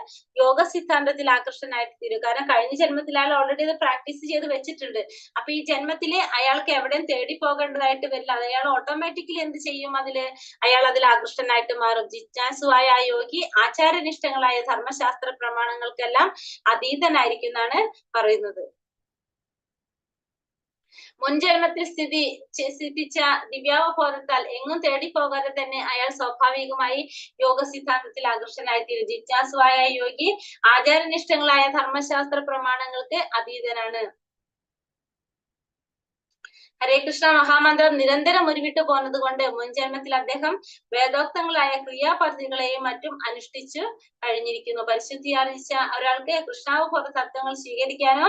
യോഗ സിദ്ധാന്തത്തിൽ ആകർഷനായിട്ട് തീരും. കാരണം കഴിഞ്ഞ ജന്മത്തിൽ അയാൾ ഓൾറെഡി അത് പ്രാക്ടീസ് ചെയ്ത് വെച്ചിട്ടുണ്ട്. അപ്പൊ ഈ ജന്മത്തില് അയാൾക്ക് എവിടെയും തേടി പോകേണ്ടതായിട്ട് വരില്ല. അത് അയാൾ ഓട്ടോമാറ്റിക്കലി എന്ത് ചെയ്യും, അയാൾ അതിൽ ആകർഷനായിട്ട് മാറും. ജിജ്ഞാസുവായ ആ യോഗി ആചാരനിഷ്ഠങ്ങളായ ധർമ്മശാസ്ത്ര പ്രമാണങ്ങൾക്കെല്ലാം അതീതനായിരിക്കും എന്നാണ് പറയുന്നത്. മുൻജന്മത്തിൽ സിദ്ധിച്ച ദിവ്യാവബോധത്താൽ എങ്ങും തേടി പോകാതെ തന്നെ അയാൾ സ്വാഭാവികമായി യോഗ സിദ്ധാന്തത്തിൽ ആകർഷനായിത്തീരും. ജിജ്ഞാസുവായ യോഗി ആചാരനിഷ്ഠങ്ങളായ ധർമ്മശാസ്ത്ര പ്രമാണങ്ങൾക്ക് അതീതനാണ്. ഹരേ കൃഷ്ണ മഹാമന്ത്രം നിരന്തരം ഉരുവിട്ടു പോന്നത് കൊണ്ട് മുൻ ജന്മത്തിൽ അദ്ദേഹം വേദോക്തങ്ങളായ ക്രിയാപദ്ധതികളെയും മറ്റും അനുഷ്ഠിച്ചു കഴിഞ്ഞിരിക്കുന്നു. പരിശുദ്ധി ആർജിച്ച ഒരാൾക്ക് കൃഷ്ണാവബോധ തത്വങ്ങൾ സ്വീകരിക്കാനോ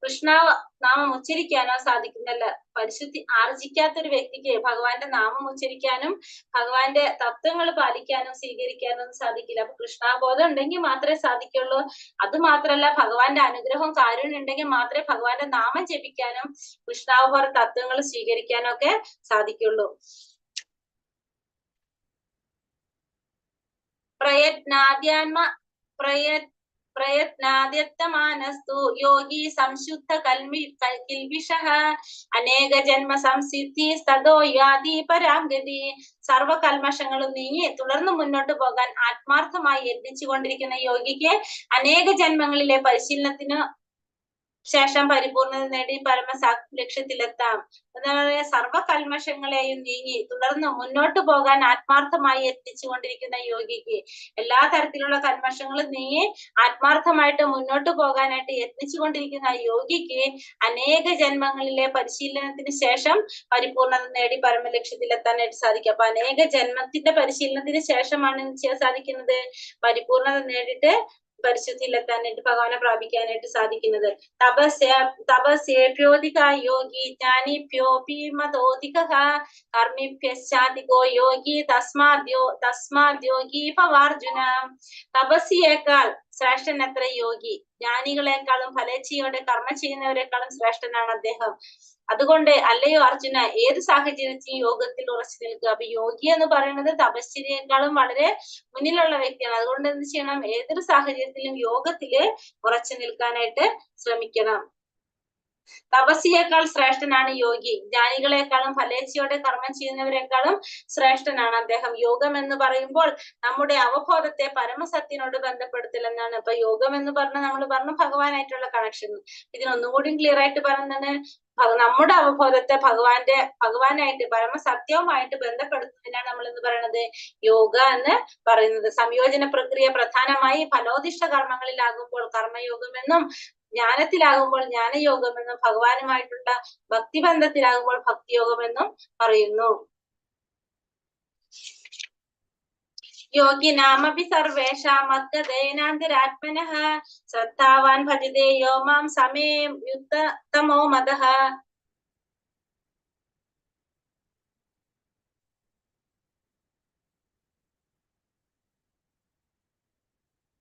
കൃഷ്ണാവ് നാമം ഉച്ചരിക്കാനോ സാധിക്കുന്നില്ല. പരിശുദ്ധി ആർജിക്കാത്ത ഒരു വ്യക്തിക്ക് ഭഗവാന്റെ നാമം ഉച്ചരിക്കാനും ഭഗവാന്റെ തത്വങ്ങൾ പാലിക്കാനും സ്വീകരിക്കാനും സാധിക്കില്ല. അപ്പൊ കൃഷ്ണാബോധം ഉണ്ടെങ്കിൽ മാത്രമേ സാധിക്കുള്ളൂ. അത് മാത്രല്ല, ഭഗവാന്റെ അനുഗ്രഹവും കാരുണ്യം ഉണ്ടെങ്കിൽ മാത്രമേ ഭഗവാന്റെ നാമം ജപിക്കാനും കൃഷ്ണാവബോധ തത്വങ്ങൾ സ്വീകരിക്കാനും ഒക്കെ സാധിക്കുള്ളൂ. പ്രയത്നാദ്യത്തമാനസ്തു യോഗി സംശുദ്ധ കിൽബിഷഃ അനേക ജന്മ സംസിദ്ധി തതോ യാതി പരാംഗതി. സർവകൽമഷങ്ങളും നീങ്ങി തുടർന്ന് മുന്നോട്ട് പോകാൻ ആത്മാർത്ഥമായി യത്നിച്ചുകൊണ്ടിരിക്കുന്ന യോഗിക്ക് അനേക ജന്മങ്ങളിലെ പരിശീലനത്തിന് ശേഷം പരിപൂർണത നേടി ലക്ഷ്യത്തിലെത്താം. അതുപോലെ സർവകൽമഷങ്ങളെയും നീങ്ങി തുടർന്ന് മുന്നോട്ട് പോകാൻ ആത്മാർത്ഥമായി എത്തിച്ചുകൊണ്ടിരിക്കുന്ന യോഗിക്ക്, എല്ലാ തരത്തിലുള്ള കൽമഷങ്ങളും നീങ്ങി ആത്മാർത്ഥമായിട്ട് മുന്നോട്ട് പോകാനായിട്ട് യത്നിച്ചുകൊണ്ടിരിക്കുന്ന യോഗിക്ക് അനേക ജന്മങ്ങളിലെ പരിശീലനത്തിന് ശേഷം പരിപൂർണത നേടി പരമലക്ഷ്യത്തിലെത്താനായിട്ട് സാധിക്കും. അപ്പൊ അനേക ജന്മത്തിന്റെ പരിശീലനത്തിന് ശേഷമാണ് എന്ത് ചെയ്യാൻ സാധിക്കുന്നത്? പരിപൂർണത നേടിയിട്ട് പരിശുദ്ധിയിലെത്താനായിട്ട് ഭഗവാനെ പ്രാപിക്കാനായിട്ട് സാധിക്കുന്നത്. തപസ്യേഭ്യോധിക യോഗി ജ്ഞാനിഭ്യോപിമതോധികഃ കർമ്മിഭ്യശ്ചാധികോ യോഗി തസ്മാദ്യോഗി ഭവാർജുന. തപസ്സിയേക്കാൾ ശ്രേഷ്ഠൻ എത്ര യോഗി? ജ്ഞാനികളെക്കാളും ഫലേച്ഛയോടെ കർമ്മം ചെയ്യുന്നവരെക്കാളും ശ്രേഷ്ഠനാണ് അദ്ദേഹം. അതുകൊണ്ട് അല്ലയോ അർജുന, ഏത് സാഹചര്യത്തിൽ യോഗത്തിൽ ഉറച്ചു നിൽക്കുക. അപ്പൊ യോഗി എന്ന് പറയുന്നത് തപശ്ചര്യയെക്കാളും വളരെ മുന്നിലുള്ള വ്യക്തിയാണ്. അതുകൊണ്ട് എന്ത് ചെയ്യണം? ഏതൊരു സാഹചര്യത്തിലും യോഗത്തില് ഉറച്ചു നിൽക്കാനായിട്ട് ശ്രമിക്കണം. തപസ്സിയേക്കാൾ ശ്രേഷ്ഠനാണ് യോഗി. ജ്ഞാനികളെക്കാളും ഫലേച്ഛയോടെ കർമ്മം ചെയ്യുന്നവരെക്കാളും ശ്രേഷ്ഠനാണ് അദ്ദേഹം. യോഗം എന്ന് പറയുമ്പോൾ നമ്മുടെ അവബോധത്തെ പരമസത്യനോട് ബന്ധപ്പെടുത്തലെന്നാണ്. അപ്പൊ യോഗം എന്ന് പറഞ്ഞാൽ നമ്മൾ പറഞ്ഞു ഭഗവാനായിട്ടുള്ള കണക്ഷൻ. ഇതിനൊന്നുകൂടി ക്ലിയർ ആയിട്ട് പറയുന്നത് നമ്മുടെ അവബോധത്തെ ഭഗവാനായിട്ട് പരമസത്യവുമായിട്ട് ബന്ധപ്പെടുത്തുന്നതിനാണ് നമ്മൾ എന്ന് പറയുന്നത് യോഗ എന്ന് പറയുന്നത്. സംയോജന പ്രക്രിയ പ്രധാനമായി ഫലോദിഷ്ട കർമ്മങ്ങളിലാകുമ്പോൾ കർമ്മയോഗമെന്നും ജ്ഞാനത്തിലാകുമ്പോൾ ജ്ഞാനയോഗമെന്നും ഭഗവാനുമായിട്ടുള്ള ഭക്തിബന്ധത്തിലാകുമ്പോൾ ഭക്തിയോഗമെന്നും പറയുന്നു. യോഗിനാമപി സർവേഷാം മദ്ഗതേനാന്തരാത്മനഃ ശ്രദ്ധാവാൻ ഭജതേ യോ മാം സമേ യുക്തതമോ മതഃ.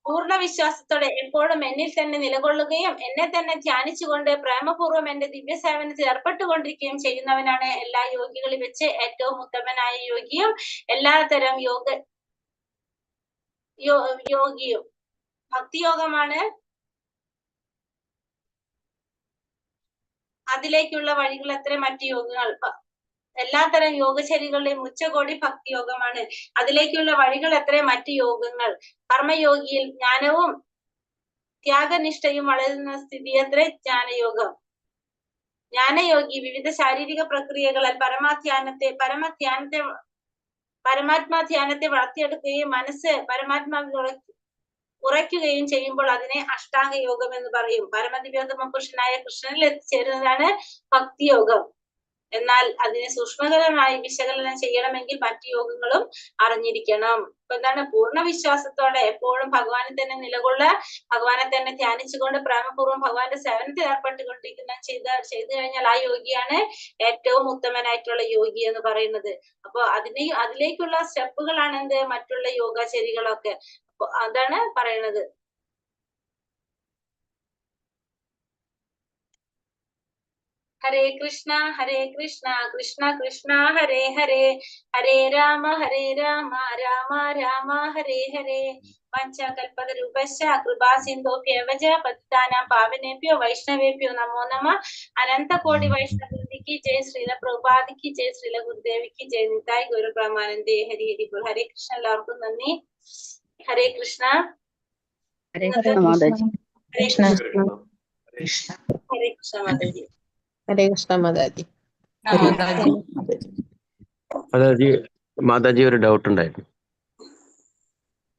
പൂർണ്ണ വിശ്വാസത്തോടെ എപ്പോഴും എന്നിൽ തന്നെ നിലകൊള്ളുകയും എന്നെ തന്നെ ധ്യാനിച്ചുകൊണ്ട് പ്രേമപൂർവ്വം എന്റെ ദിവ്യസേവനത്തിൽ ഏർപ്പെട്ടുകൊണ്ടിരിക്കുകയും ചെയ്യുന്നവനാണ് എല്ലാ യോഗികളിൽ വെച്ച് ഏറ്റവും ഉത്തമനായ യോഗിയും എല്ലാതരം യോഗിയും. ഭക്തിയോഗമാണ് അതിലേക്കുള്ള വഴികൾ. എത്ര മറ്റു യോഗങ്ങൾ, എല്ലാത്തരം യോഗചര്യകളുടെയും ഉച്ചകോടി ഭക്തിയോഗമാണ്. അതിലേക്കുള്ള വഴികൾ എത്ര മറ്റു യോഗങ്ങൾ. കർമ്മയോഗിയിൽ ജ്ഞാനവും ത്യാഗനിഷ്ഠയും വളരുന്ന സ്ഥിതി എത്ര ജ്ഞാനയോഗം. ജ്ഞാനയോഗി വിവിധ ശാരീരിക പ്രക്രിയകളാൽ പരമാത്മാധ്യാനത്തെ വളർത്തിയെടുക്കുകയും മനസ്സ് പരമാത്മാവിൽ ഉറയ്ക്കുകയും ചെയ്യുമ്പോൾ അതിനെ അഷ്ടാംഗ യോഗം എന്ന് പറയും. പരമദിവ്യോത്തമ പുരുഷനായ കൃഷ്ണനിൽ എത്തിച്ചേരുന്നതാണ് ഭക്തിയോഗം. എന്നാൽ അതിനെ സൂക്ഷ്മകരമായി വിശകലനം ചെയ്യണമെങ്കിൽ മറ്റു യോഗങ്ങളും അറിഞ്ഞിരിക്കണം. അപ്പൊ എന്താണ്? പൂർണ്ണ വിശ്വാസത്തോടെ എപ്പോഴും ഭഗവാനെ തന്നെ നിലകൊള്ള, ഭഗവാനെ തന്നെ ധ്യാനിച്ചുകൊണ്ട് പ്രേമപൂർവ്വം ഭഗവാന്റെ സേവനത്തിൽ ഏർപ്പെട്ടുകൊണ്ടിരിക്കുന്ന ചെയ്തു കഴിഞ്ഞാൽ ആ യോഗിയാണ് ഏറ്റവും ഉത്തമനായിട്ടുള്ള യോഗി എന്ന് പറയുന്നത്. അപ്പൊ അതിലേക്കുള്ള സ്റ്റെപ്പുകളാണ് എന്ത്? മറ്റുള്ള യോഗാചര്യകളൊക്കെ. അപ്പൊ അതാണ് പറയുന്നത്. ഹരേ കൃഷ്ണ കൃഷ്ണ കൃഷ്ണ ഹരേ ഹരേ, ഹരേ രാമ രാമ രാമ ഹരേ ഹരേ. പഞ്ചകൽപതരൂപശ്ച കൃപാ സിന്ധോഭ്യവ പതിതാനാം പാവനേഭ്യോ വൈഷ്ണവേഭ്യോ നമോ നമഃ. അനന്തകോടി വൈഷ്ണവൃന്ദിക്ക് ജയ്. ശ്രീല പ്രഭുപാദിക്ക് ജയ്. ശ്രീല ഗുരുദേവിക്ക് ജയ്. നിതായ് ഗുരു പ്രമാനന്ദേ. ഹരി ഹരി ബോൾ. ഹരേ കൃഷ്ണ. എല്ലാവർക്കും നന്ദി. ഹരേ കൃഷ്ണ. ഹരേ കൃഷ്ണ മാതാജി. ഹരേ കൃഷ്ണ മാതാജി. ഹരേ കൃഷ്ണ മാതാജി. മാതാജി ഒരു ഡൗട്ട് ഉണ്ടായിരുന്നു.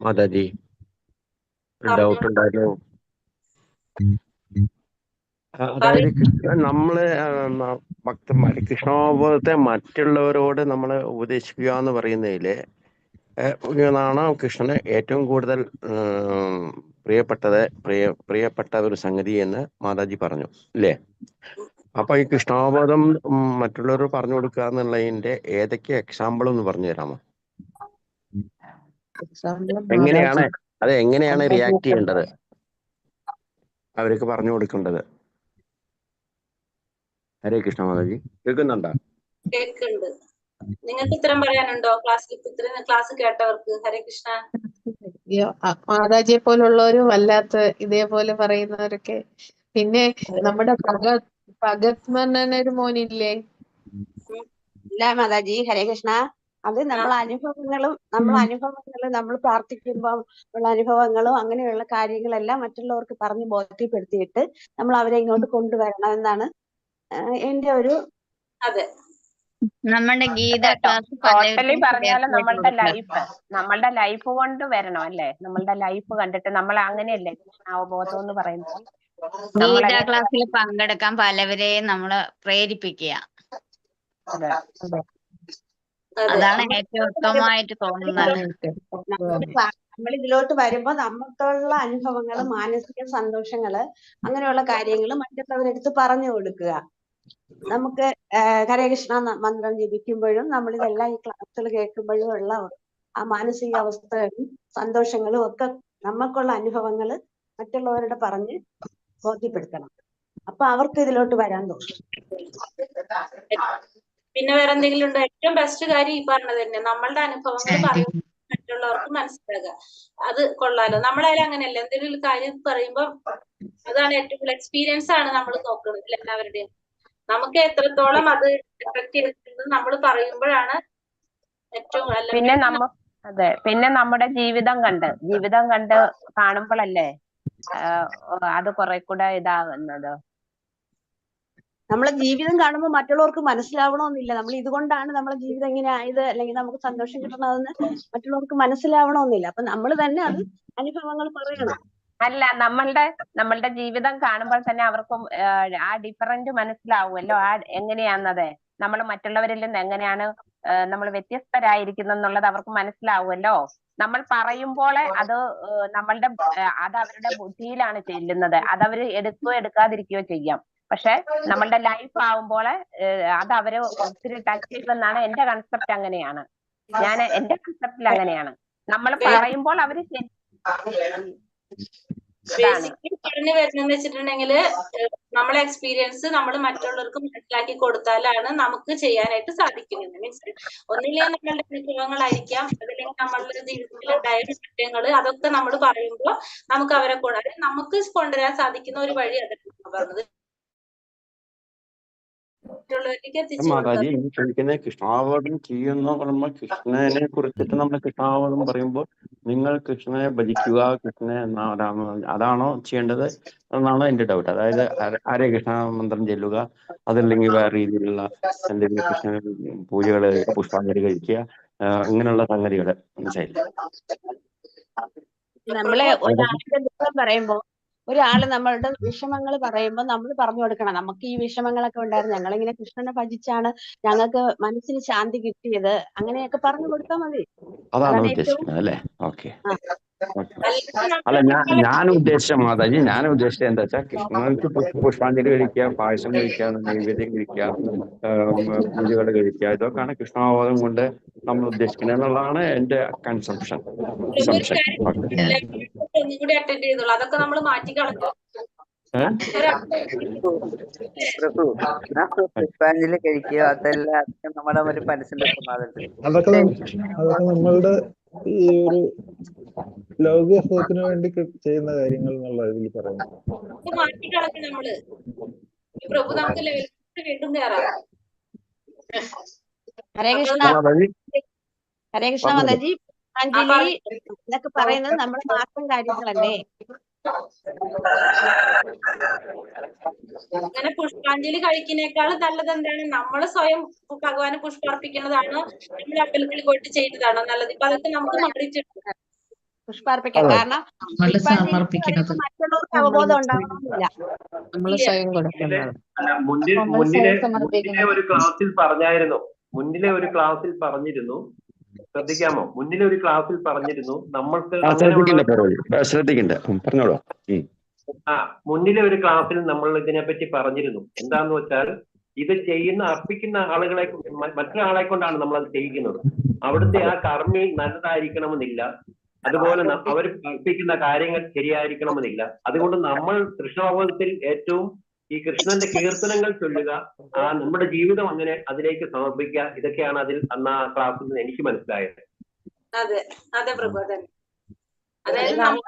മാതാജി ഒരു ഡൗട്ട് ഉണ്ടായിരുന്നു. അതായത് നമ്മള് ഭക്തന്മാര് കൃഷ്ണാവബോധത്തെ മറ്റുള്ളവരോട് നമ്മള് ഉപദേശിക്കുക എന്ന് പറയുന്നതില് ാണ് കൃഷ്ണന് ഏറ്റവും കൂടുതൽ പ്രിയപ്പെട്ട ഒരു സംഗതി എന്ന് മാതാജി പറഞ്ഞു അല്ലേ? അപ്പൊ ഈ കൃഷ്ണാവബോധം മറ്റുള്ളവർ പറഞ്ഞു കൊടുക്കുക എന്നുള്ളതിന്റെ ഏതൊക്കെ എക്സാമ്പിൾ ഒന്ന് പറഞ്ഞു തരാമോ? എങ്ങനെയാണ് എങ്ങനെയാണ് റിയാക്ട് ചെയ്യേണ്ടത്, അവർക്ക് പറഞ്ഞു കൊടുക്കേണ്ടത്? ഹരേ കൃഷ്ണ മാതാജി, കേൾക്കുന്നുണ്ടോ? കേൾക്കുന്നുണ്ട്. നിങ്ങൾക്ക് ഉത്തരം പറയാനുണ്ടോ? ക്ലാസ് കേട്ടവർക്ക്? ഹരേ കൃഷ്ണ. മാതാജിയെ പോലുള്ളവരും വല്ലാത്ത ഇതേപോലെ പറയുന്നവരൊക്കെ. പിന്നെ നമ്മുടെ ഭഗത് ഒരു മോനില്ലേ? ഇല്ല മാതാജി, ഹരേ കൃഷ്ണ. അത് നമ്മളെ അനുഭവങ്ങളും നമ്മൾ പ്രാർത്ഥിക്കുമ്പോൾ ഉള്ള അനുഭവങ്ങളും അങ്ങനെയുള്ള കാര്യങ്ങളെല്ലാം മറ്റുള്ളവർക്ക് പറഞ്ഞ് ബോധ്യപ്പെടുത്തിയിട്ട് നമ്മൾ അവരെ ഇങ്ങോട്ട് കൊണ്ടുവരണം എന്നാണ് എന്റെ ഒരു. അതെ, നമ്മുടെ ഗീത ക്ലാസ് ടോട്ടലി പറഞ്ഞാൽ നമ്മളുടെ ലൈഫ് കൊണ്ട് വരണം അല്ലേ? നമ്മളുടെ ലൈഫ് കണ്ടിട്ട് നമ്മൾ അങ്ങനെയല്ലേ അവബോധം എന്ന് പറയുമ്പോൾ ഗീത ക്ലാസ്സിൽ പങ്കെടുക്കാൻ പലവരെയും നമ്മള് പ്രേരിപ്പിക്കുക. അതാണ് ഏറ്റവും ഉത്തമമായിട്ട് തോന്നുന്നത്. നമ്മൾ ഇതിലോട്ട് വരുമ്പോ നമുക്കുള്ള അനുഭവങ്ങള്, മാനസിക സന്തോഷങ്ങള്, അങ്ങനെയുള്ള കാര്യങ്ങൾ മറ്റുള്ളവരെടുത്ത് പറഞ്ഞു കൊടുക്കുക. നമുക്ക് ഹരേ കൃഷ്ണ മന്ത്രം ജപിക്കുമ്പോഴും നമ്മളിതെല്ലാം ഈ ക്ലാസ്സുകൾ കേൾക്കുമ്പോഴും ഉള്ള ആ മാനസിക അവസ്ഥകളും സന്തോഷങ്ങളും ഒക്കെ നമുക്കുള്ള അനുഭവങ്ങള് മറ്റുള്ളവരോട് പറഞ്ഞ് ബോധ്യപ്പെടുത്തണം. അപ്പൊ അവർക്ക് ഇതിലോട്ട് വരാൻ തോന്നും. പിന്നെ വേറെ എന്തെങ്കിലും ഉണ്ടോ? ഏറ്റവും ബെസ്റ്റ് കാര്യം ഈ പറഞ്ഞത് തന്നെ, നമ്മളുടെ അനുഭവങ്ങൾ പറയുമ്പോൾ മറ്റുള്ളവർക്ക് മനസ്സിലാക്കുക. അത് കൊള്ളാലോ. നമ്മളായാലും അങ്ങനെയല്ല, എന്തെങ്കിലും ഒരു കാര്യം പറയുമ്പോൾ അതാണ് ഏറ്റവും കൂടുതൽ എക്സ്പീരിയൻസ് ആണ് നമ്മൾ നോക്കുന്നത് എല്ലാവരുടെയും. നമുക്ക് എത്രത്തോളം അത് എഫക്ട് ചെയ്തിട്ടുണ്ട് നമ്മൾ പറയുമ്പോഴാണ് ഏറ്റവും പിന്നെ നമ്മുടെ ജീവിതം കണ്ട് കാണുമ്പോഴല്ലേ അത് കുറെ കൂടെ ഇതാകുന്നത്. നമ്മളെ ജീവിതം കാണുമ്പോൾ മറ്റുള്ളവർക്ക് മനസ്സിലാവണമെന്നില്ല. നമ്മൾ ഇതുകൊണ്ടാണ് നമ്മളെ ജീവിതം ഇങ്ങനെ ആയത്, അല്ലെങ്കിൽ നമുക്ക് സന്തോഷം കിട്ടണമെന്ന് മറ്റുള്ളവർക്ക് മനസ്സിലാവണമെന്നില്ല. അപ്പൊ നമ്മൾ തന്നെ അത് അനുഭവങ്ങൾ പറയണം. അല്ല, നമ്മളുടെ ജീവിതം കാണുമ്പോൾ തന്നെ അവർക്കും ആ ഡിഫറൻറ്റ് മനസ്സിലാവുമല്ലോ. ആ എങ്ങനെയാന്നത്, നമ്മൾ മറ്റുള്ളവരിൽ നിന്ന് എങ്ങനെയാണ് നമ്മൾ വ്യത്യസ്തരായിരിക്കുന്നെന്നുള്ളത് അവർക്ക് മനസ്സിലാവുമല്ലോ. നമ്മൾ പറയുമ്പോൾ അത് അത് അവരുടെ ബുദ്ധിയിലാണ് ചെല്ലുന്നത്. അതവര് എടുക്കുകയോ എടുക്കാതിരിക്കുകയോ ചെയ്യാം. പക്ഷെ നമ്മളുടെ ലൈഫ് ആവുമ്പോൾ അത് അവര് ഒത്തിരി ടച്ച് ചെയ്യുമെന്നാണ് എന്റെ കൺസെപ്റ്റ്. അങ്ങനെയാണ് എന്റെ കൺസെപ്റ്റിൽ അങ്ങനെയാണ്. നമ്മൾ പറയുമ്പോൾ അവര് ബേസിക്കലി പറഞ്ഞു വരുന്നതെന്ന് വെച്ചിട്ടുണ്ടെങ്കിൽ നമ്മളെ എക്സ്പീരിയൻസ് നമ്മൾ മറ്റുള്ളവർക്ക് മനസ്സിലാക്കി കൊടുത്താലാണ് നമുക്ക് ചെയ്യാനായിട്ട് സാധിക്കുന്നത്. മീൻസ് ഒന്നില്ലെങ്കിൽ നമ്മളുടെ അനുഭവങ്ങളായിരിക്കാം, അതല്ലെങ്കിൽ നമ്മളുടെ ജീവിതത്തിലുണ്ടായ മാറ്റങ്ങൾ, അതൊക്കെ നമ്മൾ പറയുമ്പോൾ നമുക്ക് അവരെ നമുക്ക് കൊണ്ടുവരാൻ സാധിക്കുന്ന ഒരു വഴി അതാണ് പറഞ്ഞത്. മാതാജി ചോദിക്കുന്നത്, കൃഷ്ണാവബോധം ചെയ്യുന്ന പറയുമ്പോൾ കൃഷ്ണനെ കുറിച്ചിട്ട് നമ്മൾ കൃഷ്ണാവബോധം പറയുമ്പോൾ നിങ്ങൾ കൃഷ്ണനെ ഭജിക്കുക, കൃഷ്ണനെ അതാണോ ചെയ്യേണ്ടത് എന്നാണ് എന്റെ ഡൗട്ട്. അതായത് ഹരേ കൃഷ്ണ മന്ത്രം ചെല്ലുക, അതല്ലെങ്കിൽ വേറെ രീതിയിലുള്ള എന്തെങ്കിലും കൃഷ്ണ പൂജകള്, പുഷ്പാഞ്ജലി കഴിക്കുക, ഇങ്ങനെയുള്ള സംഗതികള്. മനസ്സിലായില്ല? നമ്മളെ ഒരാളുടെ ദുഃഖം പറയുമ്പോ, ഒരാള് നമ്മളുടെ വിഷമങ്ങൾ പറയുമ്പോൾ നമ്മൾ പറഞ്ഞു കൊടുക്കണം, നമുക്ക് ഈ വിഷമങ്ങളൊക്കെ ഉണ്ടായിരുന്നു, ഞങ്ങളിങ്ങനെ കൃഷ്ണനെ ഭജിച്ചാണ് ഞങ്ങൾക്ക് മനസ്സിന് ശാന്തി കിട്ടിയത്, അങ്ങനെയൊക്കെ പറഞ്ഞു കൊടുത്താൽ മതി. അതാണ് ഉദ്ദേശിക്കുന്നത് അല്ലേ? ഓക്കെ. അല്ല, ഞാൻ ഉദ്ദേശിച്ച മാതാജി, എന്താ വെച്ചാൽ കൃഷ്ണർക്ക് പുഷ്പാഞ്ജലി കഴിക്കുക, പായസം കഴിക്കുക, നൈവേദ്യം കഴിക്കുക, പൂജകൾ കഴിക്കുക, ഇതൊക്കെയാണ് കൃഷ്ണാവബോധം കൊണ്ട് നമ്മൾ ഉദ്ദേശിക്കുന്നത് എന്നുള്ളതാണ് എന്റെ കൺസംഷൻ. ഒന്നുകൂടി അറ്റൻഡ് ചെയ്തോളൂ, അതൊക്കെ നമ്മൾ മാറ്റിക്കളഞ്ഞു. പുഷ്പാഞ്ജലി കഴിക്കുക, അതെല്ലാം നമ്മുടെ ഒരു മനസ്സിന്റെ സമാധാനത്തിൽ. അതൊക്കെ നമ്മളുടെ ഈ ഒരു ലൗകിക സുഖത്തിന് വേണ്ടി ചെയ്യുന്ന കാര്യങ്ങൾ എന്നുള്ള ഇതിൽ പറയുന്നു. മാറ്റിക്കളഞ്ഞു നമ്മള്. പ്രഭു നമുക്ക് ലെവലിൽ വീണ്ടും കയറാം. ഹരേ കൃഷ്ണ. ഹരേ കൃഷ്ണ മാതാജി. പുഷ്പാഞ്ജലി എന്നൊക്കെ പറയുന്നത് നമ്മുടെ മാത്രം കാര്യങ്ങളല്ലേ? അങ്ങനെ പുഷ്പാഞ്ജലി കഴിക്കുന്നേക്കാൾ നല്ലത് എന്താണ്? നമ്മൾ സ്വയം ഭഗവാന് പുഷ്പർപ്പിക്കുന്നതാണോ, നമ്മൾ അമ്പലത്തിൽ പോയിട്ട് ചെയ്യുന്നതാണോ നല്ലത്? ഇപ്പൊ അതൊക്കെ നമുക്ക് മാറിയിട്ടുണ്ട്. പുഷ്പാർപ്പിക്കാം. കാരണം പുഷ്പാഞ്ജലി പറയുമ്പോൾ മറ്റുള്ളവർക്ക് അവബോധം ഉണ്ടാവണമെന്നില്ല. നമ്മൾ സ്വയം കൊടുക്കുന്നത്. മുന്നിലെ ഒരു ക്ലാസ്സിൽ പറഞ്ഞിരുന്നു, ശ്രദ്ധിക്കാമോ? മുന്നിലെ ഒരു ക്ലാസ്സിൽ പറഞ്ഞിരുന്നു നമ്മൾക്ക് ശ്രദ്ധിക്കണ്ട പറഞ്ഞോളൂ. മുന്നിലെ ഒരു ക്ലാസ്സിൽ നമ്മൾ ഇതിനെപ്പറ്റി പറഞ്ഞിരുന്നു. എന്താന്ന് വെച്ചാൽ ഇത് അർപ്പിക്കുന്ന ആളുകളെ മറ്റൊരാളെ കൊണ്ടാണ് നമ്മൾ അത് ചെയ്യിക്കുന്നത്. അവിടുത്തെ ആ കർമ്മി നല്ലതായിരിക്കണമെന്നില്ല, അതുപോലെ അവർ അർപ്പിക്കുന്ന കാര്യങ്ങൾ ശരിയായിരിക്കണമെന്നില്ല. അതുകൊണ്ട് നമ്മൾ കൃഷ്ണഭഗവതത്തിൽ ഏറ്റവും ഈ കൃഷ്ണന്റെ കീർത്തനങ്ങൾ ചൊല്ലുക, നമ്മുടെ ജീവിതം അങ്ങനെ അതിലേക്ക് സമർപ്പിക്കുക. ഇതൊക്കെയാണ് അതിൽ അന്ന് ആ ക്ലാസ്സിൽ നിന്ന് എനിക്ക് മനസ്സിലായത്. അതെ അതെ പ്രബോധൻ. അതായത് ഭഗവാൻ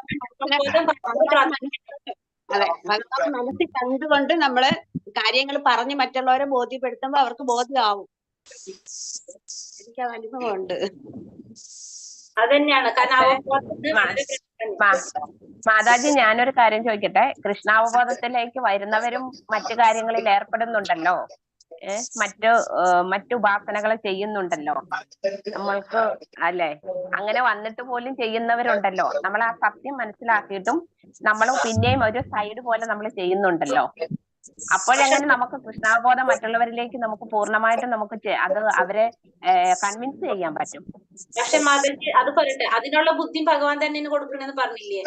മനസ്സിൽ കണ്ടുകൊണ്ട് നമ്മള് കാര്യങ്ങൾ പറഞ്ഞ് മറ്റുള്ളവരെ ബോധ്യപ്പെടുത്തുമ്പോ അവർക്ക് ബോധ്യമാവും. എനിക്കത് അനുഭവമുണ്ട്. അതന്നെയാണ്. മാതാജി, ഞാനൊരു കാര്യം ചോദിക്കട്ടെ. കൃഷ്ണാവബോധത്തിലേക്ക് വരുന്നവരും മറ്റു കാര്യങ്ങളിൽ ഏർപ്പെടുന്നുണ്ടല്ലോ, മറ്റു ഉപാസനകൾ ചെയ്യുന്നുണ്ടല്ലോ നമ്മൾക്ക്, അല്ലെ? അങ്ങനെ വന്നിട്ട് പോലും ചെയ്യുന്നവരുണ്ടല്ലോ. നമ്മൾ ആ സത്യം മനസ്സിലാക്കിയിട്ടും നമ്മൾ പിന്നെയും ഒരു സൈഡ് പോലെ നമ്മൾ ചെയ്യുന്നുണ്ടല്ലോ. അപ്പോഴെങ്ങനെ നമുക്ക് കൃഷ്ണാവബോധം മറ്റുള്ളവരിലേക്ക് നമുക്ക് പൂർണ്ണമായിട്ടും നമുക്ക് അത് അവരെ കൺവിൻസ് ചെയ്യാൻ പറ്റും? പക്ഷെ മാതാജി അത് പറയട്ടെ, അതിനുള്ള ബുദ്ധി ഭഗവാൻ തന്നെയാണ് കൊടുക്കണെന്ന് പറഞ്ഞില്ലേ?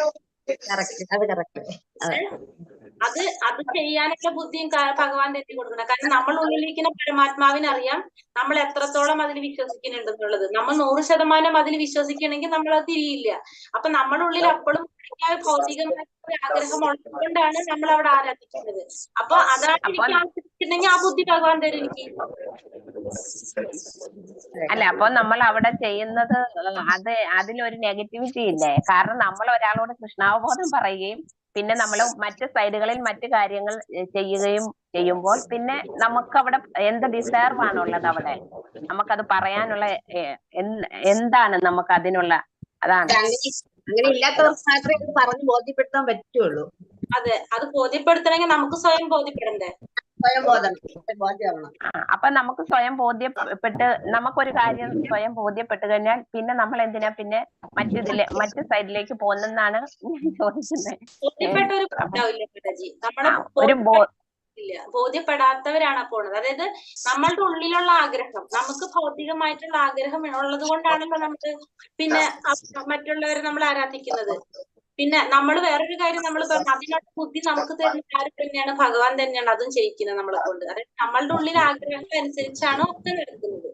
അത് ചെയ്യാനുള്ള ബുദ്ധിയും ഭഗവാൻ തന്നെ കൊടുക്കണം. കാരണം നമ്മൾ ഉള്ളിലിരിക്കുന്ന പരമാത്മാവിനറിയാം നമ്മൾ എത്രത്തോളം അതിൽ വിശ്വസിക്കുന്നുണ്ടെന്നുള്ളത്. നമ്മൾ 100% അതിൽ വിശ്വസിക്കണമെങ്കിൽ നമ്മൾ അത് തിരിയില്ല. അപ്പൊ നമ്മുടെ ഉള്ളിൽ അപ്പോഴും ഭൗതികമായിട്ടുള്ള ആഗ്രഹം ഉള്ളതുകൊണ്ടാണ് നമ്മൾ അവിടെ ആരാധിക്കുന്നത്. അപ്പൊ അതാണ് എനിക്ക് ആവശ്യപ്പെട്ടിട്ടുണ്ടെങ്കിൽ ആ ബുദ്ധി ഭഗവാൻ തരും എനിക്ക്. അല്ല, അപ്പൊ നമ്മൾ അവിടെ ചെയ്യുന്നത് അതിലൊരു നെഗറ്റിവിറ്റി ഇല്ലേ? കാരണം നമ്മൾ ഒരാളോട് കൃഷ്ണാവബോധം പറയുകയും പിന്നെ നമ്മൾ മറ്റ് സൈഡുകളിൽ മറ്റു കാര്യങ്ങൾ ചെയ്യുമ്പോൾ പിന്നെ നമുക്ക് അവിടെ എന്ത് ഡിസേർവ് ആണുള്ളത്? അവിടെ നമുക്കത് പറയാനുള്ള എന്താണ് നമുക്ക് അതിനുള്ള? അതാണ് അങ്ങനെ ഇല്ലാത്തവർക്ക് മാത്രമേ ഇത് പറഞ്ഞ് ബോധ്യപ്പെടുത്താൻ പറ്റുള്ളൂ. അതെ, അത് ബോധ്യപ്പെടുത്തണമെങ്കിൽ നമുക്ക് സ്വയം ബോധ്യപ്പെടണ്ടേ? അപ്പൊ നമുക്ക് സ്വയം ബോധ്യപ്പെട്ട് നമുക്കൊരു കാര്യം സ്വയം ബോധ്യപ്പെട്ട് കഴിഞ്ഞാൽ പിന്നെ നമ്മൾ എന്തിനാ പിന്നെ മറ്റു സൈഡിലേക്ക് പോകുന്നെന്നാണ് ഞാൻ ചോദിക്കുന്നത്. ബോധ്യപ്പെടാത്തവരാണ് പോണത്. അതായത് നമ്മളുടെ ഉള്ളിലുള്ള ആഗ്രഹം, നമുക്ക് ഭൗതികമായിട്ടുള്ള ആഗ്രഹം ഉള്ളത് കൊണ്ടാണല്ലോ നമുക്ക് പിന്നെ മറ്റുള്ളവരെ നമ്മൾ ആരാധിക്കുന്നത്. പിന്നെ നമ്മൾ വേറൊരു കാര്യം നമ്മൾ പറഞ്ഞു, അതിനുള്ള ബുദ്ധി നമുക്ക് തരുന്ന ആര് തന്നെയാണ്? ഭഗവാൻ തന്നെയാണ് അതും ചെയ്യിക്കുന്നത് നമ്മളെ കൊണ്ട്. അതായത് നമ്മളുടെ ഉള്ളിൽ ആഗ്രഹങ്ങൾ അനുസരിച്ചാണ് ഒക്കെ നടക്കുന്നത്.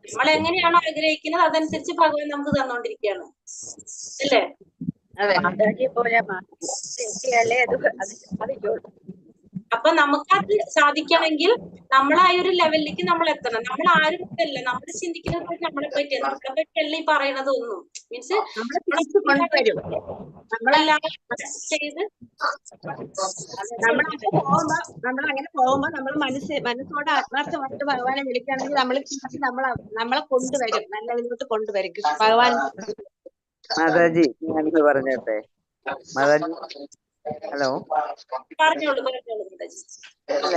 നമ്മൾ എങ്ങനെയാണോ ആഗ്രഹിക്കുന്നത് അതനുസരിച്ച് ഭഗവാൻ നമുക്ക് തന്നോണ്ടിരിക്കുകയാണ്, അല്ലേ? അപ്പൊ നമുക്കത് സാധിക്കണമെങ്കിൽ നമ്മളായ ഒരു ലെവലിലേക്ക് നമ്മൾ എത്തണം. നമ്മൾ ആരും അല്ല, നമ്മൾ ചിന്തിക്കുന്നത് നമ്മളെ പറ്റിയല്ല ഈ പറയുന്നതൊന്നും. മീൻസ് ചെയ്ത് നമ്മളങ്ങനെ പോകുമ്പോ നമ്മൾ മനസ്സോടെ ആത്മാർത്ഥമായിട്ട് ഭഗവാനെ വിളിക്കുകയാണെങ്കിൽ നമ്മളെ കൊണ്ടുവരും, നല്ലതിലോട്ട് കൊണ്ടുവരും ഭഗവാൻ. മാതാജി, ഞാനിത് പറഞ്ഞോട്ടെ? മാതാജി, ഹലോ. പറഞ്ഞോളൂ. അല്ല,